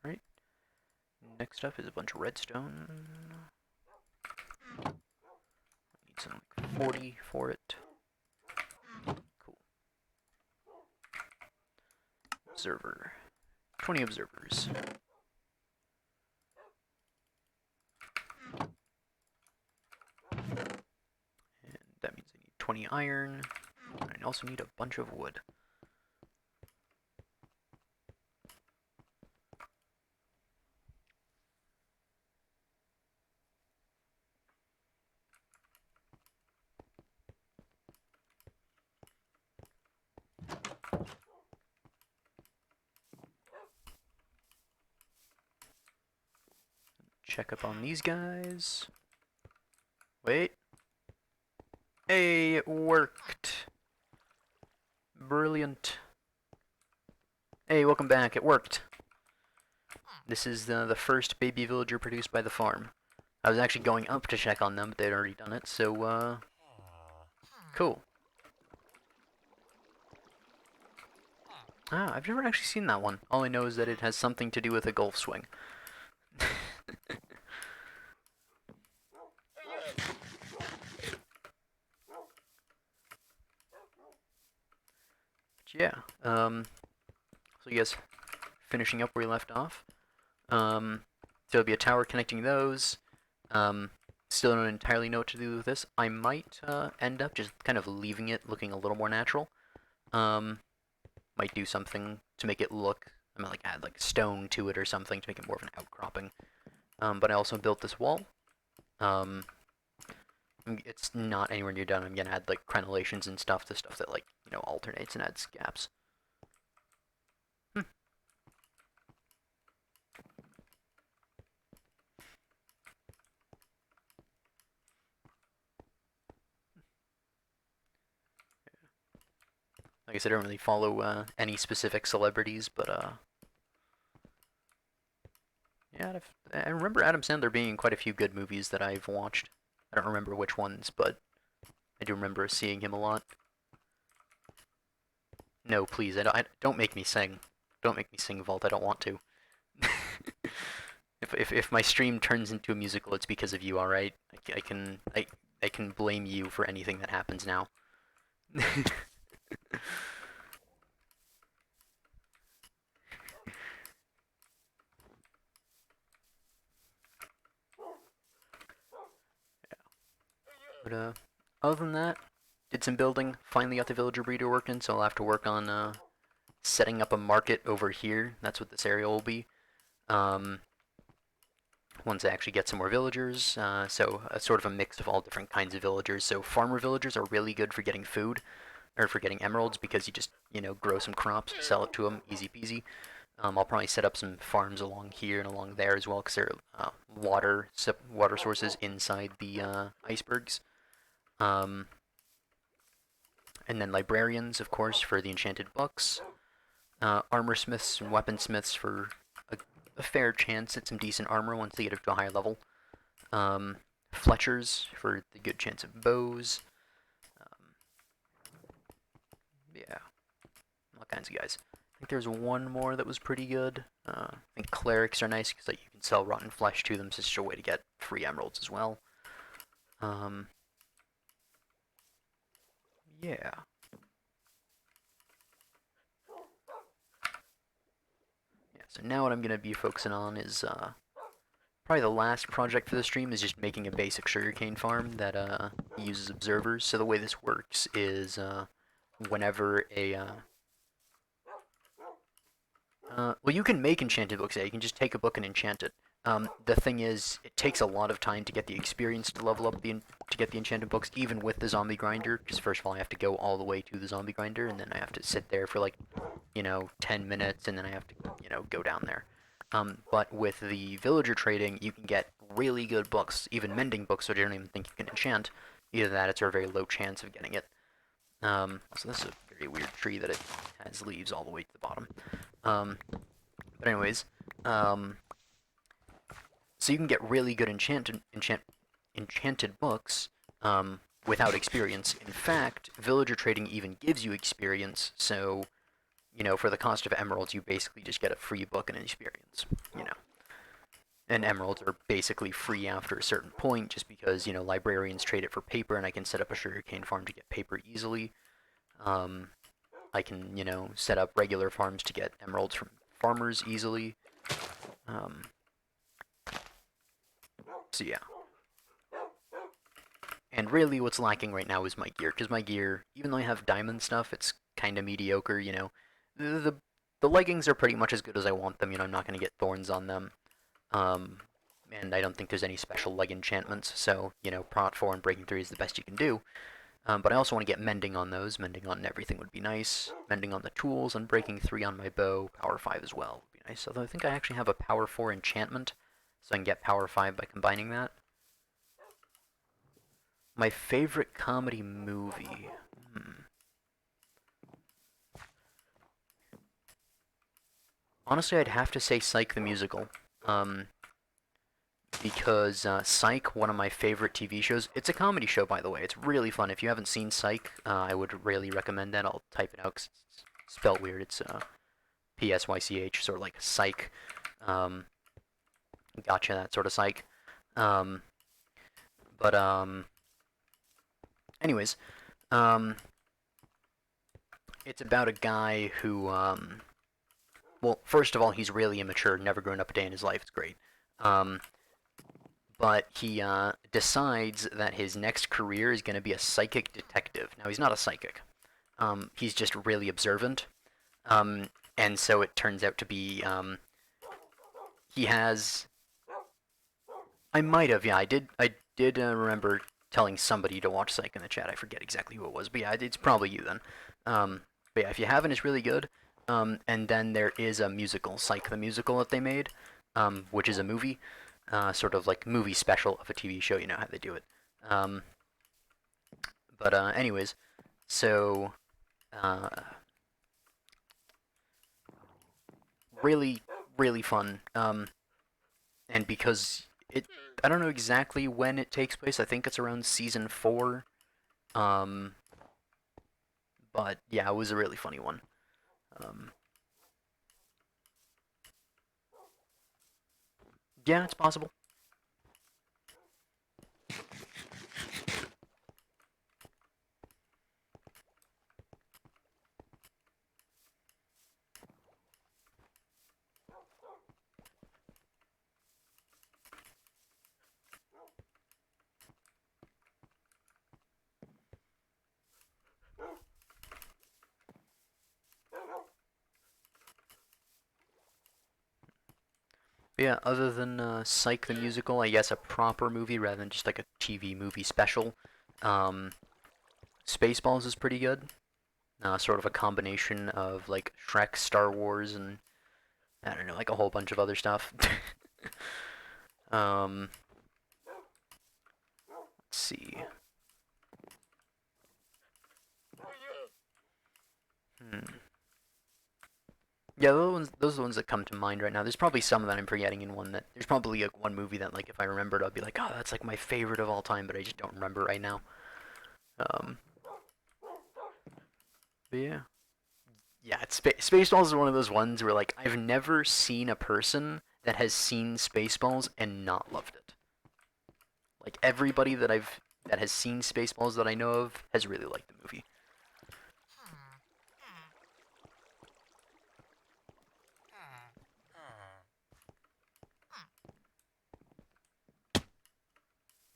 Alright. Next up is a bunch of redstone. I need some like 40 for it. Cool. Observer. 20 observers. And that means I need 20 iron. And I also need a bunch of wood. Check up on these guys. Wait. Hey, it worked. Brilliant. Hey, welcome back. It worked. This is the first baby villager produced by the farm. I was actually going up to check on them, but they'd already done it, so, cool. Ah, I've never actually seen that one. All I know is that it has something to do with a golf swing. Yeah, so I guess finishing up where we left off. So there'll be a tower connecting those. Still don't entirely know what to do with this. I might end up just kind of leaving it looking a little more natural. Might do something to make it look, I might like add like stone to it or something to make it more of an outcropping. But I also built this wall. It's not anywhere near done. I'm gonna add like crenellations and stuff to stuff that like, you know, alternates and adds gaps. Like I said, I don't really follow any specific celebrities, but yeah, I remember Adam Sandler being in quite a few good movies that I've watched. I don't remember which ones, but I do remember seeing him a lot. No, please, don't make me sing. Don't make me sing, Vault. I don't want to. If my stream turns into a musical, it's because of you. All right, I can blame you for anything that happens now. But other than that, did some building. Finally got the villager breeder working, so I'll have to work on setting up a market over here. That's what this area will be. Once I actually get some more villagers, so sort of a mix of all different kinds of villagers. So farmer villagers are really good for getting food, or for getting emeralds, because you just, you know, grow some crops, sell it to them, easy peasy. I'll probably set up some farms along here and along there as well, because there are water sources inside the icebergs. And then librarians, of course, for the enchanted books. Armor smiths and weaponsmiths for a fair chance at some decent armor once they get up to a higher level. Fletchers for the good chance of bows. Yeah, all kinds of guys. I think there's one more that was pretty good. I think clerics are nice because you can sell rotten flesh to them, so it's just a way to get free emeralds as well. Yeah. So now what I'm going to be focusing on is probably the last project for the stream is just making a basic sugarcane farm that uses observers. So the way this works is whenever a well, you can make enchanted books. Yeah, you can just take a book and enchant it. The thing is, it takes a lot of time to get the experience to level up to get the enchanted books, even with the zombie grinder. Because first of all, I have to go all the way to the zombie grinder, and then I have to sit there for like, 10 minutes, and then I have to, go down there. But with the villager trading, you can get really good books, even mending books, which I don't even think you can enchant. Either that, it's a very low chance of getting it. So this is a very weird tree that it has leaves all the way to the bottom. But anyways, so you can get really good enchanted books without experience. In fact, villager trading even gives you experience, so, for the cost of emeralds, you basically just get a free book and an experience, And emeralds are basically free after a certain point, just because, librarians trade it for paper, and I can set up a sugarcane farm to get paper easily. I can, set up regular farms to get emeralds from farmers easily. So yeah. And really what's lacking right now is my gear, because my gear, even though I have diamond stuff, it's kind of mediocre, The leggings are pretty much as good as I want them, I'm not going to get thorns on them. And I don't think there's any special leg enchantments, so, Prot 4 and Breaking 3 is the best you can do. But I also want to get mending on those. Mending on everything would be nice. Mending on the tools, and Breaking 3 on my bow. Power 5 as well would be nice. Although I think I actually have a Power 4 enchantment, so I can get Power 5 by combining that. My favorite comedy movie. Honestly, I'd have to say Psych the Musical. Because Psych, one of my favorite TV shows, it's a comedy show, by the way. It's really fun. If you haven't seen Psych, I would really recommend that. I'll type it out because it's spelled weird. It's P-S-Y-C-H, sort of like Psych. Gotcha, that sort of Psych. Anyways, it's about a guy who, well, first of all, he's really immature, never grown up a day in his life. It's great. But he decides that his next career is going to be a psychic detective. Now, he's not a psychic. He's just really observant. And so it turns out to be, he has... I might have, yeah, I did remember telling somebody to watch Psych in the chat. I forget exactly who it was, but yeah, it's probably you then. But yeah, if you haven't, it's really good. And then there is a musical, Psych the Musical, that they made, which is a movie. Sort of like movie special of a TV show, you know how they do it. Anyways, so really, really fun. And because I don't know exactly when it takes place. I think it's around season 4. But yeah, it was a really funny one. Yeah, it's possible. Yeah, other than Psych the Musical, I guess a proper movie rather than just like a TV movie special. Spaceballs is pretty good. Sort of a combination of like Shrek, Star Wars, and I don't know, like a whole bunch of other stuff. Let's see. Hmm. Yeah, those are the ones that come to mind right now. There's probably some that I'm forgetting, and one that there's probably like one movie that like if I remembered, I'd be like, oh, that's like my favorite of all time, but I just don't remember right now. Um, but yeah, yeah, Spaceballs is one of those ones where like I've never seen a person that has seen Spaceballs and not loved it. Like everybody that has seen Spaceballs that I know of has really liked the movie.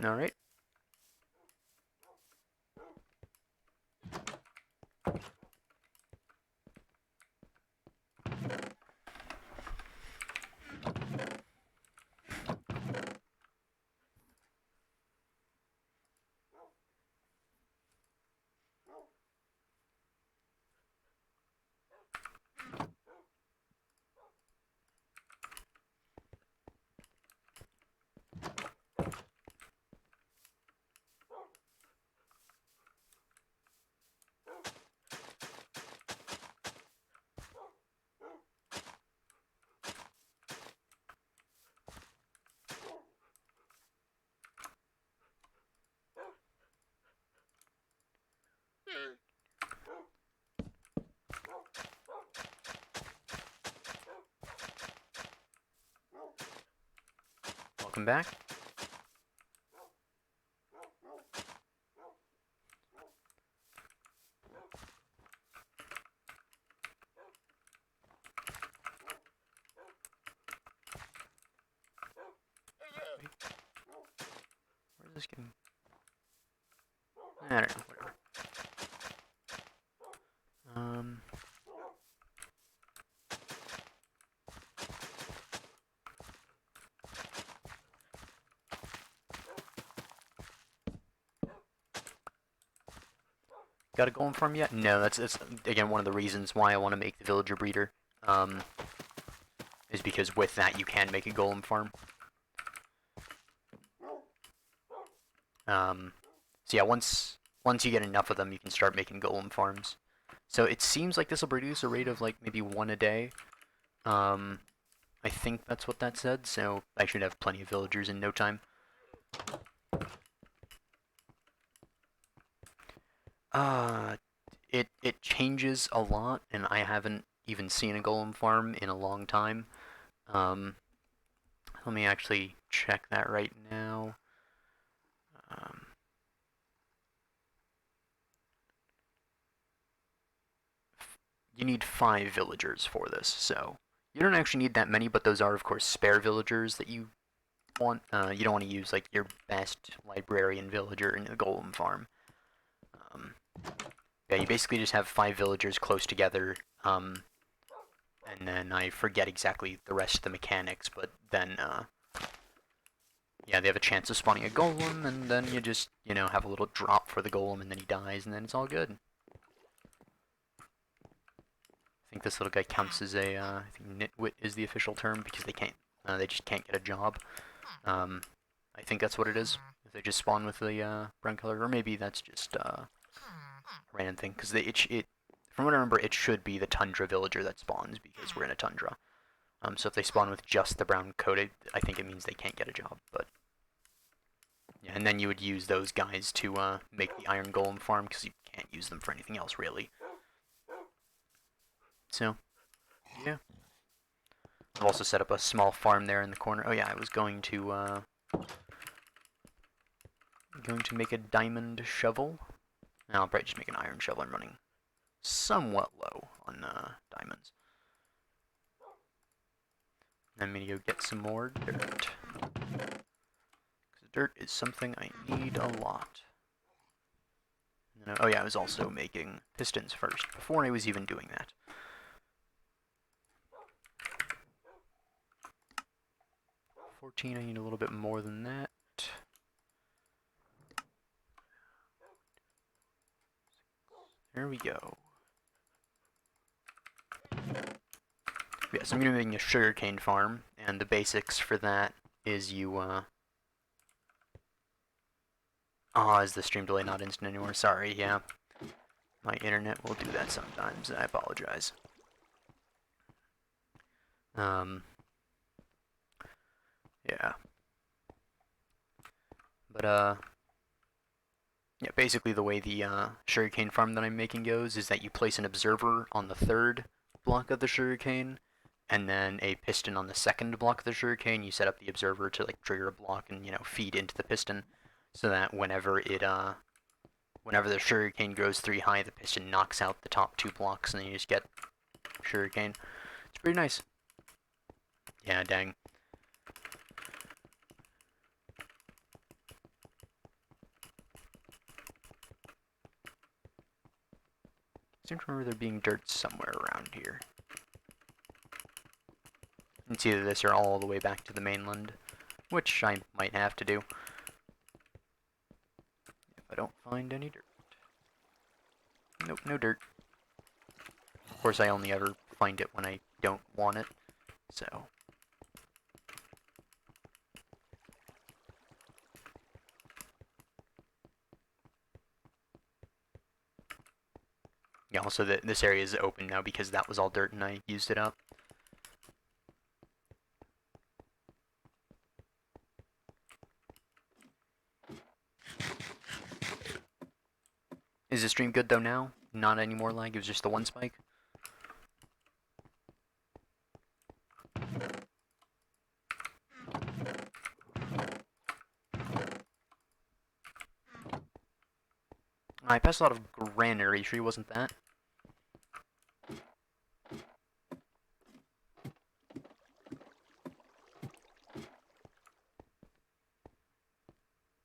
All right. Welcome back. Where's this getting? I don't know. Whatever. Um. Got a golem farm yet? No, that's again one of the reasons why I want to make the villager breeder. Is because with that you can make a golem farm. So yeah, once you get enough of them, you can start making golem farms. So it seems like this will produce a rate of like maybe one a day. I think that's what that said. So I should have plenty of villagers in no time. Uh, it changes a lot, and I haven't even seen a golem farm in a long time. Um, Let me actually check that right now. Um, you need 5 villagers for this, so you don't actually need that many, but those are, of course, spare villagers that you want. You don't want to use like your best librarian villager in the golem farm. Um, yeah, you basically just have 5 villagers close together, and then I forget exactly the rest of the mechanics, but then yeah, they have a chance of spawning a golem, and then you just, have a little drop for the golem, and then he dies, and then it's all good. I think this little guy counts as a, I think nitwit is the official term, because they just can't get a job. I think that's what it is, if they just spawn with the brown color, or maybe that's just a random thing, because from what I remember, it should be the tundra villager that spawns, because we're in a tundra. So if they spawn with just the brown coat, I think it means they can't get a job, but yeah, and then you would use those guys to make the iron golem farm, because you can't use them for anything else, really. So, yeah. I've also set up a small farm there in the corner. Oh yeah, I was going to make a diamond shovel. Now I'll probably just make an iron shovel. I'm running somewhat low on diamonds. I'm gonna go get some more dirt. Because dirt is something I need a lot. Oh yeah, I was also making pistons first, before I was even doing that. I need a little bit more than that. There we go. Yes, I'm going to be making a sugarcane farm, and the basics for that is you, Oh, is the stream delay not instant anymore? Sorry, yeah. My internet will do that sometimes, I apologize. Yeah. But, yeah, basically the way the, sugarcane farm that I'm making goes is that you place an observer on the third block of the sugarcane, and then a piston on the second block of the sugarcane. You set up the observer to, like, trigger a block and, you know, feed into the piston, so that whenever it, whenever the sugarcane grows 3 high, the piston knocks out the top 2 blocks, and then you just get sugarcane. It's pretty nice. Yeah, dang. I seem to remember there being dirt somewhere around here. It's either this or all the way back to the mainland, which I might have to do. If I don't find any dirt. Nope, no dirt. Of course, I only ever find it when I don't want it, so... Yeah, also this area is open now because that was all dirt and I used it up. Is the stream good though now? Not any more lag, it was just the one spike? I passed a lot of granite, are you sure it wasn't that?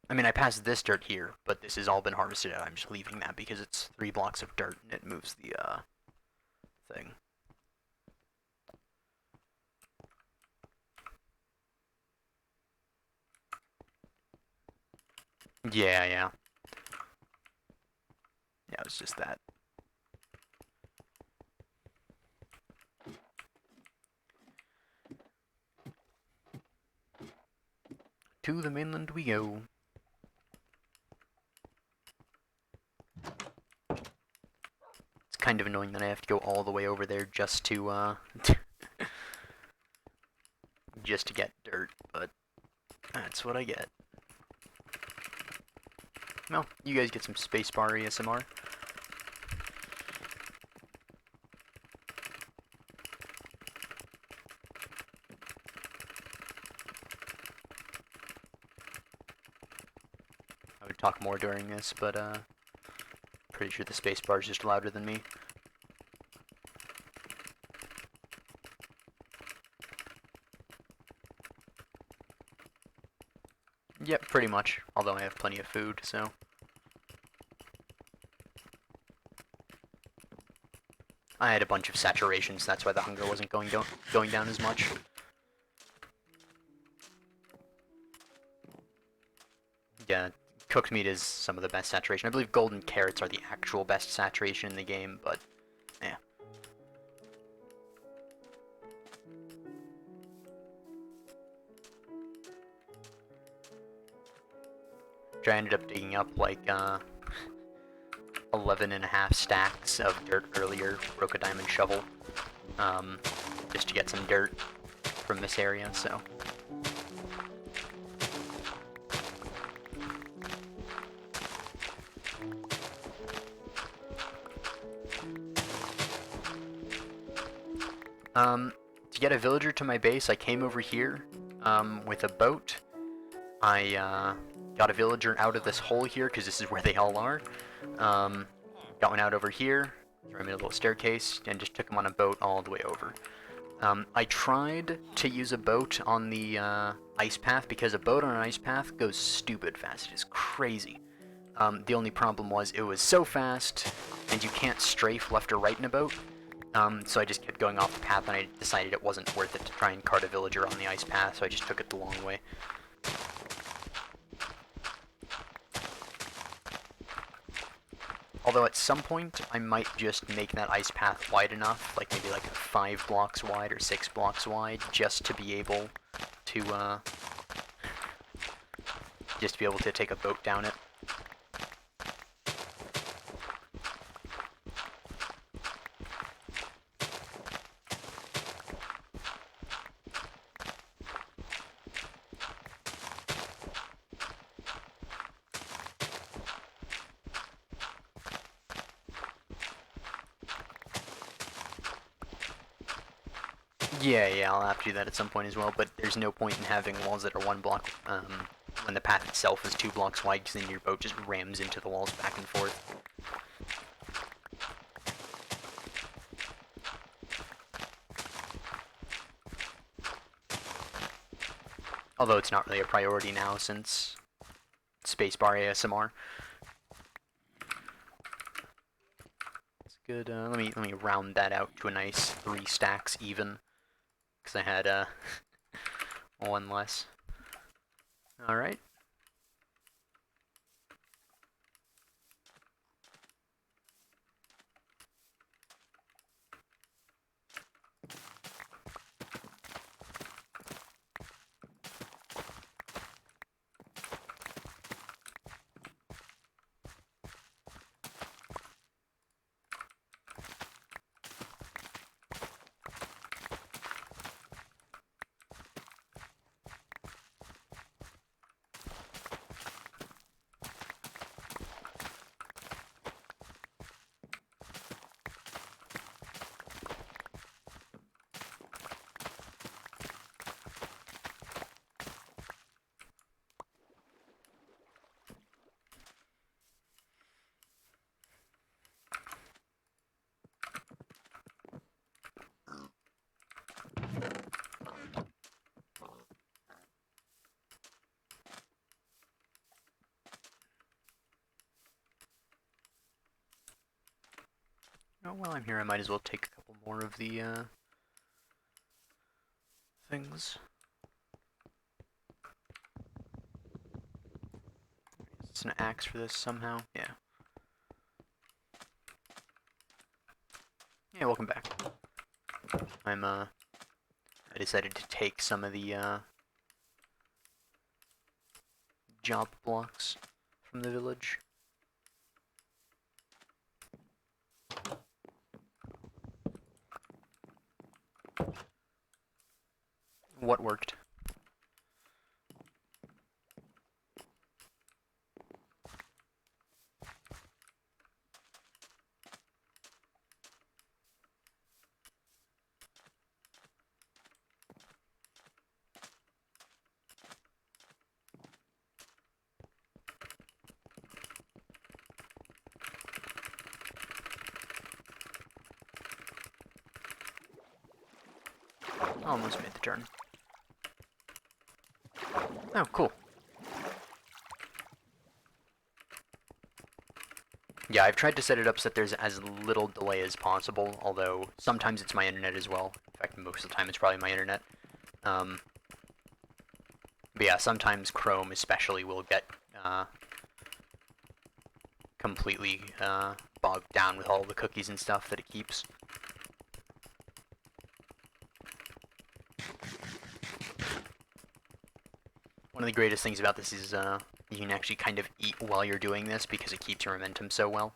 I mean, I passed this dirt here, but this has all been harvested out. I'm just leaving that because it's 3 blocks of dirt and it moves the, thing. Yeah, yeah. Yeah, it was just that. To the mainland we go. It's kind of annoying that I have to go all the way over there just to, just to get dirt, but that's what I get. Well, you guys get some spacebar ASMR. I would talk more during this, but pretty sure the spacebar is just louder than me. Yep, pretty much. Although I have plenty of food, so. I had a bunch of saturations, that's why the hunger wasn't going down as much. Yeah, cooked meat is some of the best saturation. I believe golden carrots are the actual best saturation in the game, but yeah. Which I ended up digging up like 11.5 stacks of dirt earlier, broke a diamond shovel, just to get some dirt from this area, so. To get a villager to my base, I came over here, with a boat. I, got a villager out of this hole here, because this is where they all are. Got one out over here, threw him in a little staircase, and just took him on a boat all the way over. I tried to use a boat on the, ice path, because a boat on an ice path goes stupid fast. It is crazy. The only problem was it was so fast, and you can't strafe left or right in a boat. So I just kept going off the path, and I decided it wasn't worth it to try and cart a villager on the ice path, so I just took it the long way. Although at some point, I might just make that ice path wide enough, like maybe like 5 blocks wide or 6 blocks wide, just to be able to, take a boat down it. Yeah, I'll have to do that at some point as well, but there's no point in having walls that are 1 block, when the path itself is 2 blocks wide, because then your boat just rams into the walls back and forth. Although it's not really a priority now, since spacebar ASMR. It's good, let me round that out to a nice 3 stacks even. Because I had, 1 less. Alright. Oh, while I'm here, I might as well take a couple more of the, things. It's an axe for this somehow. Yeah. Yeah, welcome back. I decided to take some of the, job blocks from the village. What worked? Almost made the turn. Oh, cool. Yeah, I've tried to set it up so that there's as little delay as possible, although sometimes it's my internet as well. In fact, most of the time it's probably my internet. But yeah, sometimes Chrome especially will get completely bogged down with all the cookies and stuff that it keeps. One of the greatest things about this is you can actually kind of eat while you're doing this because it keeps your momentum so well.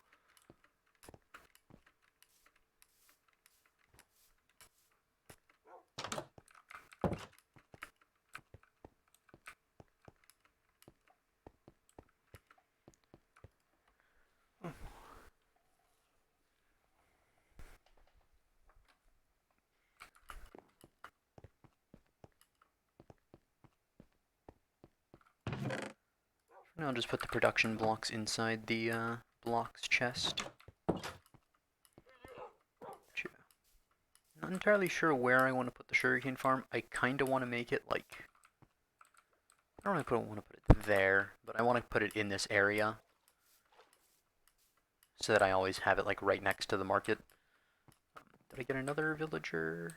I'll just put the production blocks inside the blocks chest. Not entirely sure where I want to put the sugarcane farm. I kind of want to make it like... I don't really want to put it there, but I want to put it in this area. So that I always have it like right next to the market. Did I get another villager?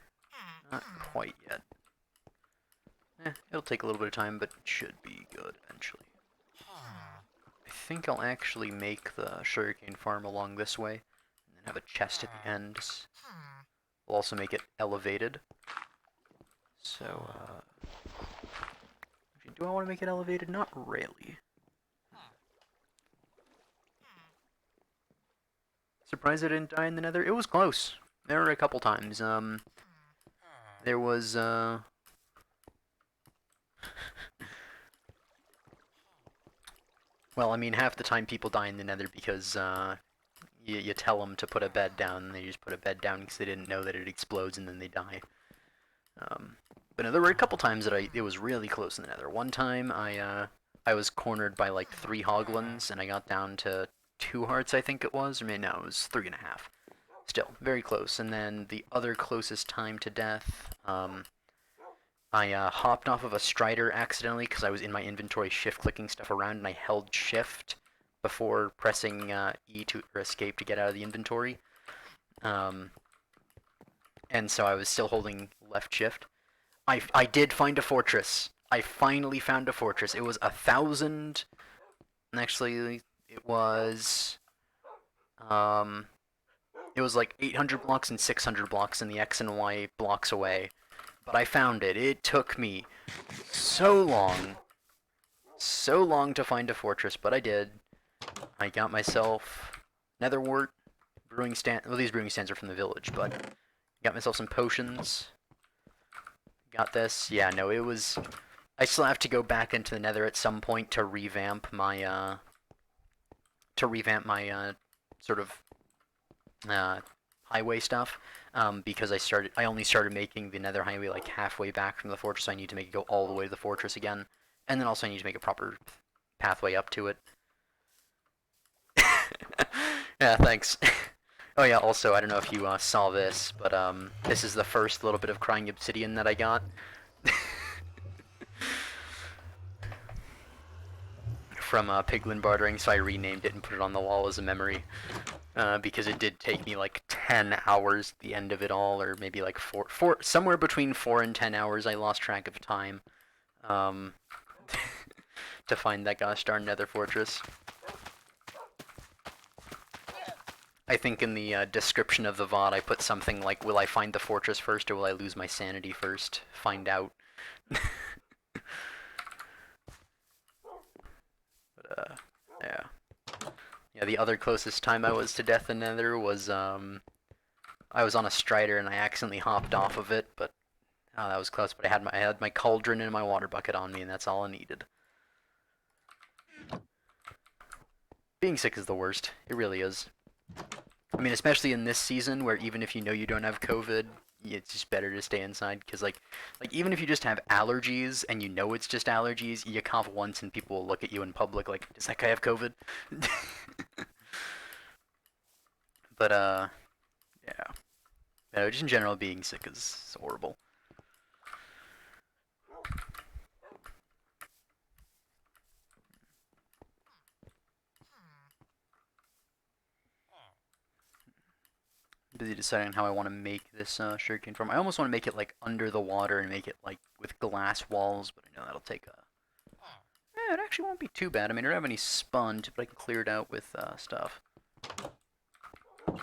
Not quite yet. It'll take a little bit of time, but it should be good eventually. I think I'll actually make the sugarcane farm along this way, and then have a chest at the end. We'll also make it elevated. So, actually, do I want to make it elevated? Not really. Surprised I didn't die in the nether. It was close. There were a couple times. There was, well, I mean, half the time people die in the nether because, you tell them to put a bed down, and they just put a bed down because they didn't know that it explodes, and then they die. But no, there were a couple times that it was really close in the nether. One time, I was cornered by, like, 3 hoglins, and I got down to 2 hearts, I think it was. Or maybe, no, it was 3.5. Still, very close. And then the other closest time to death, I hopped off of a strider accidentally because I was in my inventory shift-clicking stuff around, and I held shift before pressing E or escape to get out of the inventory. And so I was still holding left shift. I did find a fortress. I finally found a fortress. It was 1,000... Actually, it was like 800 blocks and 600 blocks in the X and Y blocks away. But I found it. It took me so long to find a fortress, but I did. I got myself netherwort, brewing stand. Well, these brewing stands are from the village, but got myself some potions. Got this. Yeah, no, it was. I still have to go back into the nether at some point to revamp my sort of highway stuff. Because I only started making the nether highway like halfway back from the fortress, so I need to make it go all the way to the fortress again. And then also I need to make a proper pathway up to it. Yeah, thanks. Oh yeah, also, I don't know if you saw this, but this is the first little bit of crying obsidian that I got. From Piglin bartering, so I renamed it and put it on the wall as a memory. Because it did take me like 10 hours at the end of it all, or maybe like somewhere between 4 and 10 hours. I lost track of time to find that gosh darn nether fortress. I think in the description of the VOD I put something like, will I find the fortress first or will I lose my sanity first? Find out. But, yeah. Yeah, the other closest time I was to death in nether was, I was on a strider and I accidentally hopped off of it, but, that was close, but I had my cauldron and my water bucket on me and that's all I needed. Being sick is the worst. It really is. I mean, especially in this season where even if you know you don't have COVID, it's just better to stay inside because, like even if you just have allergies and you know it's just allergies, you cough once and people will look at you in public like, does that guy have COVID? But, yeah. No, just in general, being sick is horrible. Busy deciding how I want to make this sugarcane farm. I almost want to make it like under the water and make it like with glass walls, but I know that'll take a... it actually won't be too bad. I mean, I don't have any sponge, but I can clear it out with stuff. I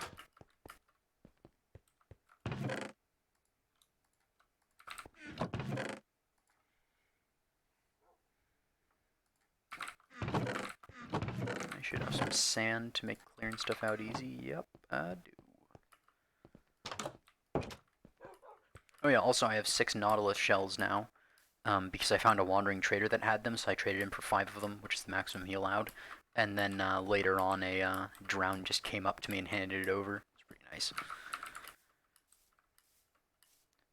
should have some sand to make clearing stuff out easy. Yep, I do. Oh yeah, also I have 6 Nautilus shells now, because I found a wandering trader that had them, so I traded him for 5 of them, which is the maximum he allowed. And then later on, a drown just came up to me and handed it over. It's pretty nice.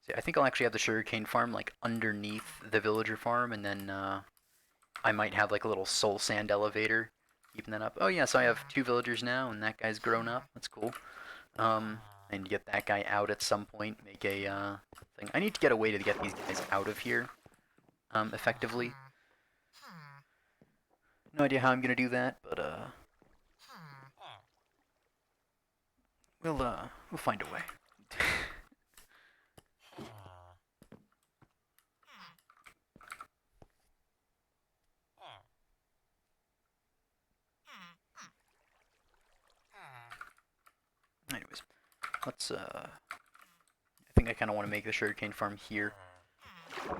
See, I think I'll actually have the sugarcane farm like underneath the villager farm, and then I might have like a little soul sand elevator, keeping that up. Oh yeah, so I have 2 villagers now, and that guy's grown up. That's cool. And get that guy out at some point, make a thing. I need to get a way to get these guys out of here, effectively. No idea how I'm gonna do that, but we'll find a way. let's, I think I kind of want to make the sugarcane farm here. Sort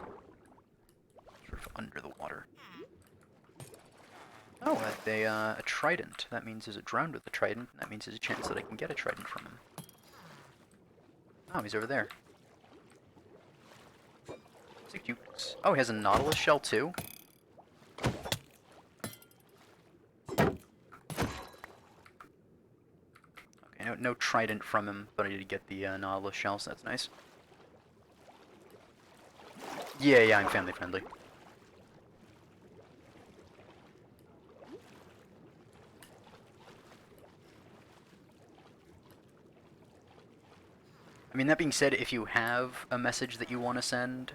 of under the water. Oh, a trident. That means there's a drowned with a trident, and that means there's a chance that I can get a trident from him. Oh, he's over there. It's a cute. Oh, he has a nautilus shell too? Okay, no trident from him, but I did get the nautilus shell, so that's nice. Yeah, I'm family friendly. I mean, that being said, if you have a message that you want to send,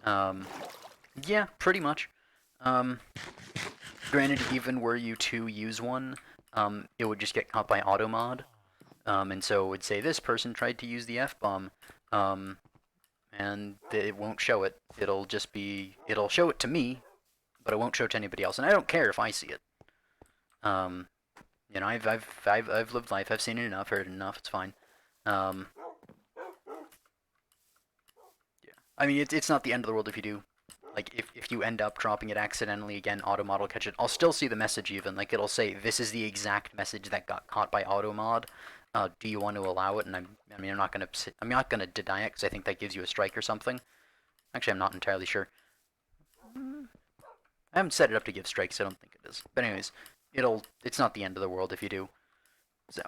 yeah, pretty much. Granted, even were you to use one, it would just get caught by automod, and so it would say this person tried to use the F-bomb, and it won't show it. It'll show it to me, but it won't show it to anybody else, and I don't care if I see it. You know, I've lived life. I've seen it enough, heard it enough. It's fine. Yeah. I mean, it's not the end of the world if you do. Like, if you end up dropping it accidentally again, Automod will catch it. I'll still see the message even. Like, it'll say, this is the exact message that got caught by Automod. Do you want to allow it? And I'm not gonna deny it because I think that gives you a strike or something. Actually, I'm not entirely sure. I haven't set it up to give strikes, so I don't think it is. But anyways, it's not the end of the world if you do. So.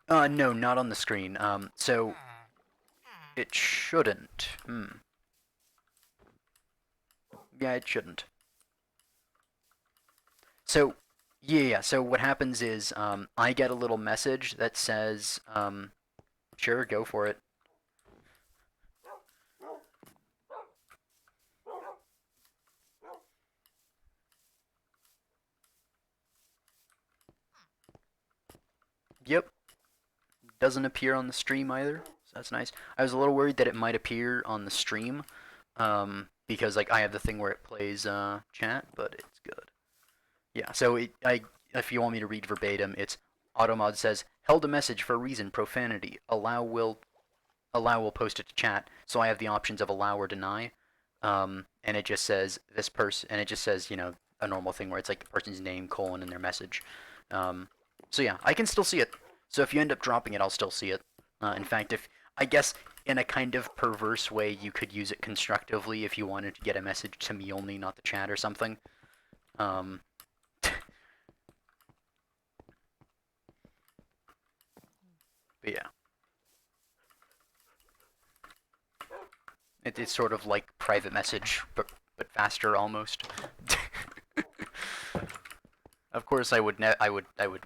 No, not on the screen. So it shouldn't. Yeah, it shouldn't. So, yeah, so what happens is, I get a little message that says, sure, go for it. Yep. Doesn't appear on the stream either, so that's nice. I was a little worried that it might appear on the stream, because, like, I have the thing where it plays, chat, but it's good. Yeah, so if you want me to read verbatim, it's Automod says, held a message for reason, profanity. Allow will post it to chat. So I have the options of allow or deny. And it just says this person, and it just says, you know, a normal thing where it's like the person's name, colon, and their message. So yeah, I can still see it. So if you end up dropping it, I'll still see it. In fact, I guess in a kind of perverse way, you could use it constructively if you wanted to get a message to me only, not the chat or something. But yeah. It's sort of like private message, but faster almost. Of course, I would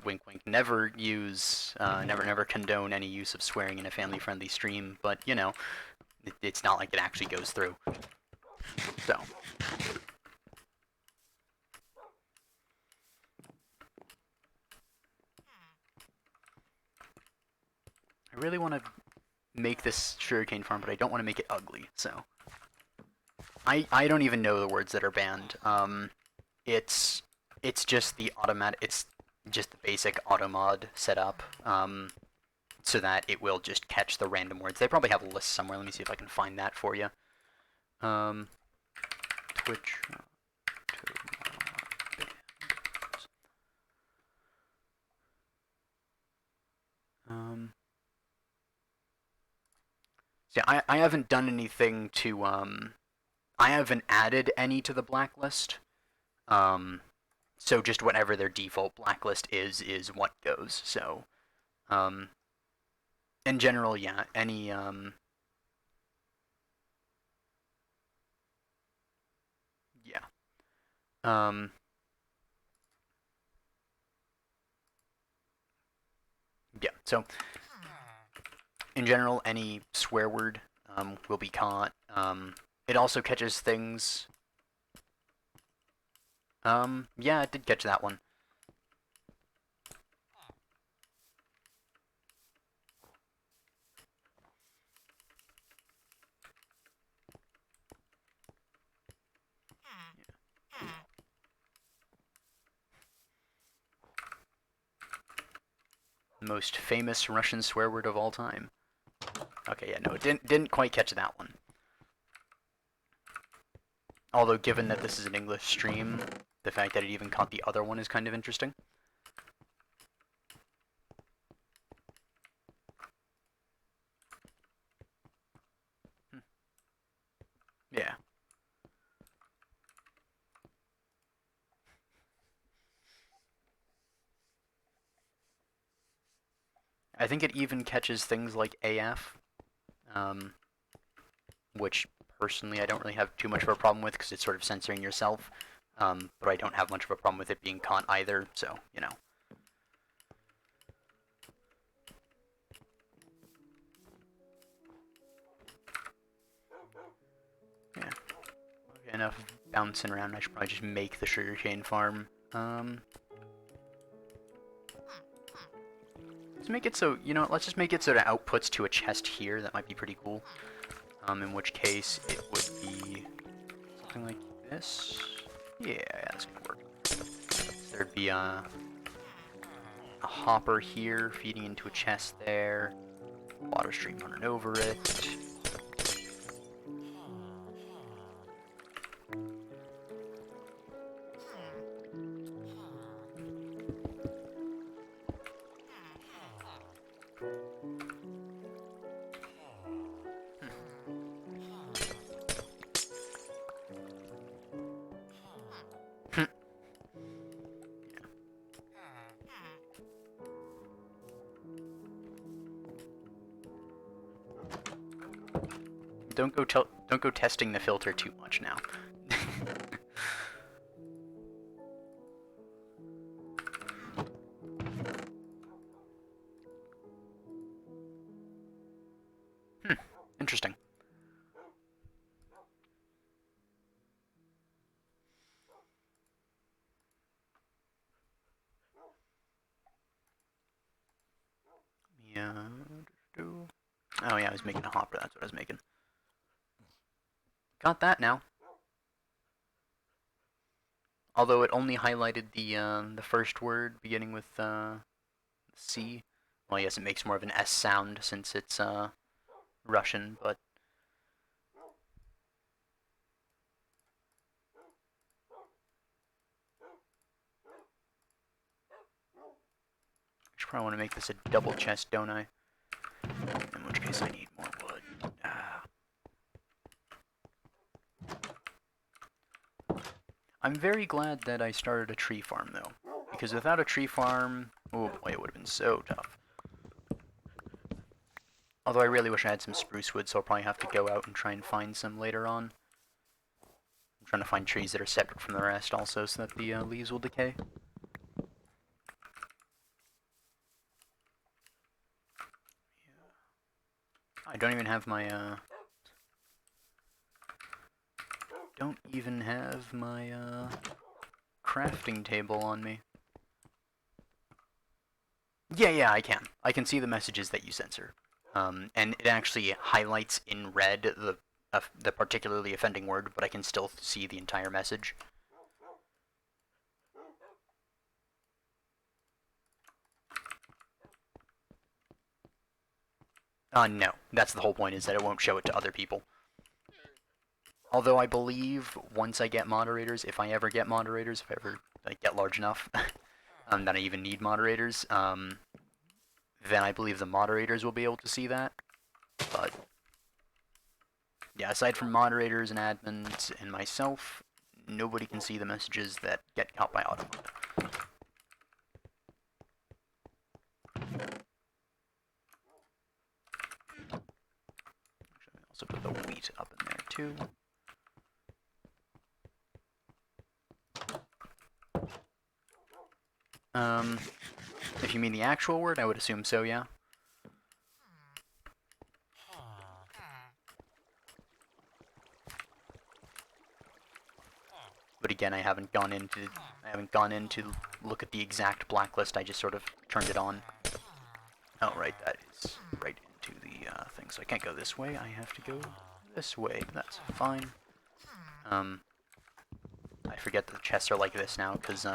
wink wink never use never condone any use of swearing in a family friendly stream, but you know, it's not like it actually goes through. So. I really want to make this sugarcane farm, but I don't want to make it ugly, so. I don't even know the words that are banned. It's just the automatic, it's just the basic automod setup, so that it will just catch the random words. They probably have a list somewhere. Let me see if I can find that for you. Twitch. So yeah, I haven't done anything to, I haven't added any to the blacklist. So just whatever their default blacklist is what goes. So, in general, yeah, any, yeah. Yeah, so in general, any swear word will be caught. It also catches things. Yeah, it did catch that one. The most famous Russian swear word of all time. Okay, yeah, no, it didn't quite catch that one. Although, given that this is an English stream, the fact that it even caught the other one is kind of interesting. Yeah. I think it even catches things like AF, which personally I don't really have too much of a problem with because it's sort of censoring yourself, but I don't have much of a problem with it being caught either, so, you know. Yeah. Okay, enough bouncing around. I should probably just make the sugarcane farm. Let's make it so, you know, let's just make it so it outputs to a chest here. That might be pretty cool. In which case it would be something like this. Yeah, that's gonna work. There'd be a hopper here feeding into a chest there. Water stream running over it. Don't go testing the filter too much now. Interesting. Yeah. Oh yeah, I was making a hopper. That's what I was making. Got that now. Although it only highlighted the first word beginning with C. Well, yes, it makes more of an S sound since it's Russian, but I should probably want to make this a double chest, don't I? In which case I need more wood. I'm very glad that I started a tree farm, though. Because without a tree farm, oh boy, it would have been so tough. Although I really wish I had some spruce wood, so I'll probably have to go out and try and find some later on. I'm trying to find trees that are separate from the rest also, so that the leaves will decay. I don't even have my, crafting table on me. Yeah, I can. I can see the messages that you censor. And it actually highlights in red the particularly offending word, but I can still see the entire message. No. That's the whole point, is that it won't show it to other people. Although I believe once I get moderators, if I ever get moderators, if I ever get large enough, that I even need moderators, then I believe the moderators will be able to see that. But yeah, aside from moderators and admins and myself, nobody can see the messages that get caught by Automod. Actually, also put the wheat up in there too. If you mean the actual word, I would assume so, yeah. But again, I haven't gone in to look at the exact blacklist. I just sort of turned it on. Oh, right, that is right into the thing. So I can't go this way. I have to go this way. That's fine. I forget that the chests are like this now because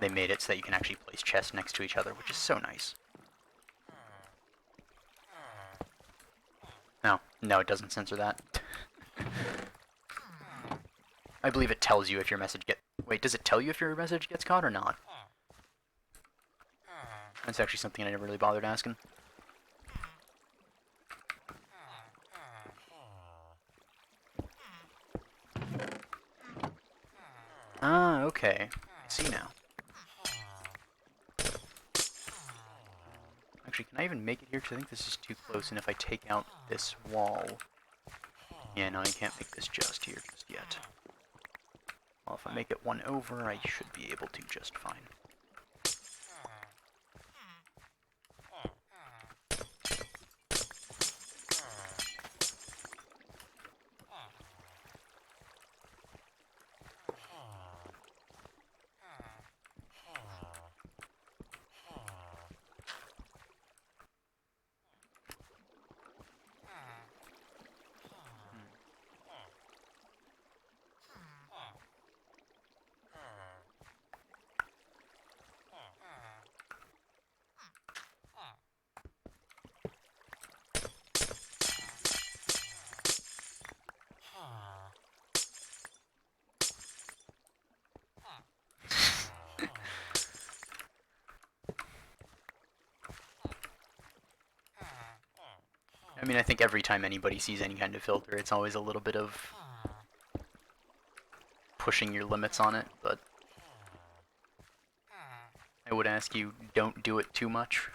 they made it so that you can actually place chests next to each other, which is so nice. No, no, it doesn't censor that. I believe it tells you if your message get. Wait, does it tell you if your message gets caught or not? That's actually something I never really bothered asking. Ah, okay. I see now. Actually, can I even make it here? Because I think this is too close, and if I take out this wall... Yeah, no, I can't make this just here just yet. Well, if I make it one over, I should be able to just fine. I mean, I think every time anybody sees any kind of filter, it's always a little bit of pushing your limits on it, but I would ask you, don't do it too much.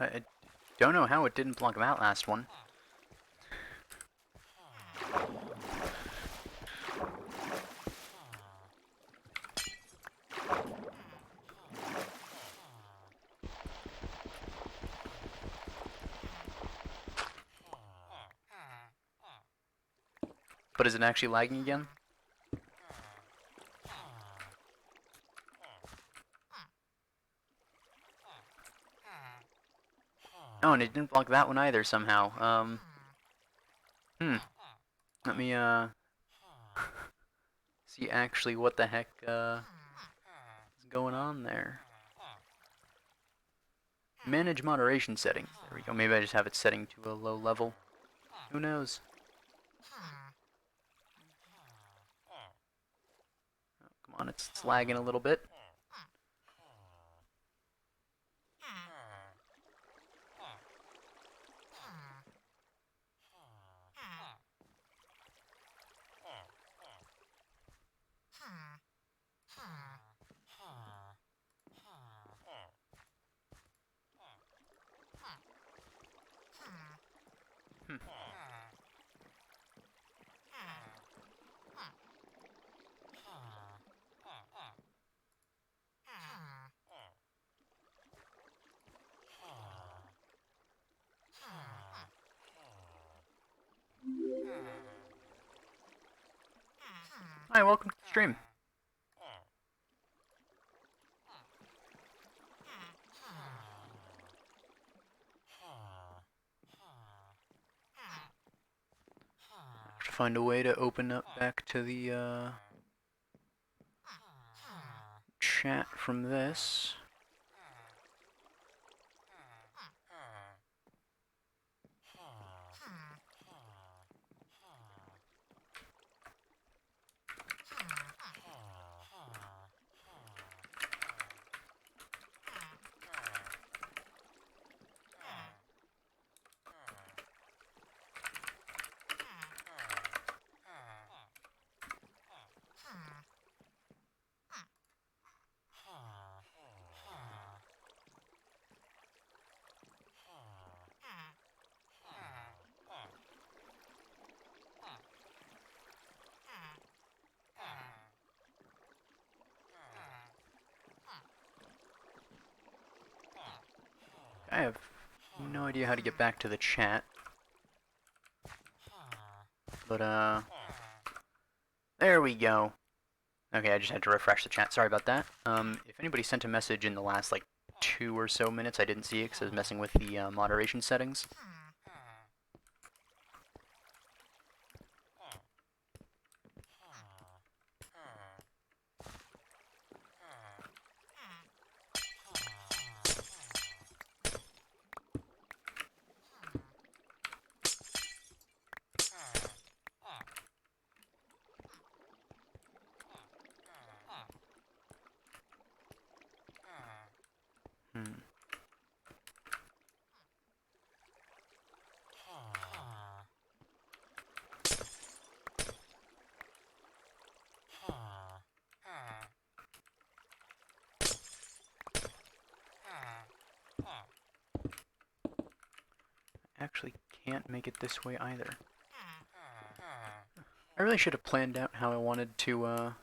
I don't know how it didn't block that last one. But is it actually lagging again? Oh, and it didn't block that one either somehow. Let me, see actually what the heck, is going on there. Manage moderation settings. There we go. Maybe I just have it setting to a low level. Who knows? Oh, come on, it's lagging a little bit. Hi, welcome to the stream. Have to find a way to open up back to the chat from this. have no idea how to get back to the chat. But, there we go. Okay, I just had to refresh the chat. Sorry about that. If anybody sent a message in the last, like, 2 or so minutes, I didn't see it because I was messing with the moderation settings. Hmm. Actually can't make it this way either. I really should have planned out how I wanted to,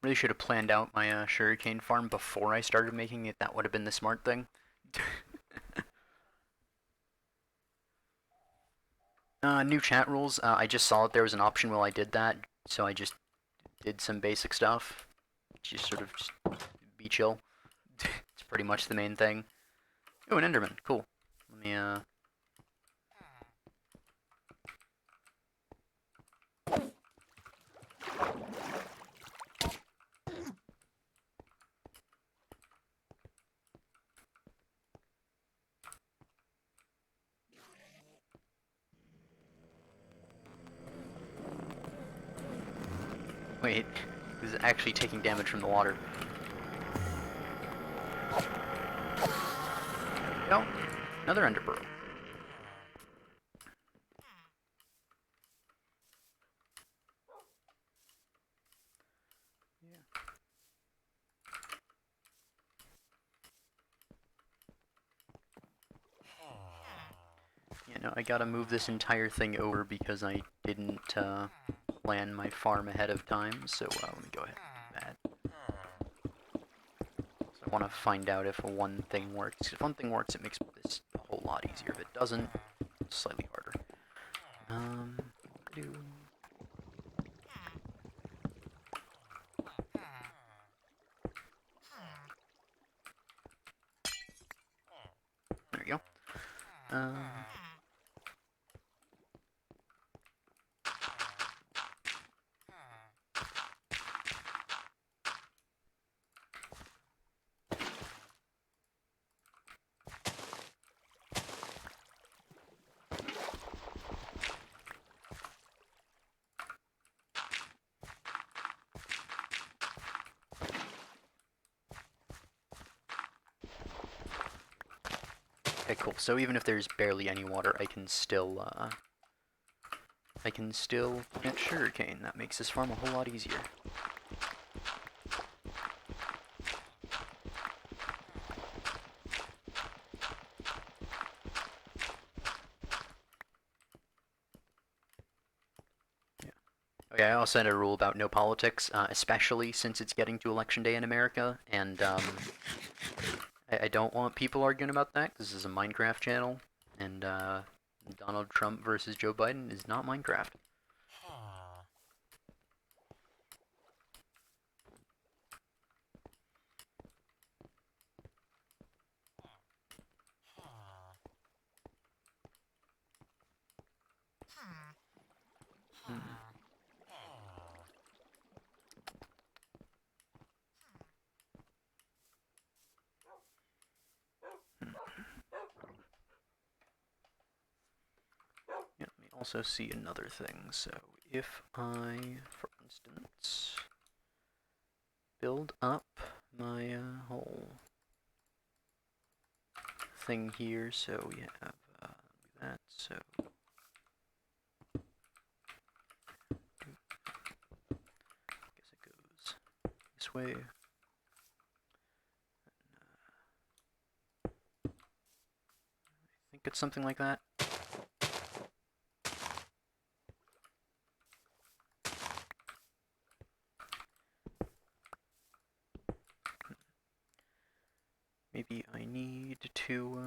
really should have planned out my sugarcane farm before I started making it. That would have been the smart thing. New chat rules. I just saw that there was an option while I did that, so I just did some basic stuff. Just sort of just be chill. It's pretty much the main thing. Oh, an Enderman. Cool. Let me, Wait, this is actually taking damage from the water. No, another ender pearl. Yeah, no, I gotta move this entire thing over because I didn't plan my farm ahead of time, so let me go ahead and do that. So I want to find out if one thing works. If one thing works, it makes this a whole lot easier. If it doesn't, it's slightly harder. Do... There we go. Okay, cool. So even if there's barely any water, I can still plant sugarcane. That makes this farm a whole lot easier. Yeah. Okay, I also had a rule about no politics, especially since it's getting to election day in America, and I don't want people arguing about that, because this is a Minecraft channel, and Donald Trump versus Joe Biden is not Minecraft. Yeah, let me also see another thing. So if I, for instance, build up my whole thing here, so we have that, so I guess it goes this way. I think it's something like that. maybe I need to,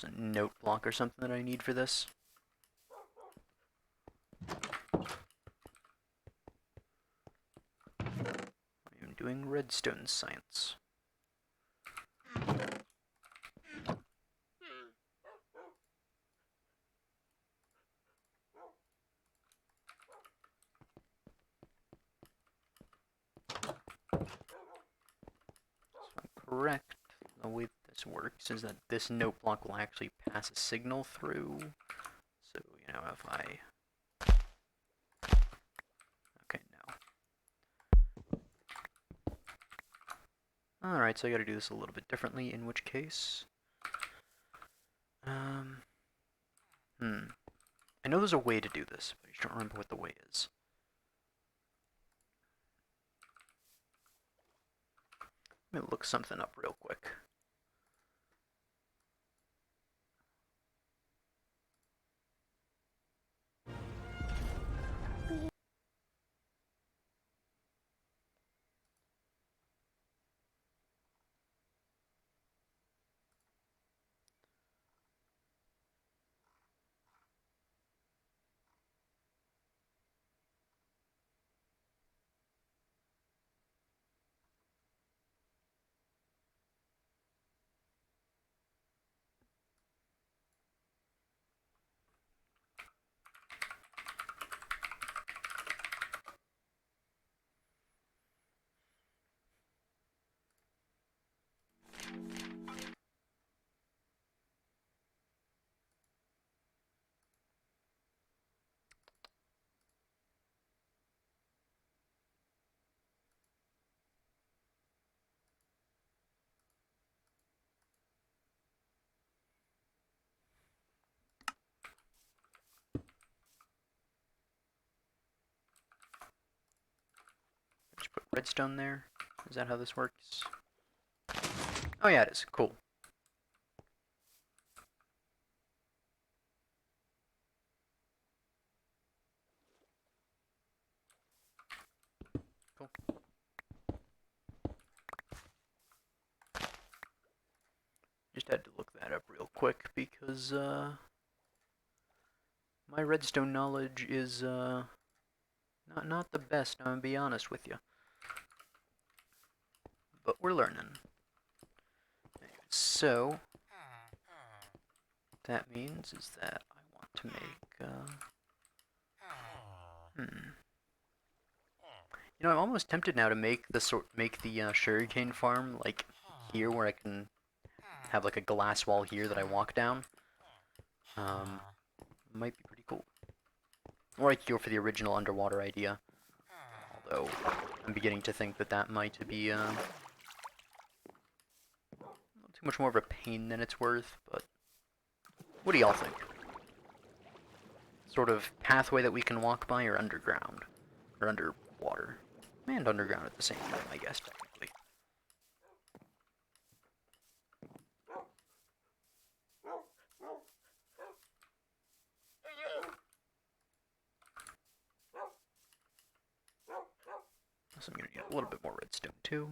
there's a note block or something that I need for this. I'm doing redstone science. Correct, the way this works is that this note block will actually pass a signal through. So, you know, if I... Okay, no. Alright, so I gotta do this a little bit differently, in which case... I know there's a way to do this, but I just don't remember what the way is. Let me look something up real quick. Just put redstone there. Is that how this works? Oh yeah, it is. Cool. Cool. Just had to look that up real quick because, my redstone knowledge is, not the best, I'm gonna be honest with you. But we're learning. So, that means is that I want to make, You know, I'm almost tempted now to make the sugarcane farm like here, where I can have like a glass wall here that I walk down. Might be pretty cool. Or I could go for the original underwater idea. Although I'm beginning to think that that might be too much more of a pain than it's worth. But what do y'all think? Sort of pathway that we can walk by, or underground, or underwater, and underground at the same time, I guess technically. So I'm gonna need a little bit more redstone too.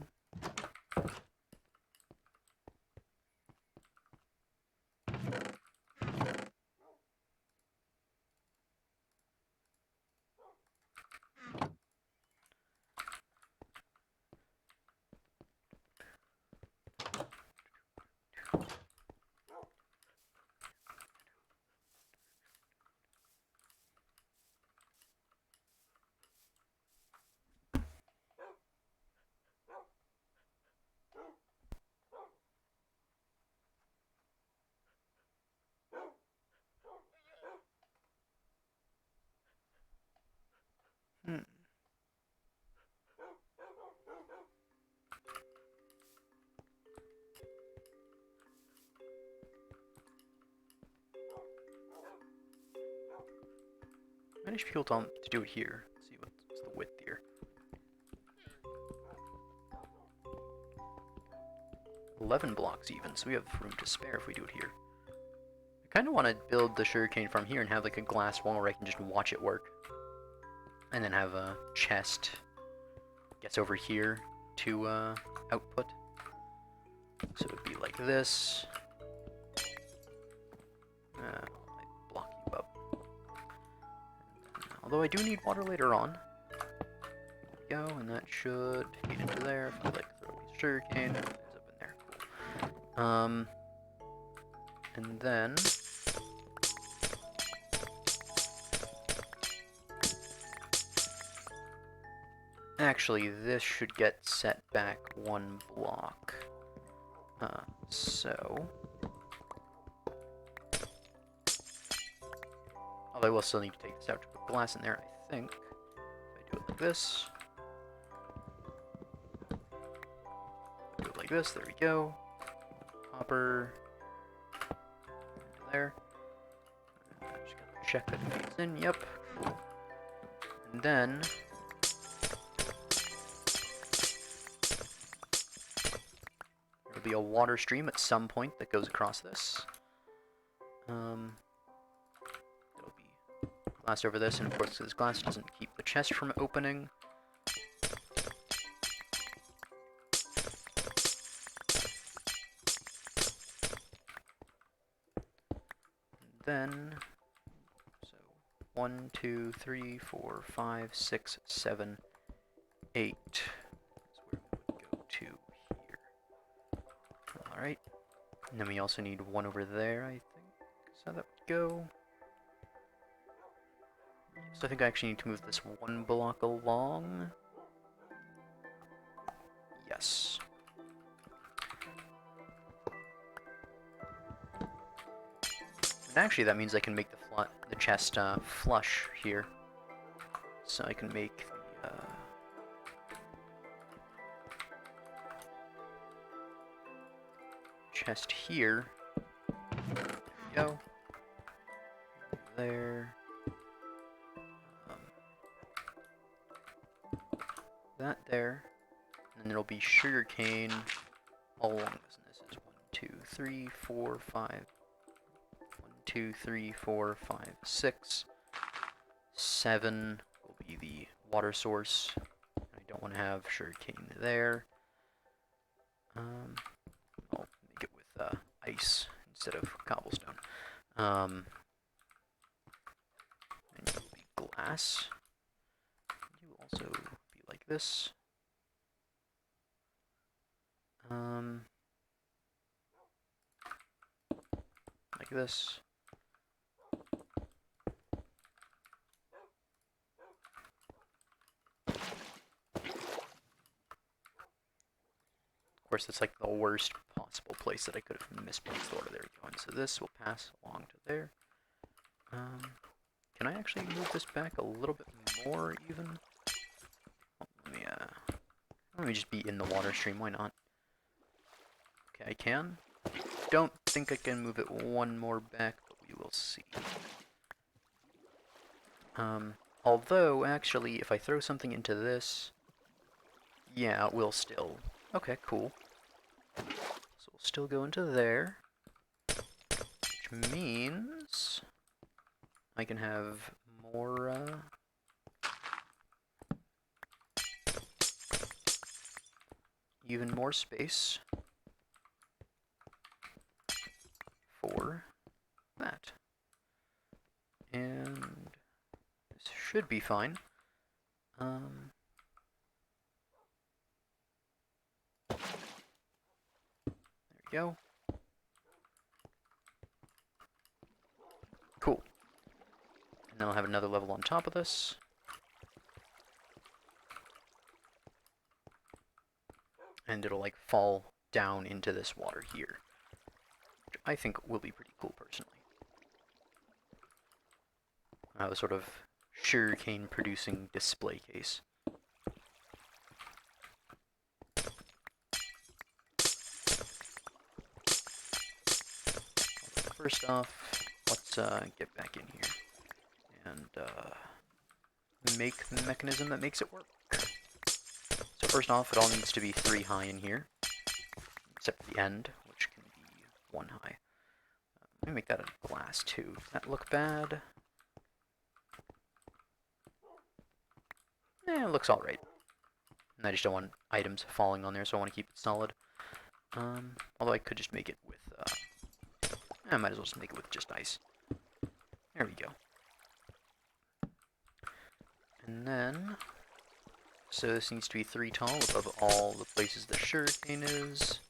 I should be able to do it here. Let's see what's the width here. 11 blocks even, so we have room to spare if we do it here. I kind of want to build the sugarcane farm here and have like a glass wall where I can just watch it work. And then have a chest, I guess, over here to output. So it would be like this. I block you up. Although I do need water later on. There we go, and that should feed into there. If I like throw away sugarcane, it's up in there. Cool. And then actually, this should get set back one block. So although I will still need to take this out to put glass in there, I think. If I do it like this. Do it like this, there we go. Copper. Into there. Just gotta check that it fits in, yep. Cool. And then there'll be a water stream at some point that goes across this. It'll be glass over this, and of course this glass doesn't keep the chest from opening. And then, so 1, 2, 3, 4, 5, 6, 7, 8 is where we would go to here. Alright. And then we also need one over there, I think. So that would go. So I think I actually need to move this one block along. Yes. And actually that means I can make the chest flush here. So I can make the chest here. There we go. There. That there. And then it'll be sugarcane all along this. And this is 1, 2, 3, 4, 5. 1, 2, 3, 4, 5, 6. 7 will be the water source. I don't want to have sugarcane there. I'll make it with ice instead of cobblestone. And it will be glass. You will also be like this. Like this. Of course, it's like the worst possible place that I could have misplaced the order. There we go. And so this will pass along to there. Can I actually move this back a little bit more even? Oh, let me just be in the water stream. Why not? Okay, I can. Don't think I can move it one more back, but we will see. Although, actually, if I throw something into this, yeah, it will still. Okay, cool. So we'll still go into there, which means I can have more, even more space for that. And this should be fine. There we go. Cool. And then I'll have another level on top of this. And it'll like fall down into this water here, which I think will be pretty cool personally. A sort of sugarcane producing display case. First off, let's get back in here and make the mechanism that makes it work. So first off, it all needs to be 3 high in here, except the end, which can be 1 high. Let me make that a glass too. Does that look bad? Eh, it looks alright. And I just don't want items falling on there, so I want to keep it solid. Although I could just make it with, I might as well just make it with just ice. There we go. And then, so this needs to be 3 tall above all the places the sugarcane is.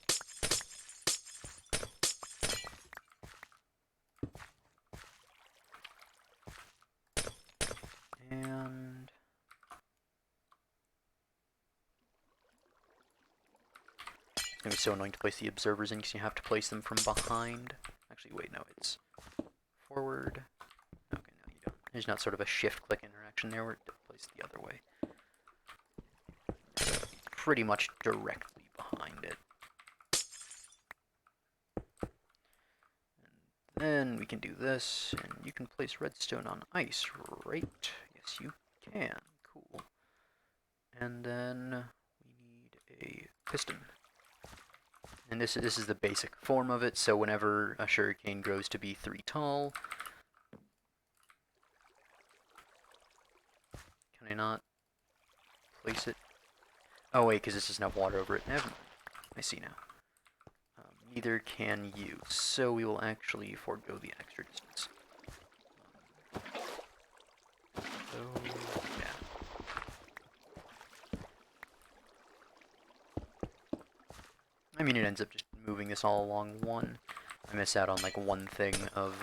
And it's gonna be so annoying to place the observers in because you have to place them from behind. Actually, wait, no, it's forward. Okay, no, you don't. There's not sort of a shift-click interaction there where it placed the other way. So pretty much directly behind it. And then we can do this, and you can place redstone on ice, right? Yes, you can. Cool. And then we need a piston. And this is the basic form of it, so whenever a sugarcane grows to be 3 tall... Can I not place it? Oh wait, because this doesn't have water over it. Never mind. I see now. Neither can you, so we will actually forego the extra distance. So, yeah. I mean, it ends up just moving this all along one. I miss out on, like, one thing of,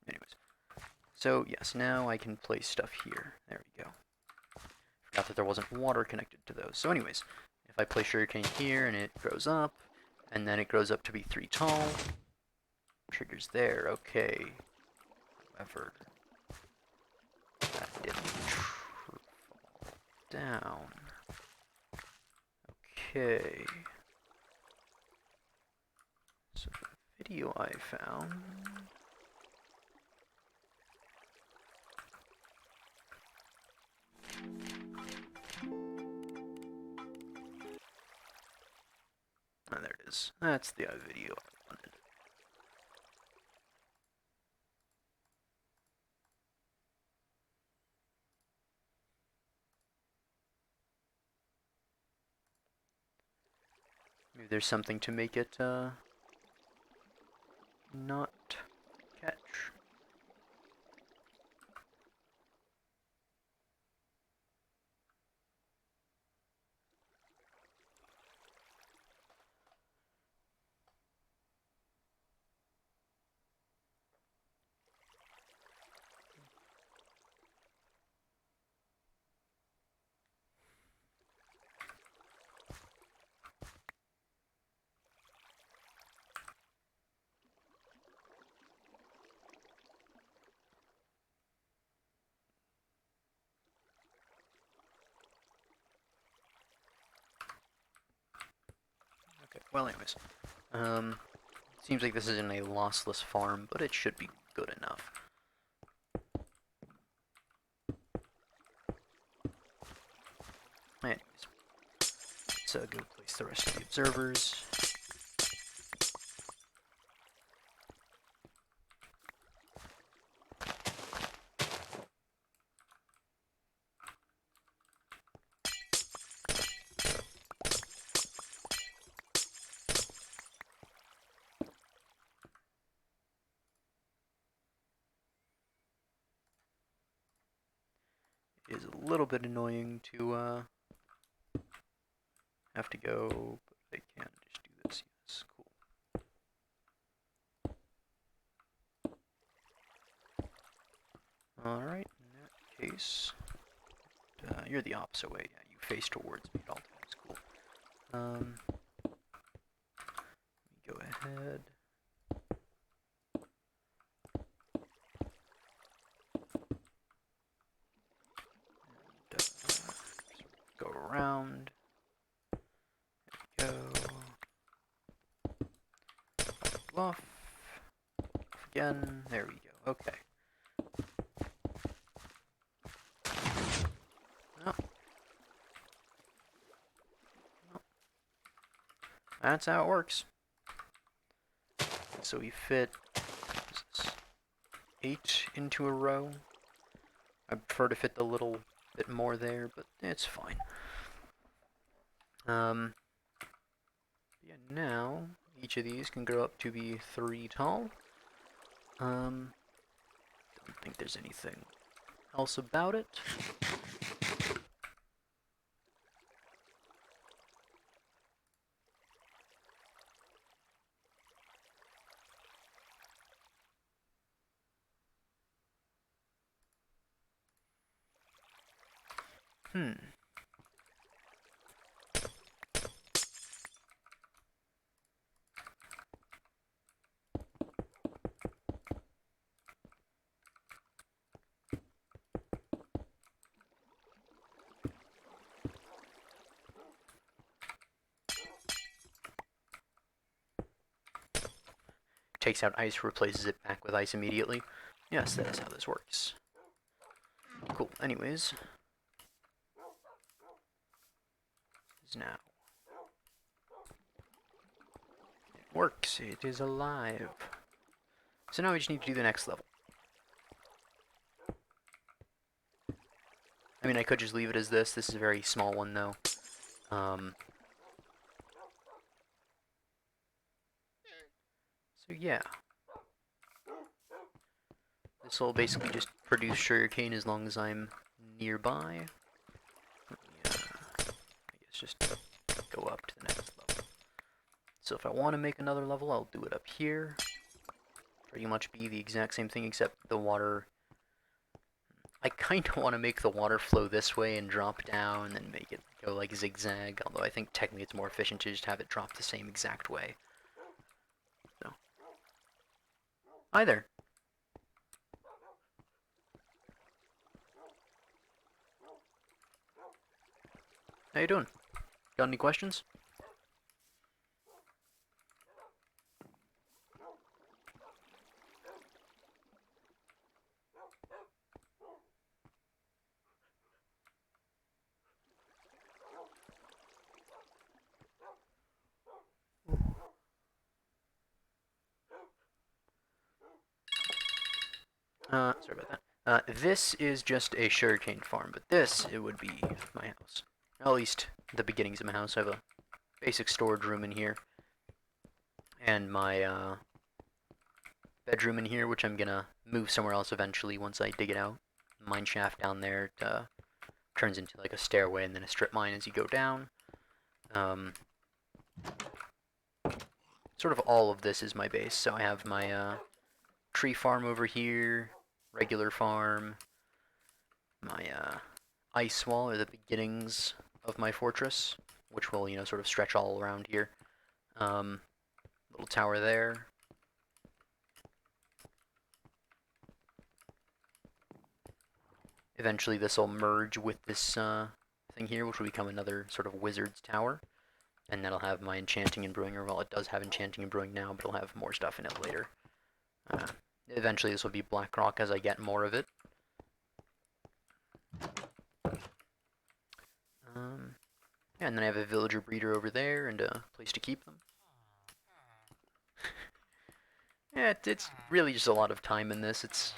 anyways. So, yes, now I can place stuff here. There we go. Forgot that there wasn't water connected to those. So anyways, if I place sugarcane here and it grows up, and then it grows up to be 3 tall, triggers there, okay. However, that didn't fall down. Okay. So the video I found... Oh, there it is. That's the video I wanted. Maybe there's something to make it, not catch. Okay, well anyways. Seems like this isn't a lossless farm, but it should be good enough. Anyways. So go place the rest of the observers. It is a little bit annoying to have to go, but I can just do this. Yes, cool. Alright, in that case, you're the opposite way. Yeah, you face towards me at all times. Cool. Let me go ahead. Go around. There we go. Off. Off again. There we go. Okay. Oh. Oh. That's how it works. So we fit. 8 into a row. I prefer to fit the little bit more there, but it's fine. Yeah, now each of these can grow up to be 3 tall. Don't think there's anything else about it. Takes out ice, replaces it back with ice immediately. Yes, that is how this works. Cool. Anyways, is now. It works. It is alive. So now we just need to do the next level. I mean, I could just leave it as this. This is a very small one, though. So yeah. This will basically just produce sugarcane as long as I'm nearby. Yeah, I guess just go up to the next level. So if I want to make another level, I'll do it up here. Pretty much be the exact same thing, except the water... I kind of want to make the water flow this way and drop down and make it go like zigzag, although I think technically it's more efficient to just have it drop the same exact way. So. Hi there. How you doing? Got any questions? Sorry about that. This is just a sugarcane farm, but this, it would be my house. At least the beginnings of my house. I have a basic storage room in here. And my, bedroom in here, which I'm gonna move somewhere else eventually once I dig it out. Mine shaft down there turns into like a stairway and then a strip mine as you go down. Sort of all of this is my base. So I have my, tree farm over here, regular farm, my ice wall are the beginnings of my fortress, which will, you know, sort of stretch all around here. Little tower there. Eventually this will merge with this thing here, which will become another sort of wizard's tower. And that'll have my enchanting and brewing, or well, it does have enchanting and brewing now, but it'll have more stuff in it later. Eventually this will be black rock as I get more of it. Yeah, and then I have a villager breeder over there and a place to keep them. Yeah, it's really just a lot of time in this.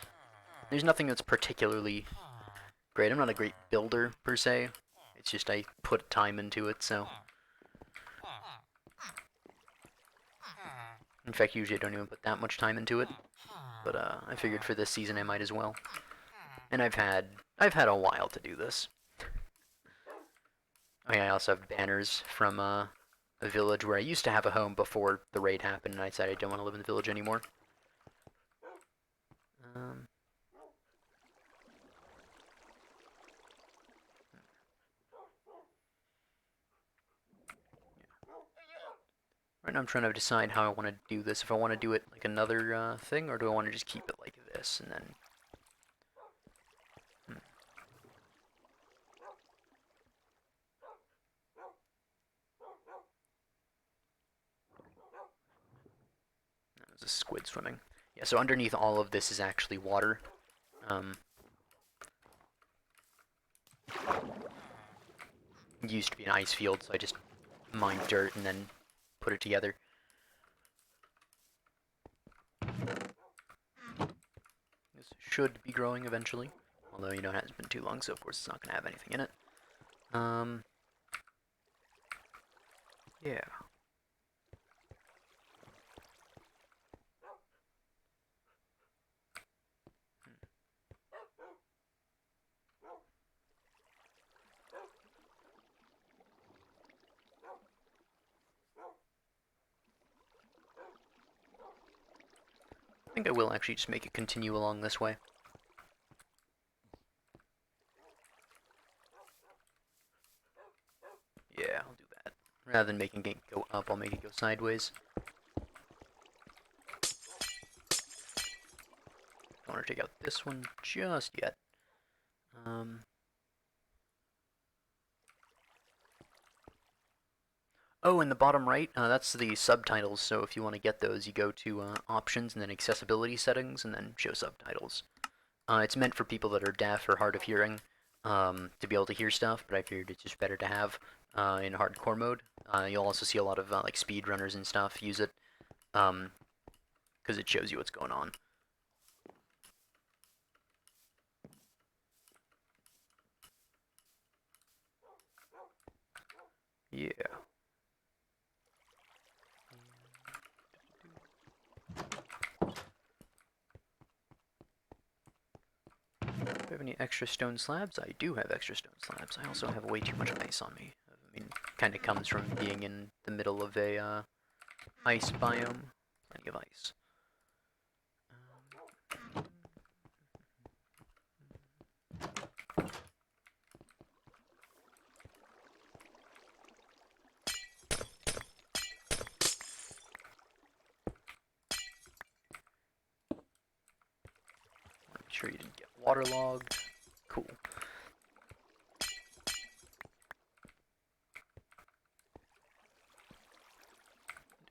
There's nothing that's particularly great. I'm not a great builder, per se. It's just I put time into it, so... In fact, usually I don't even put that much time into it. But I figured for this season I might as well. And I've had a while to do this. Oh yeah, I also have banners from a village where I used to have a home before the raid happened, and I decided I don't want to live in the village anymore. Right now I'm trying to decide how I want to do this. If I want to do it like another thing, or do I want to just keep it like this, and then... There's a squid swimming. Yeah, so underneath all of this is actually water. It used to be an ice field, so I just mined dirt and then put it together. should be growing eventually. Although, you know, it hasn't been too long, so of course it's not going to have anything in it. Yeah. I think I will actually just make it continue along this way. Yeah, I'll do that. Rather than making it go up, I'll make it go sideways. Don't want to take out this one just yet. Oh, in the bottom right, that's the subtitles, so if you want to get those, you go to Options and then Accessibility Settings and then Show Subtitles. It's meant for people that are deaf or hard of hearing to be able to hear stuff, but I figured it's just better to have in hardcore mode. You'll also see a lot of like speedrunners and stuff use it because it shows you what's going on. Yeah. Do I have any extra stone slabs? I do have extra stone slabs. I also have way too much ice on me. I mean, kind of comes from being in the middle of a ice biome. Plenty of ice. Make sure you didn't get waterlogged. Cool.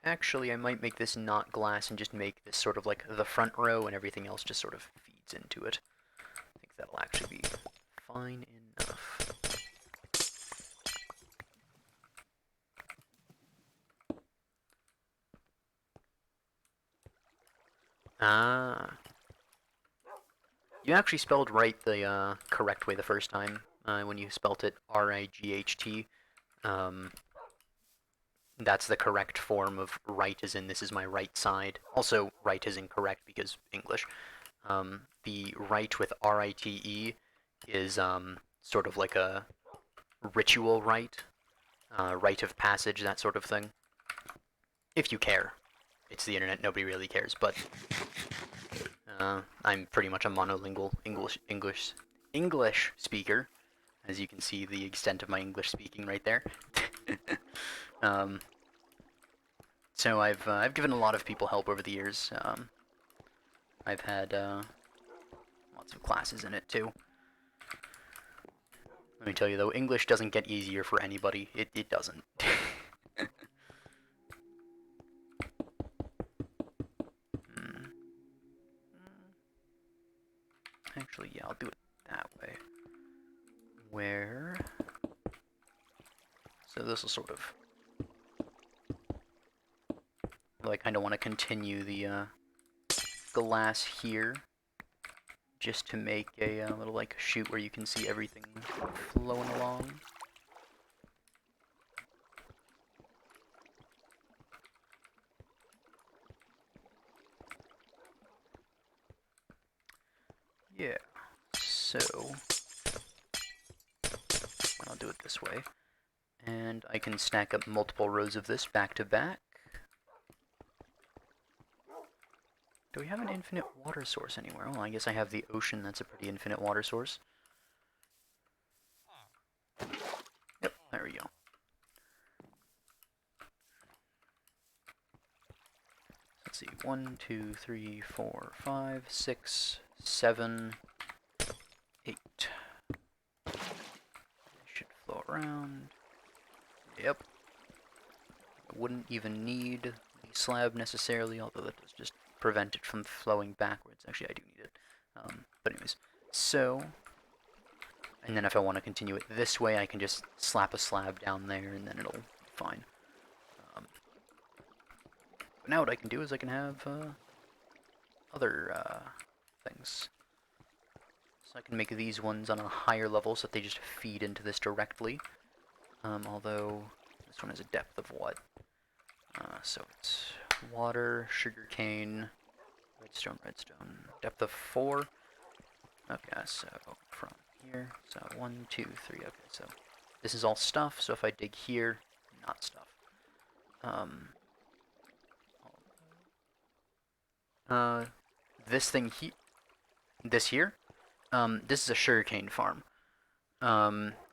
Actually, I might make this not glass and just make this sort of like the front row and everything else just sort of feeds into it. I think that'll actually be fine enough. Ah. You actually spelled right the correct way the first time when you spelt it R-I-G-H-T. That's the correct form of right, as in this is my right side. Also, right is incorrect because English. The right with R-I-T-E is sort of like a ritual rite, rite of passage, that sort of thing. If you care. It's the internet, nobody really cares, but I'm pretty much a monolingual English speaker. As you can see, the extent of my English speaking right there. So I've given a lot of people help over the years. I've had lots of classes in it too. Let me tell you though, English doesn't get easier for anybody. It doesn't. Actually, yeah, I'll do it that way. Where? So this will sort of. Well, I kind of want to continue the glass here, just to make a little like chute where you can see everything flowing along. Yeah, so I'll do it this way. And I can stack up multiple rows of this back to back. Do we have an infinite water source anywhere? Well, I guess I have the ocean, that's a pretty infinite water source. Yep, there we go. Let's see, 1, 2, 3, 4, 5, 6, 7, 8. Should flow around. Yep. I wouldn't even need the slab necessarily, although that does just prevent it from flowing backwards. Actually, I do need it. But anyways, so, and then if I want to continue it this way, I can just slap a slab down there, and then it'll be fine. But now what I can do is I can have other things. So I can make these ones on a higher level so that they just feed into this directly. Although this one has a depth of what? So it's water, sugarcane, redstone, depth of 4. Okay, so from here, so 1, 2, 3. Okay, so this is all stuff. So if I dig here, not stuff. This thing this here, this is a sugarcane farm.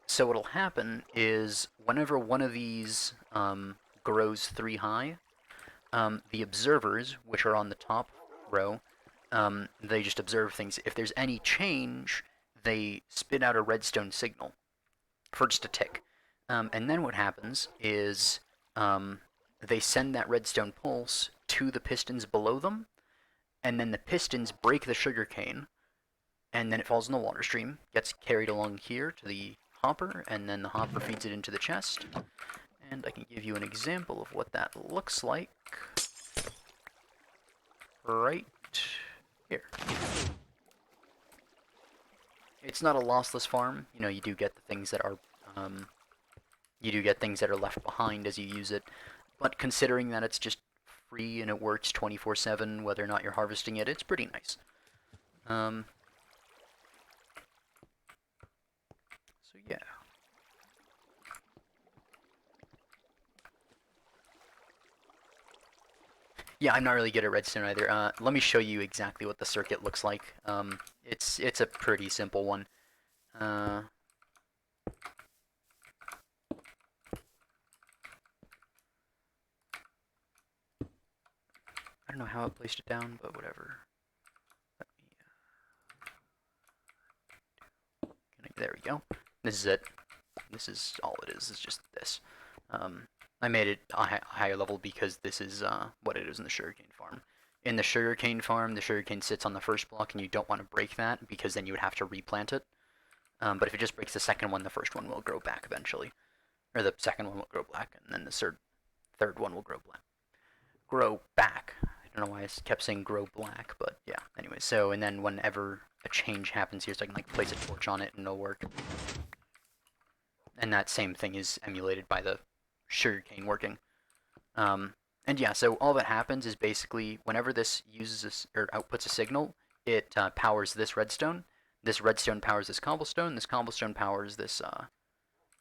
So what'll happen is whenever one of these grows 3 high, the observers, which are on the top row, they just observe things. If there's any change, they spit out a redstone signal for just a tick. And then what happens is they send that redstone pulse to the pistons below them, and then the pistons break the sugarcane, and then it falls in the water stream, gets carried along here to the hopper, and then the hopper feeds it into the chest. And I can give you an example of what that looks like right here. It's not a lossless farm. You know, you do get the things that are left behind as you use it, but considering that it's just free and it works 24/7, whether or not you're harvesting it, it's pretty nice. So yeah. Yeah, I'm not really good at redstone either. Let me show you exactly what the circuit looks like. It's a pretty simple one. I don't know how it placed it down, but whatever. There we go. This is it. This is all it is. It's just this. I made it a higher level because this is what it is in the sugarcane farm. In the sugarcane farm, the sugarcane sits on the first block, and you don't want to break that because then you would have to replant it. But if it just breaks the second one, the first one will grow back eventually. Or the second one will grow black, and then the third one will grow back. I don't know why I kept saying grow black, but yeah. Anyway, so, and then whenever a change happens here, so I can like place a torch on it and it'll work. And that same thing is emulated by the sugarcane working. And yeah, so all that happens is basically whenever this uses or outputs a signal, it powers this redstone. This redstone powers this cobblestone. This cobblestone powers this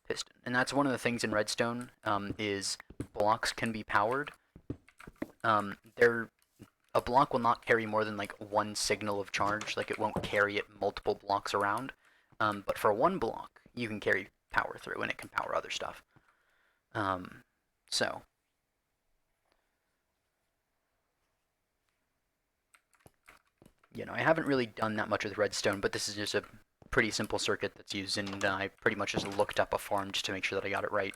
piston. And that's one of the things in redstone is blocks can be powered. A block will not carry more than like one signal of charge. Like it won't carry it multiple blocks around. But for one block, you can carry power through, and it can power other stuff. So you know, I haven't really done that much with redstone, but this is just a pretty simple circuit that's used, and I pretty much just looked up a farm just to make sure that I got it right.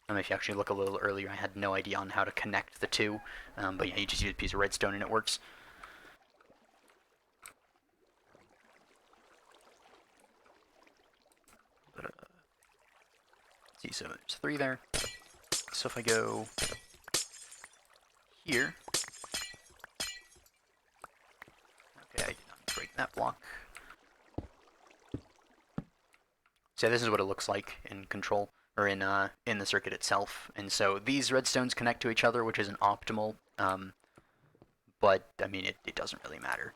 If you actually look a little earlier, I had no idea on how to connect the two, but yeah, you just use a piece of redstone and it works. But, let's see, so there's 3 there. So if I go here, okay, I did not break that block. So this is what it looks like in control, or in the circuit itself. And so these redstones connect to each other, which isn't optimal, but I mean it doesn't really matter.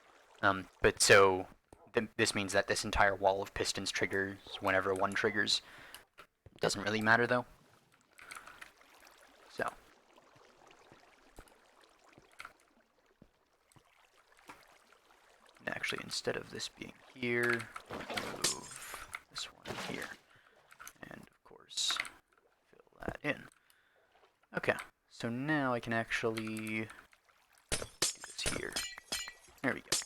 But so this means that this entire wall of pistons triggers whenever one triggers. Doesn't really matter though. So actually, instead of this being here, move this one here, and of course fill that in. Okay, so now I can actually do this here. There we go.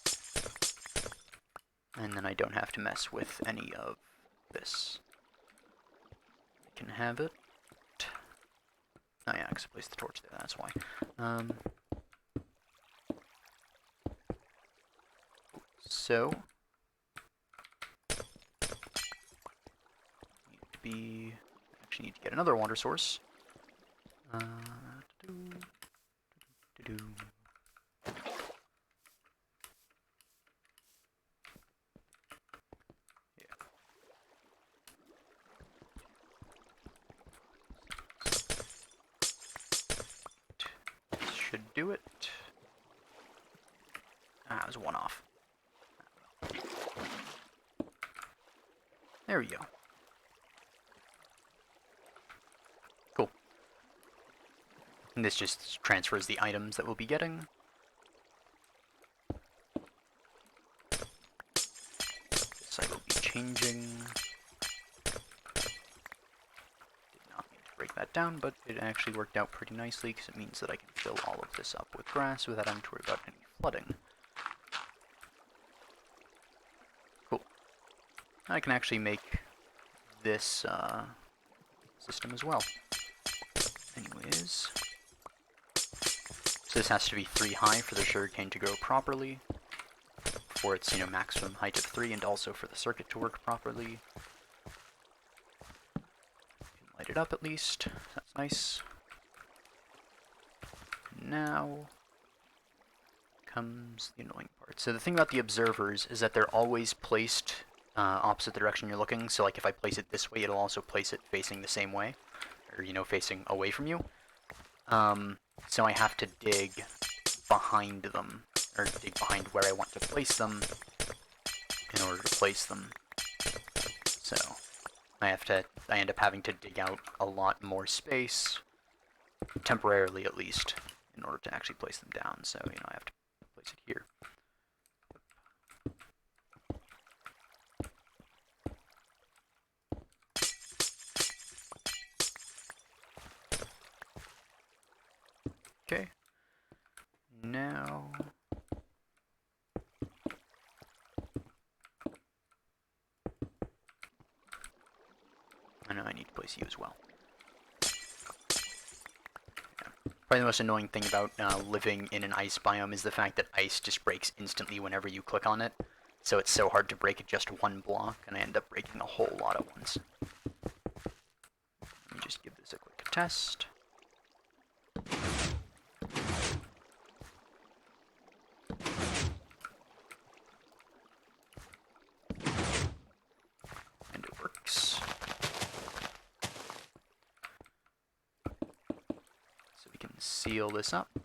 And then I don't have to mess with any of this. I can have it. Oh yeah, because I placed the torch there, that's why. So actually need to get another water source. should do it. Ah, it was one off. There we go. Cool. And this just transfers the items that we'll be getting. This I will be changing. Did not mean to break that down, but it actually worked out pretty nicely because it means that I can fill all of this up with grass without having to worry about any flooding. Cool. I can actually make this system as well. Anyways, so this has to be 3 high for the sugarcane to grow properly, for its maximum height of 3, and also for the circuit to work properly. Can light it up at least. That's nice. Now comes the annoying part. So the thing about the observers is that they're always placed opposite the direction you're looking. So like if I place it this way, it'll also place it facing the same way, or facing away from you. So I have to dig behind them, or dig behind where I want to place them in order to place them. So I end up having to dig out a lot more space, temporarily at least, in order to actually place them down. So I have to place it here. Okay. Now I know I need to place you as well. Probably the most annoying thing about living in an ice biome is the fact that ice just breaks instantly whenever you click on it. So it's so hard to break it just one block, and I end up breaking a whole lot at once. Let me just give this a quick test. And it works. Seal this up. We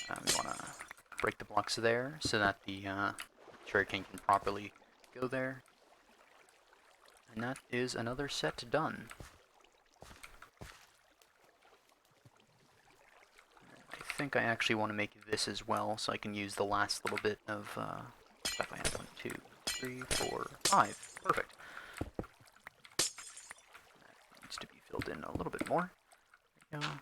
want to break the blocks there so that the sugarcane can properly go there. And that is another set done. I think I actually want to make this as well, so I can use the last little bit of stuff I have. 1, 2, 3, 4, 5. Perfect. That needs to be filled in a little bit more. There we go.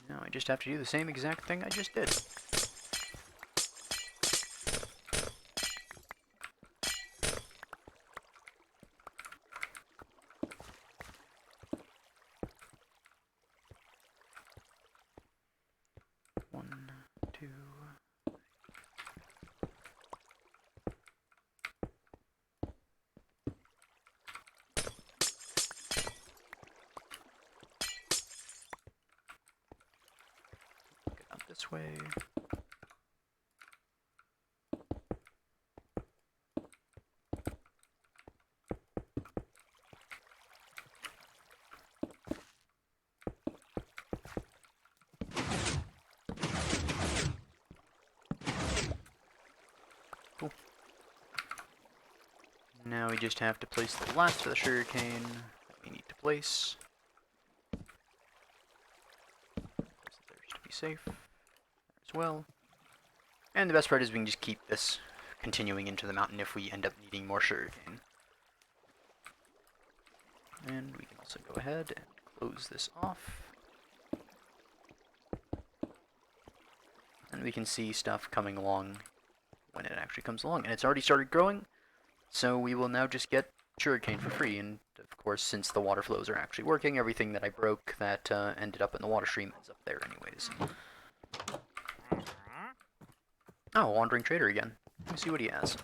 Now I just have to do the same exact thing I just did. One, two. Get out this way. Cool. Now we just have to place the last of the sugarcane that we need to place. There's to be safe there as well. And the best part is we can just keep this continuing into the mountain if we end up needing more sugarcane. And we can also go ahead and close this off. And we can see stuff coming along when it actually comes along. And it's already started growing, so we will now just get sugarcane for free. And of course, since the water flows are actually working, everything that I broke that ended up in the water stream ends up there anyways. Oh, Wandering Trader again. Let me see what he has.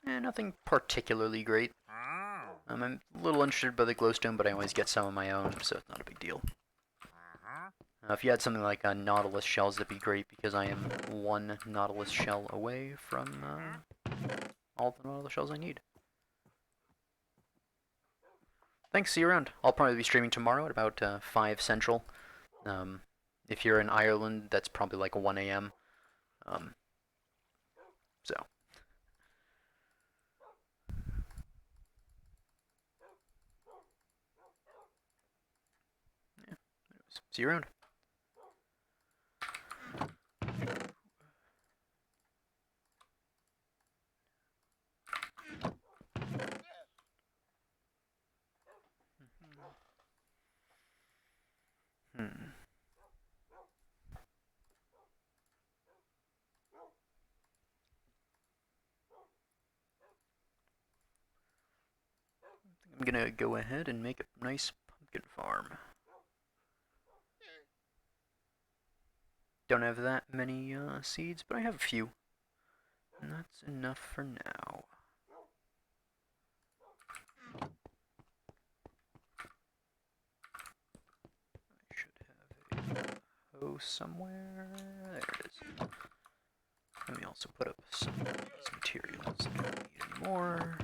Nothing particularly great. I'm a little interested by the glowstone, but I always get some of my own, so it's not a big deal. If you had something like Nautilus shells, that'd be great, because I am one Nautilus shell away from all the Nautilus shells I need. Thanks, see you around. I'll probably be streaming tomorrow at about 5 Central. If you're in Ireland, that's probably like 1 a.m. So. Yeah. Anyways, see you around. I'm gonna go ahead and make a nice pumpkin farm. Don't have that many seeds, but I have a few. And that's enough for now. I should have a hoe somewhere. There it is. Let me also put up some materials. I don't need any more.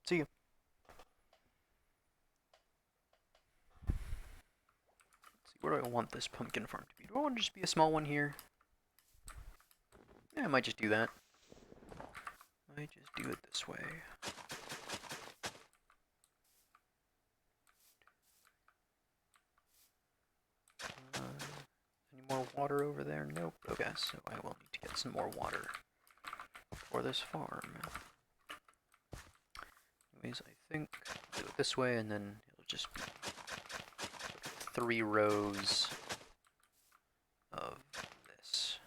See you. Let's see, where do I want this pumpkin farm to be? Do I want to just be a small one here? Yeah, I might just do that. I just do it this way. Any more water over there? Nope. Okay, so I will need to get some more water for this farm. Anyways, I think I'll do it this way, and then it'll just be 3 rows of this.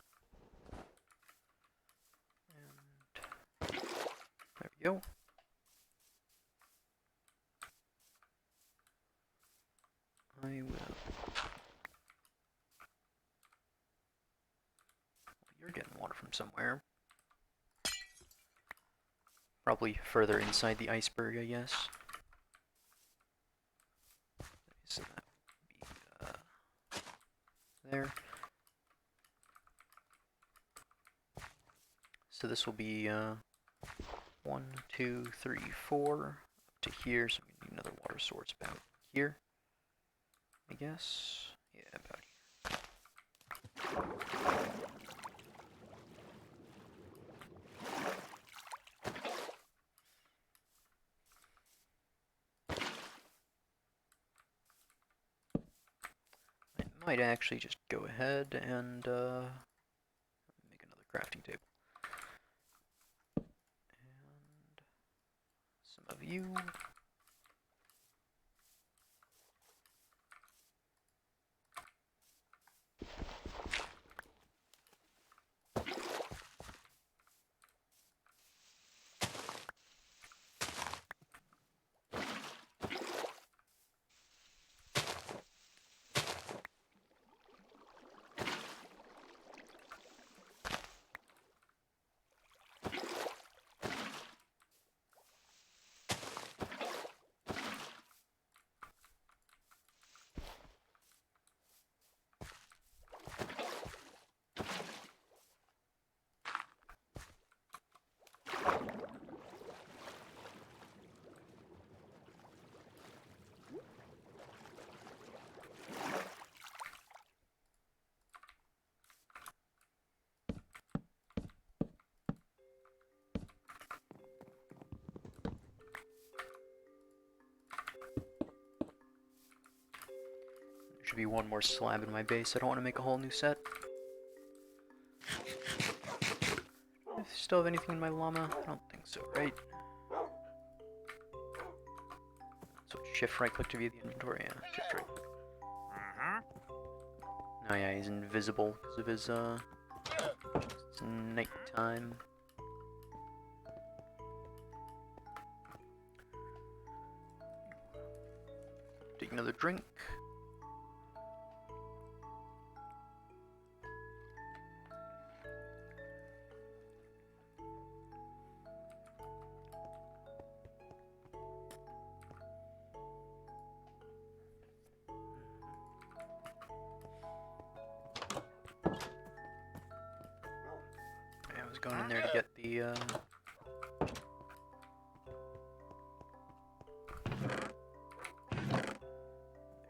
And there we go. I will. You're getting water from somewhere. Probably further inside the iceberg, I guess. So that would be there. So this will be 1, 2, 3, 4 up to here. So we need another water source about here, I guess. Yeah, about here. I might actually just go ahead and make another crafting table. And some of you. be one more slab in my base. I don't want to make a whole new set. Still have anything in my llama? I don't think so, right? So shift right click to view the inventory, yeah, shift right click. Oh yeah, he's invisible because of his, it's nighttime. Take another drink. I was going in there to get the,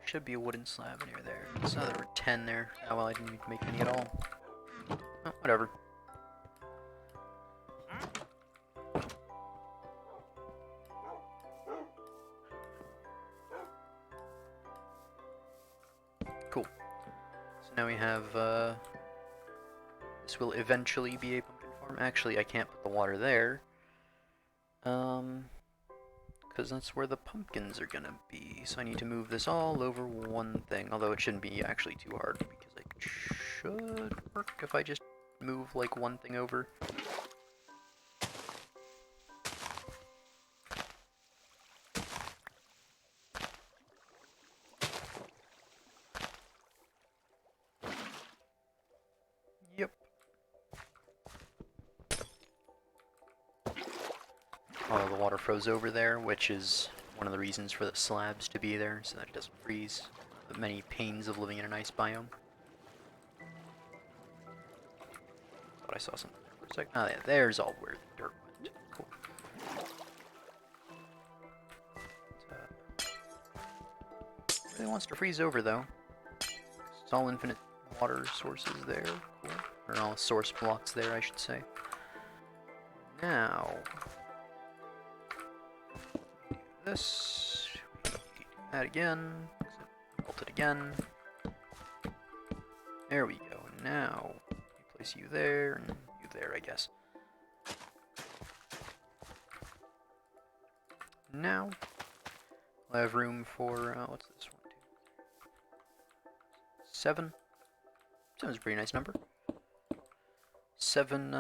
should be a wooden slab near there. So there were 10 there. Oh well, I didn't need to make any at all. Oh, whatever. Cool. So now we have, this will eventually be a pumpkin farm. Actually, I can't put the water there. Because that's where the pumpkins are gonna be. So I need to move this all over one thing. Although it shouldn't be actually too hard, because it should work if I just move like one thing over. Yep. Oh, the water froze over there, which is one of the reasons for the slabs to be there, so that it doesn't freeze. The many pains of living in an ice biome. Thought I saw something there for a second. Oh yeah, there's all where the dirt went. Cool. Really wants to freeze over though. It's all infinite water sources there. Cool. Or all source blocks there, I should say. Now, this, do that again, built it again. There we go. Now, place you there and you there, I guess. Now, we'll have room for, what's this one? 7. Sounds a pretty nice number. 7,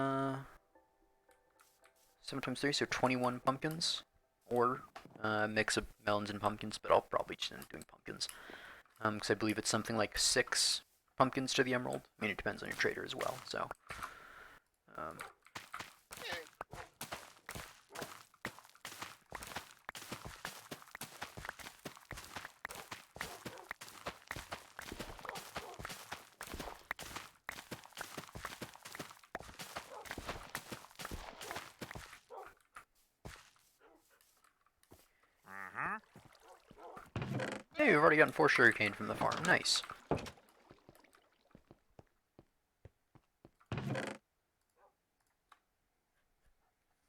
7 times 3, so 21 pumpkins. Or a mix of melons and pumpkins, but I'll probably just end up doing pumpkins. Because I believe it's something like 6 pumpkins to the emerald. I mean, it depends on your trader as well, so. Hey, we've already gotten 4 sugarcane from the farm. Nice.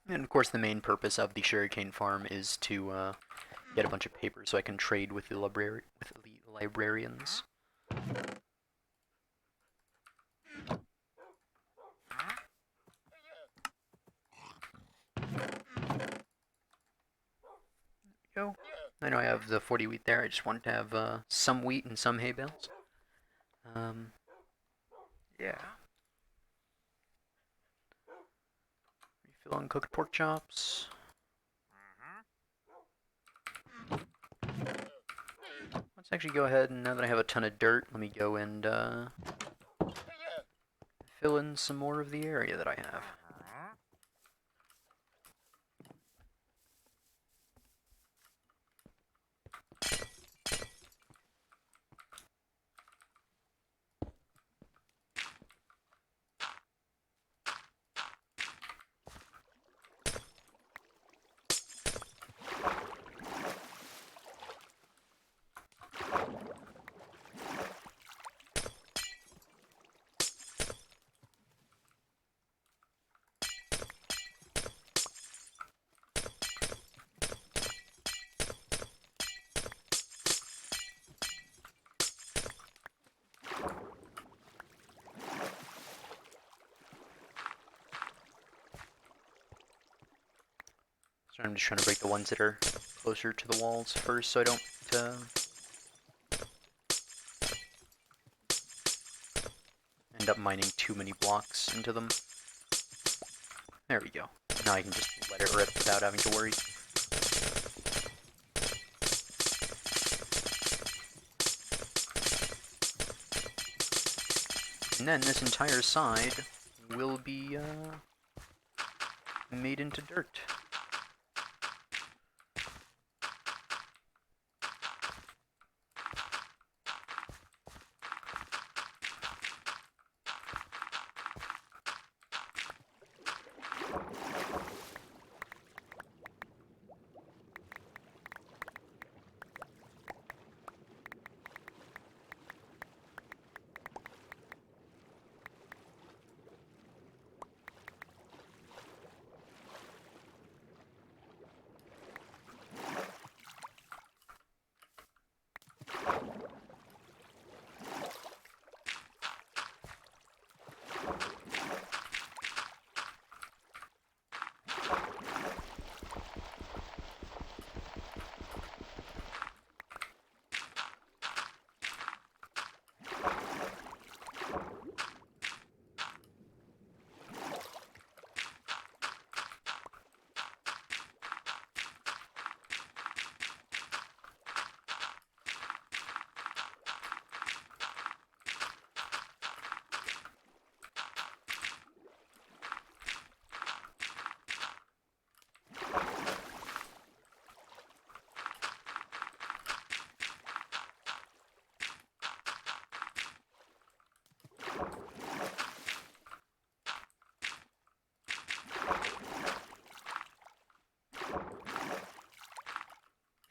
And of course, the main purpose of the sugarcane farm is to get a bunch of paper so I can trade with the librarians. Go. I know I have the 40 wheat there. I just want to have some wheat and some hay bales. Yeah. Refill on cooked pork chops. Let's actually go ahead and now that I have a ton of dirt, let me go and fill in some more of the area that I have. I'm just trying to break the ones that are closer to the walls first, so I don't end up mining too many blocks into them. There we go. Now I can just let it rip without having to worry. And then this entire side will be made into dirt.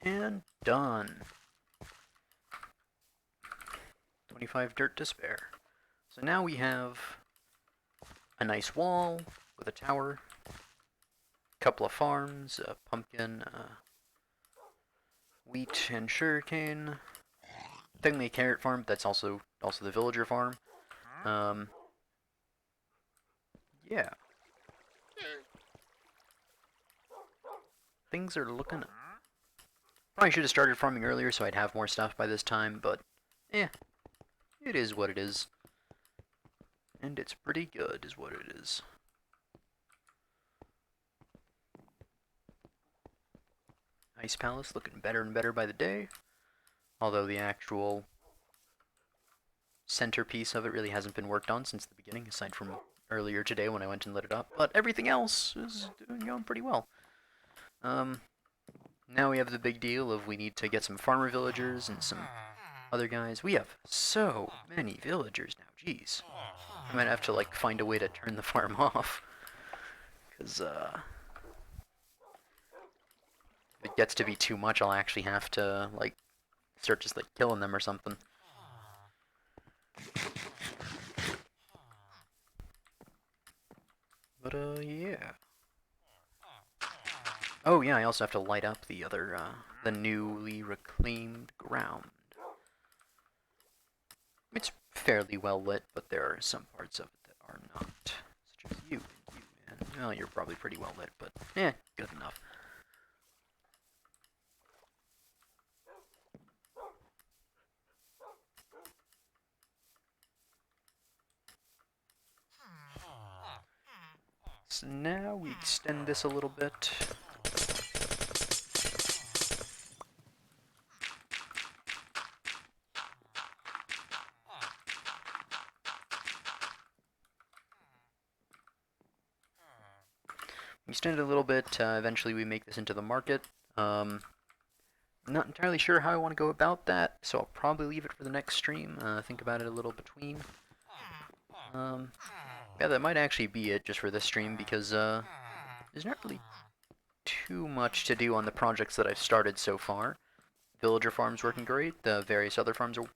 And done. 25 dirt to spare. So now we have a nice wall with a tower, a couple of farms, a pumpkin, wheat and sugarcane. Technically a carrot farm, but that's also the villager farm. Yeah. Things are looking up. Probably should have started farming earlier so I'd have more stuff by this time, but yeah, it is what it is. And it's pretty good is what it is. Ice Palace looking better and better by the day. Although the actual centerpiece of it really hasn't been worked on since the beginning, aside from earlier today when I went and lit it up. But everything else is going pretty well. Now we have the big deal of we need to get some farmer villagers and some other guys. We have so many villagers now, jeez. I might have to, like, find a way to turn the farm off. Because, if it gets to be too much, I'll actually have to, like, start just, like, killing them or something. But, yeah. Oh, yeah, I also have to light up the other, the newly reclaimed ground. It's fairly well lit, but there are some parts of it that are not. Such as you and you, and, well, you're probably pretty well lit, but, good enough. So now we extend this a little bit. We extend it a little bit, eventually we make this into the market. I'm not entirely sure how I want to go about that, so I'll probably leave it for the next stream, think about it a little between. Yeah, that might actually be it just for this stream, because there's not really too much to do on the projects that I've started so far. Villager farm's working great, the various other farms are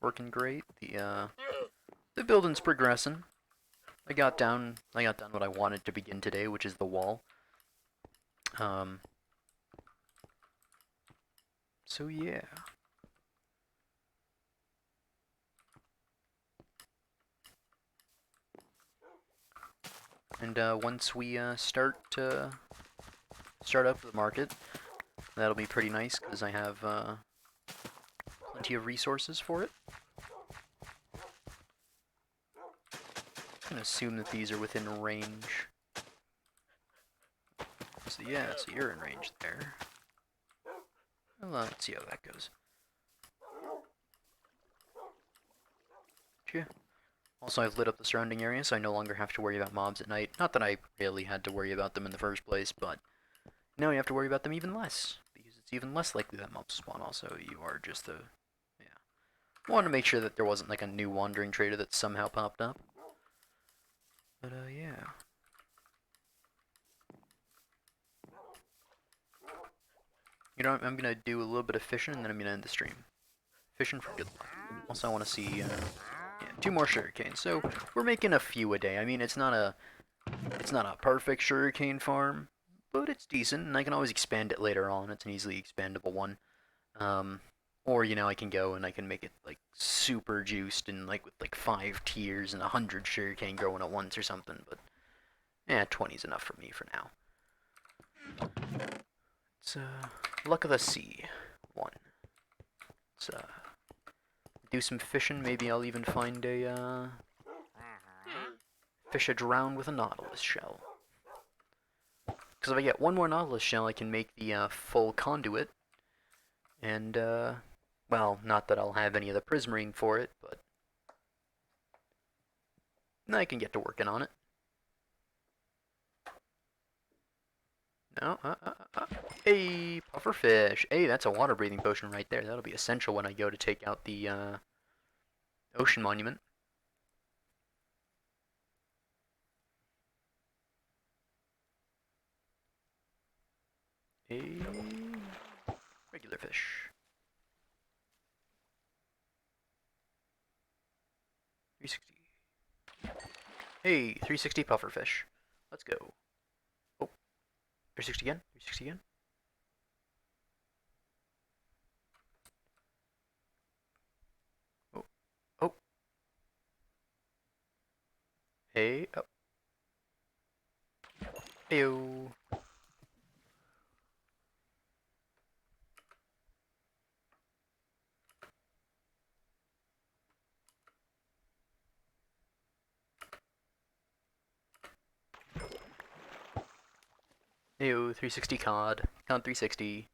working great, the building's progressing. I got done what I wanted to begin today, which is the wall. So yeah. And once we start start up the market. That'll be pretty nice because I have plenty of resources for it. I'm gonna assume that these are within range. So yeah, so you're in range there. Well, let's see how that goes. Phew. Also, I've lit up the surrounding area, so I no longer have to worry about mobs at night. Not that I really had to worry about them in the first place, but now you have to worry about them even less, because it's even less likely that mobs spawn. Also, you are just the... yeah. I wanted to make sure that there wasn't like a new wandering trader that somehow popped up. But, yeah. You know what, I'm gonna do a little bit of fishing, and then I'm gonna end the stream. Fishing for good luck. Also, I want to see, yeah, 2 more sugarcane. So, we're making a few a day. I mean, it's not a perfect sugarcane farm, but it's decent, and I can always expand it later on. It's an easily expandable one. Or, you know, I can go and I can make it, like, super juiced and, like, with, like, 5 tiers and 100 sugarcane growing at once or something, but, yeah, 20 is enough for me for now. It's, luck of the sea. 1. Let's, do some fishing. Maybe I'll even find a, fish a drown with a nautilus shell. Because if I get 1 more nautilus shell, I can make the, full conduit. And, well, not that I'll have any of the prismarine for it, but I can get to working on it. No, hey, pufferfish. Hey, that's a water breathing potion right there. That'll be essential when I go to take out the, ocean monument. A regular fish. 360. Hey, 360 pufferfish. Let's go. Oh, 360 again. 360 again. Oh, oh. Hey, up. Heyo. Heyo, 360 cod. Cod 360.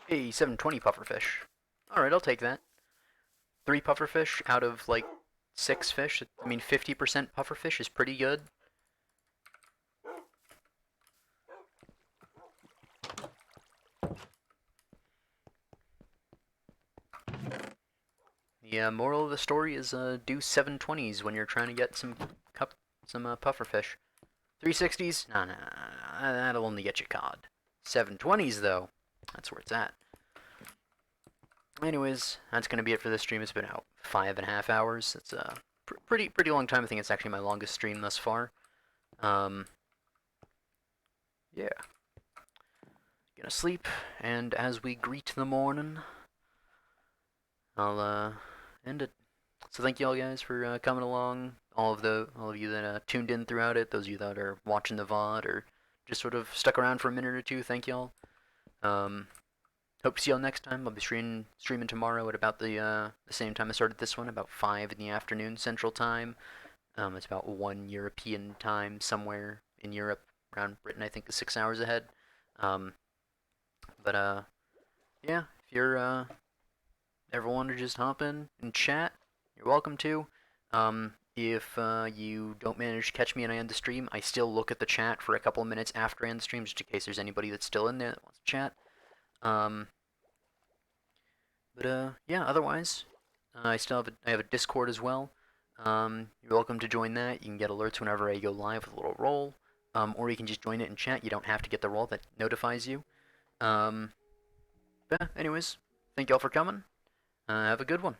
Hey, 720 pufferfish. Alright, I'll take that. 3 pufferfish out of, like, 6 fish. I mean, 50% pufferfish is pretty good. The moral of the story is do 720s when you're trying to get some pufferfish. 360s? No, that'll only get you cod. 720s, though, that's where it's at. Anyways, that's going to be it for this stream. It's been out 5.5 hours. It's a pretty long time. I think it's actually my longest stream thus far. Yeah. Gonna sleep, and as we greet the morning, I'll end it. So thank you all guys for coming along. All of you that tuned in throughout it. Those of you that are watching the VOD or just sort of stuck around for a minute or two. Thank y'all. Hope to see y'all next time. I'll be streaming tomorrow at about the same time I started this one, about 5 in the afternoon Central Time. It's about 1 European time somewhere in Europe, around Britain. I think is 6 hours ahead. Yeah, if you're ever want to just hop in and chat, you're welcome to. If you don't manage to catch me and I end the stream, I still look at the chat for a couple of minutes after I end the stream, just in case there's anybody that's still in there that wants to chat. Yeah, otherwise, I have a Discord as well. You're welcome to join that. You can get alerts whenever I go live with a little roll. Or you can just join it and chat. You don't have to get the roll that notifies you. Anyways, thank y'all for coming. Have a good one.